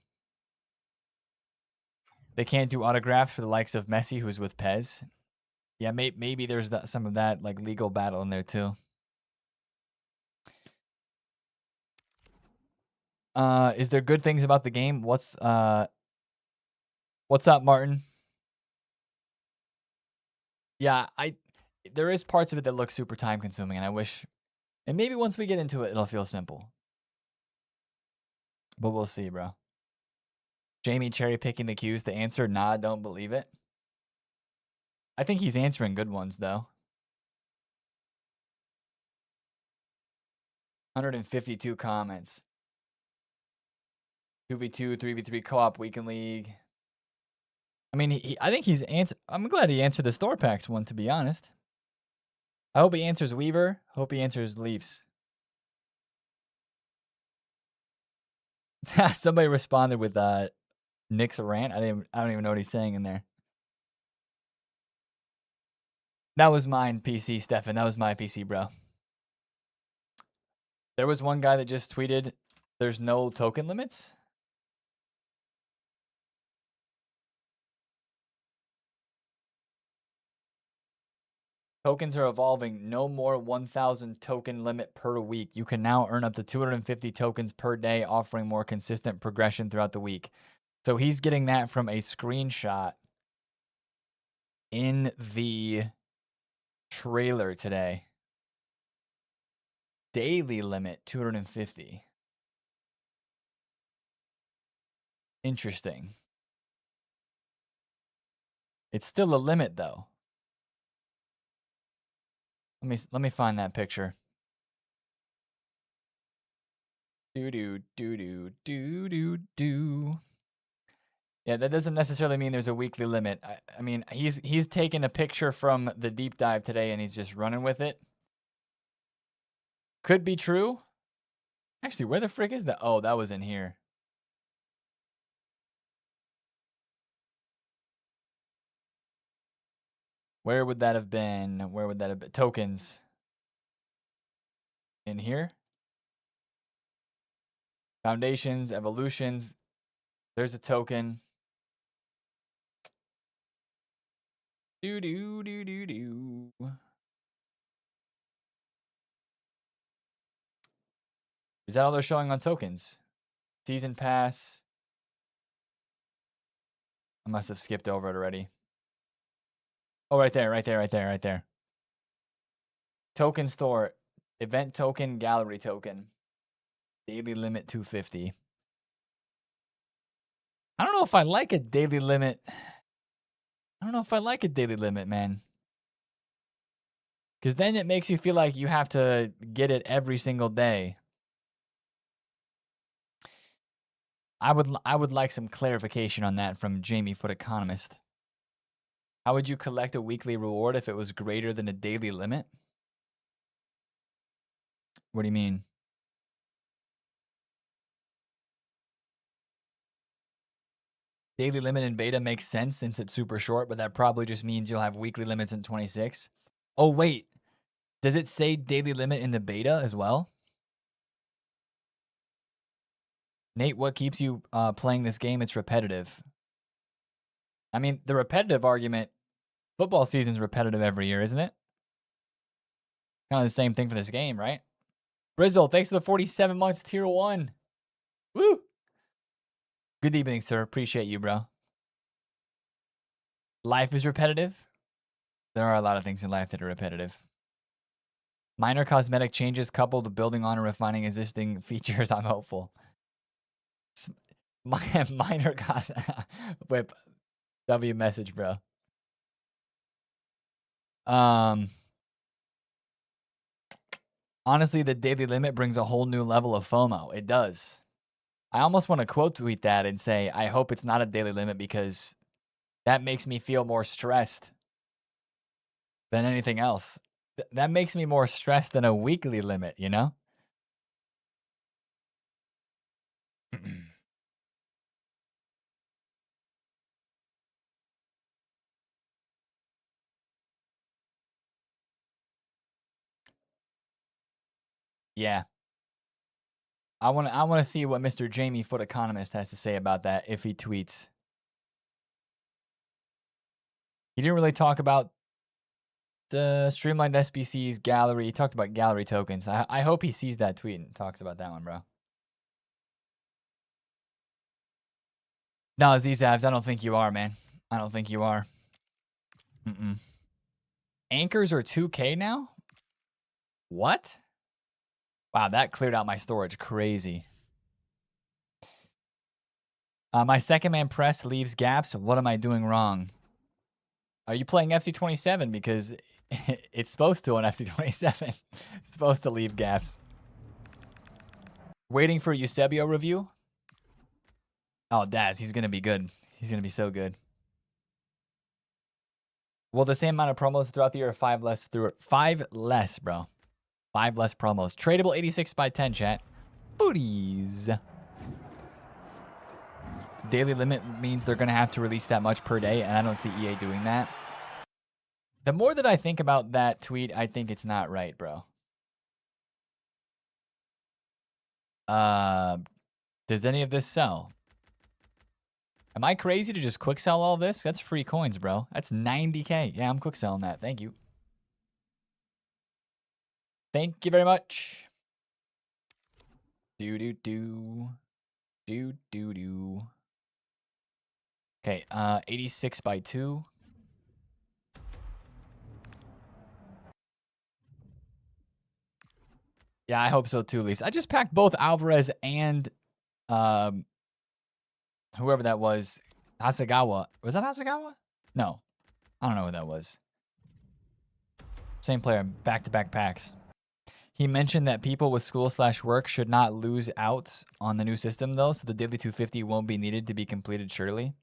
They can't do autographs for the likes of Messi, who's with Pez. Yeah, maybe there's some of that like legal battle in there too. Is there good things about the game? What's up, Martin? Yeah, there is parts of it that look super time consuming, and I wish, and maybe once we get into it, it'll feel simple. But we'll see, bro. Jamie cherry picking the cues to answer. Nah, don't believe it. I think he's answering good ones though. 152 comments. 2v2, 3v3 co-op weekend league. I mean, I think he's I'm glad he answered the store packs one, to be honest. I hope he answers Weaver. Hope he answers Leafs. Somebody responded with Nick's rant. I don't even know what he's saying in there. That was mine, PC, Stefan. That was my PC, bro. There was one guy that just tweeted, there's no token limits. Tokens are evolving. No more 1,000 token limit per week. You can now earn up to 250 tokens per day, offering more consistent progression throughout the week. So he's getting that from a screenshot in the trailer today. Daily limit 250. Interesting. It's still a limit though. Let me find that picture. Do do do do do do do. Yeah, that doesn't necessarily mean there's a weekly limit. I mean, he's taken a picture from the deep dive today and he's just running with it. Could be true. Actually, where the frick is that? Oh, that was in here. Where would that have been? Where would that have been? Tokens. In here. Foundations, evolutions. There's a token. Do do do do do. Is that all they're showing on tokens? Season pass. I must have skipped over it already. Oh, right there, right there, right there, right there. Token store. Event token, gallery token. Daily limit 250. I don't know if I like a daily limit. I don't know if I like a daily limit, man. Because then it makes you feel like you have to get it every single day. I would like some clarification on that from Jamie TheFutAccountant. How would you collect a weekly reward if it was greater than a daily limit? What do you mean? Daily limit in beta makes sense since it's super short, but that probably just means you'll have weekly limits in 26. Oh, wait. Does it say daily limit in the beta as well? Nate, what keeps you playing this game? It's repetitive. I mean, the repetitive argument, football season's repetitive every year, isn't it? Kind of the same thing for this game, right? Brizzle, thanks for the 47 months, tier 1. Woo! Good evening, sir. Appreciate you, bro. Life is repetitive. There are a lot of things in life that are repetitive. Minor cosmetic changes coupled with building on and refining existing features. I'm hopeful. Minor whip W message, bro. Honestly, the daily limit brings a whole new level of FOMO. It does. I almost want to quote tweet that and say, I hope it's not a daily limit because that makes me feel more stressed than anything else. That makes me more stressed than a weekly limit, you know? Yeah. I want to see what Mr. Jamie TheFutAccountant has to say about that if he tweets. He didn't really talk about the streamlined SBC's gallery. He talked about gallery tokens. I hope he sees that tweet and talks about that one, bro. No, Z-Zabs, I don't think you are, man. I don't think you are. Anchors are 2K now? What? Wow, that cleared out my storage. Crazy. My second man press leaves gaps. What am I doing wrong? Are you playing FC27? Because it's supposed to on FC27. It's supposed to leave gaps. Waiting for Eusebio review? Oh, Daz, he's going to be good. He's going to be so good. Will the same amount of promos throughout the year or 5 less through it? 5 less, bro. 5 less promos. Tradable 86 by 10, chat. Booties. Daily limit means they're going to have to release that much per day, and I don't see EA doing that. The more that I think about that tweet, I think it's not right, bro. Does any of this sell? Am I crazy to just quick sell all this? That's free coins, bro. That's 90K. Yeah, I'm quick selling that. Thank you. Thank you very much. Do. Okay, 86 by 2. Yeah, I hope so too, Lisa. I just packed both Alvarez and whoever that was. Hasegawa. Was that Hasegawa? No. I don't know who that was. Same player, back-to-back packs. He mentioned that people with school/work should not lose out on the new system, though, so the daily 250 won't be needed to be completed surely.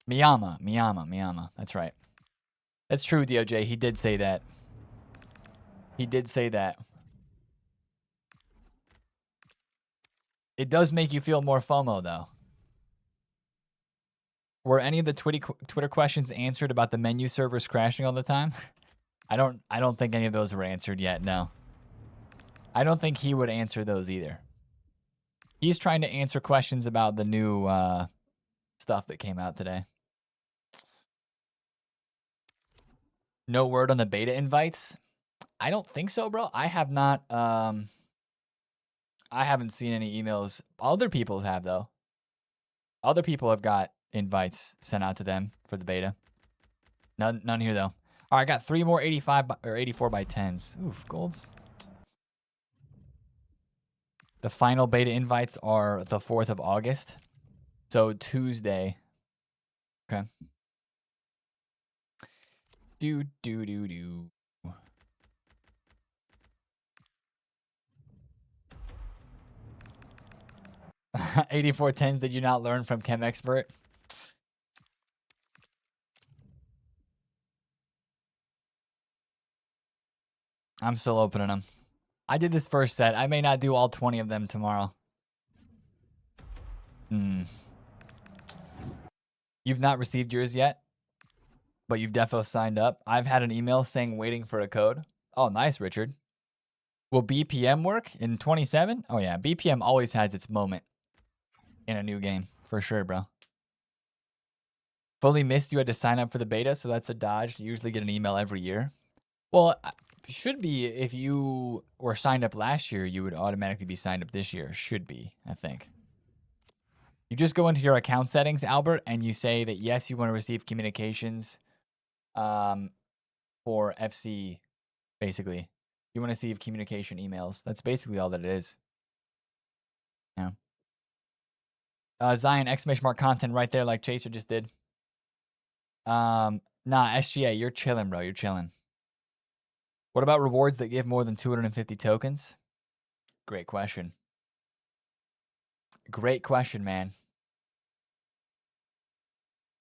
Miyama. That's right. That's true, DOJ. He did say that. He did say that. It does make you feel more FOMO, though. Were any of the Twitter questions answered about the menu servers crashing all the time? I don't think any of those were answered yet, no. I don't think he would answer those either. He's trying to answer questions about the new stuff that came out today. No word on the beta invites? I don't think so, bro. I have not I haven't seen any emails. Other people have, though. Other people have got invites sent out to them for the beta. None here, though. All right, I got 3 more 85 or 84 by 10s. Oof, golds. The final beta invites are the 4th of August. So Tuesday. Okay. Do. 84 10s, did you not learn from Chem Expert? I'm still opening them. I did this first set. I may not do all 20 of them tomorrow. You've not received yours yet, but you've defo signed up. I've had an email saying waiting for a code. Oh, nice, Richard. Will BPM work in 27? Oh, yeah. BPM always has its moment in a new game. For sure, bro. Fully missed you had to sign up for the beta, so that's a dodge. You usually get an email every year. Well, should be if you were signed up last year, you would automatically be signed up this year. Should be, I think. You just go into your account settings, Albert, and you say that, yes, you want to receive communications for FC, basically. You want to receive communication emails. That's basically all that it is. Yeah. Zion, exclamation mark content right there like Chaser just did. Nah, SGA, you're chilling, bro. You're chilling. What about rewards that give more than 250 tokens? Great question. Great question, man.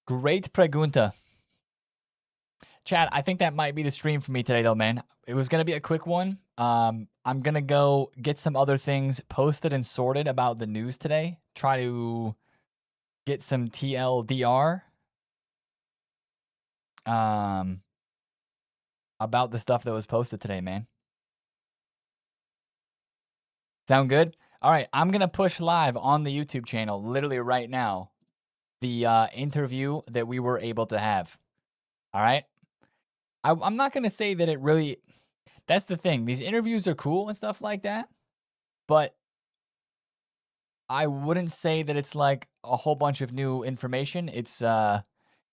Great pregunta. Chad, I think that might be the stream for me today, though, man. It was going to be a quick one. I'm going to go get some other things posted and sorted about the news today. Try to get some TLDR about the stuff that was posted today, man. Sound good? All right, I'm going to push live on the YouTube channel literally right now the interview that we were able to have. All right? I'm not going to say that it really... That's the thing. These interviews are cool and stuff like that, but I wouldn't say that it's like a whole bunch of new information. It's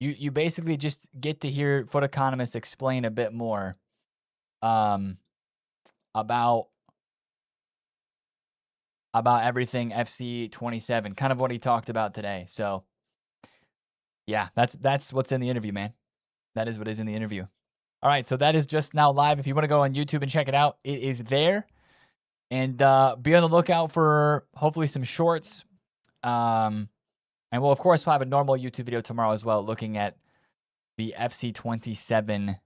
you basically just get to hear FutAccountant explain a bit more about everything FC 27, kind of what he talked about today. So yeah, that's what's in the interview, man. That is what is in the interview. All right, so that is just now live. If you want to go on YouTube and check it out, it is there. And be on the lookout for hopefully some shorts. And we'll, of course, have a normal YouTube video tomorrow as well, looking at the FC27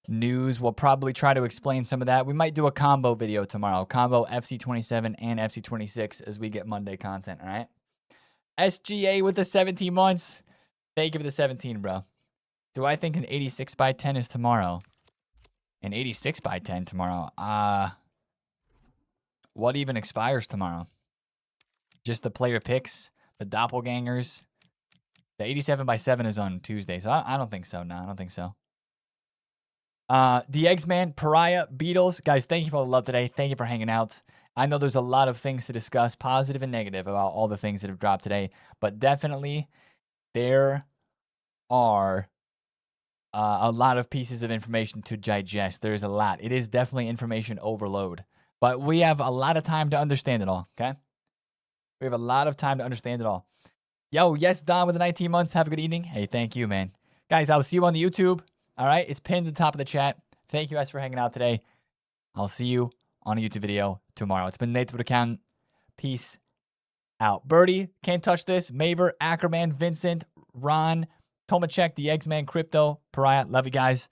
news. We'll probably try to explain some of that. We might do a combo video tomorrow. Combo FC27 and FC26 as we get Monday content, all right? SGA with the 17 months. Thank you for the 17, bro. Do I think an 86 by 10 is tomorrow? An 86 by 10 tomorrow? What even expires tomorrow? Just the player picks, the doppelgangers. The 87 by 7 is on Tuesday, so I don't think so. No, I don't think so. The Eggsman, Pariah, Beatles. Guys, thank you for all the love today. Thank you for hanging out. I know there's a lot of things to discuss, positive and negative, about all the things that have dropped today. But definitely, there are a lot of pieces of information to digest. There's a lot. It is definitely information overload. But we have a lot of time to understand it all, okay? We have a lot of time to understand it all. Yo, yes, Don with the 19 months. Have a good evening. Hey, thank you, man. Guys, I'll see you on the YouTube. All right, it's pinned at the top of the chat. Thank you guys for hanging out today. I'll see you on a YouTube video tomorrow. It's been TheFutAccountant. Peace out. Birdie, Can't Touch This, Maver, Ackerman, Vincent, Ron, Tomacek, The Eggsman, Crypto, Pariah. Love you guys.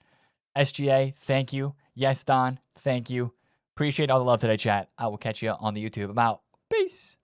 SGA, thank you. Yes, Don, thank you. Appreciate all the love today, chat. I will catch you on the YouTube. I'm out. Peace.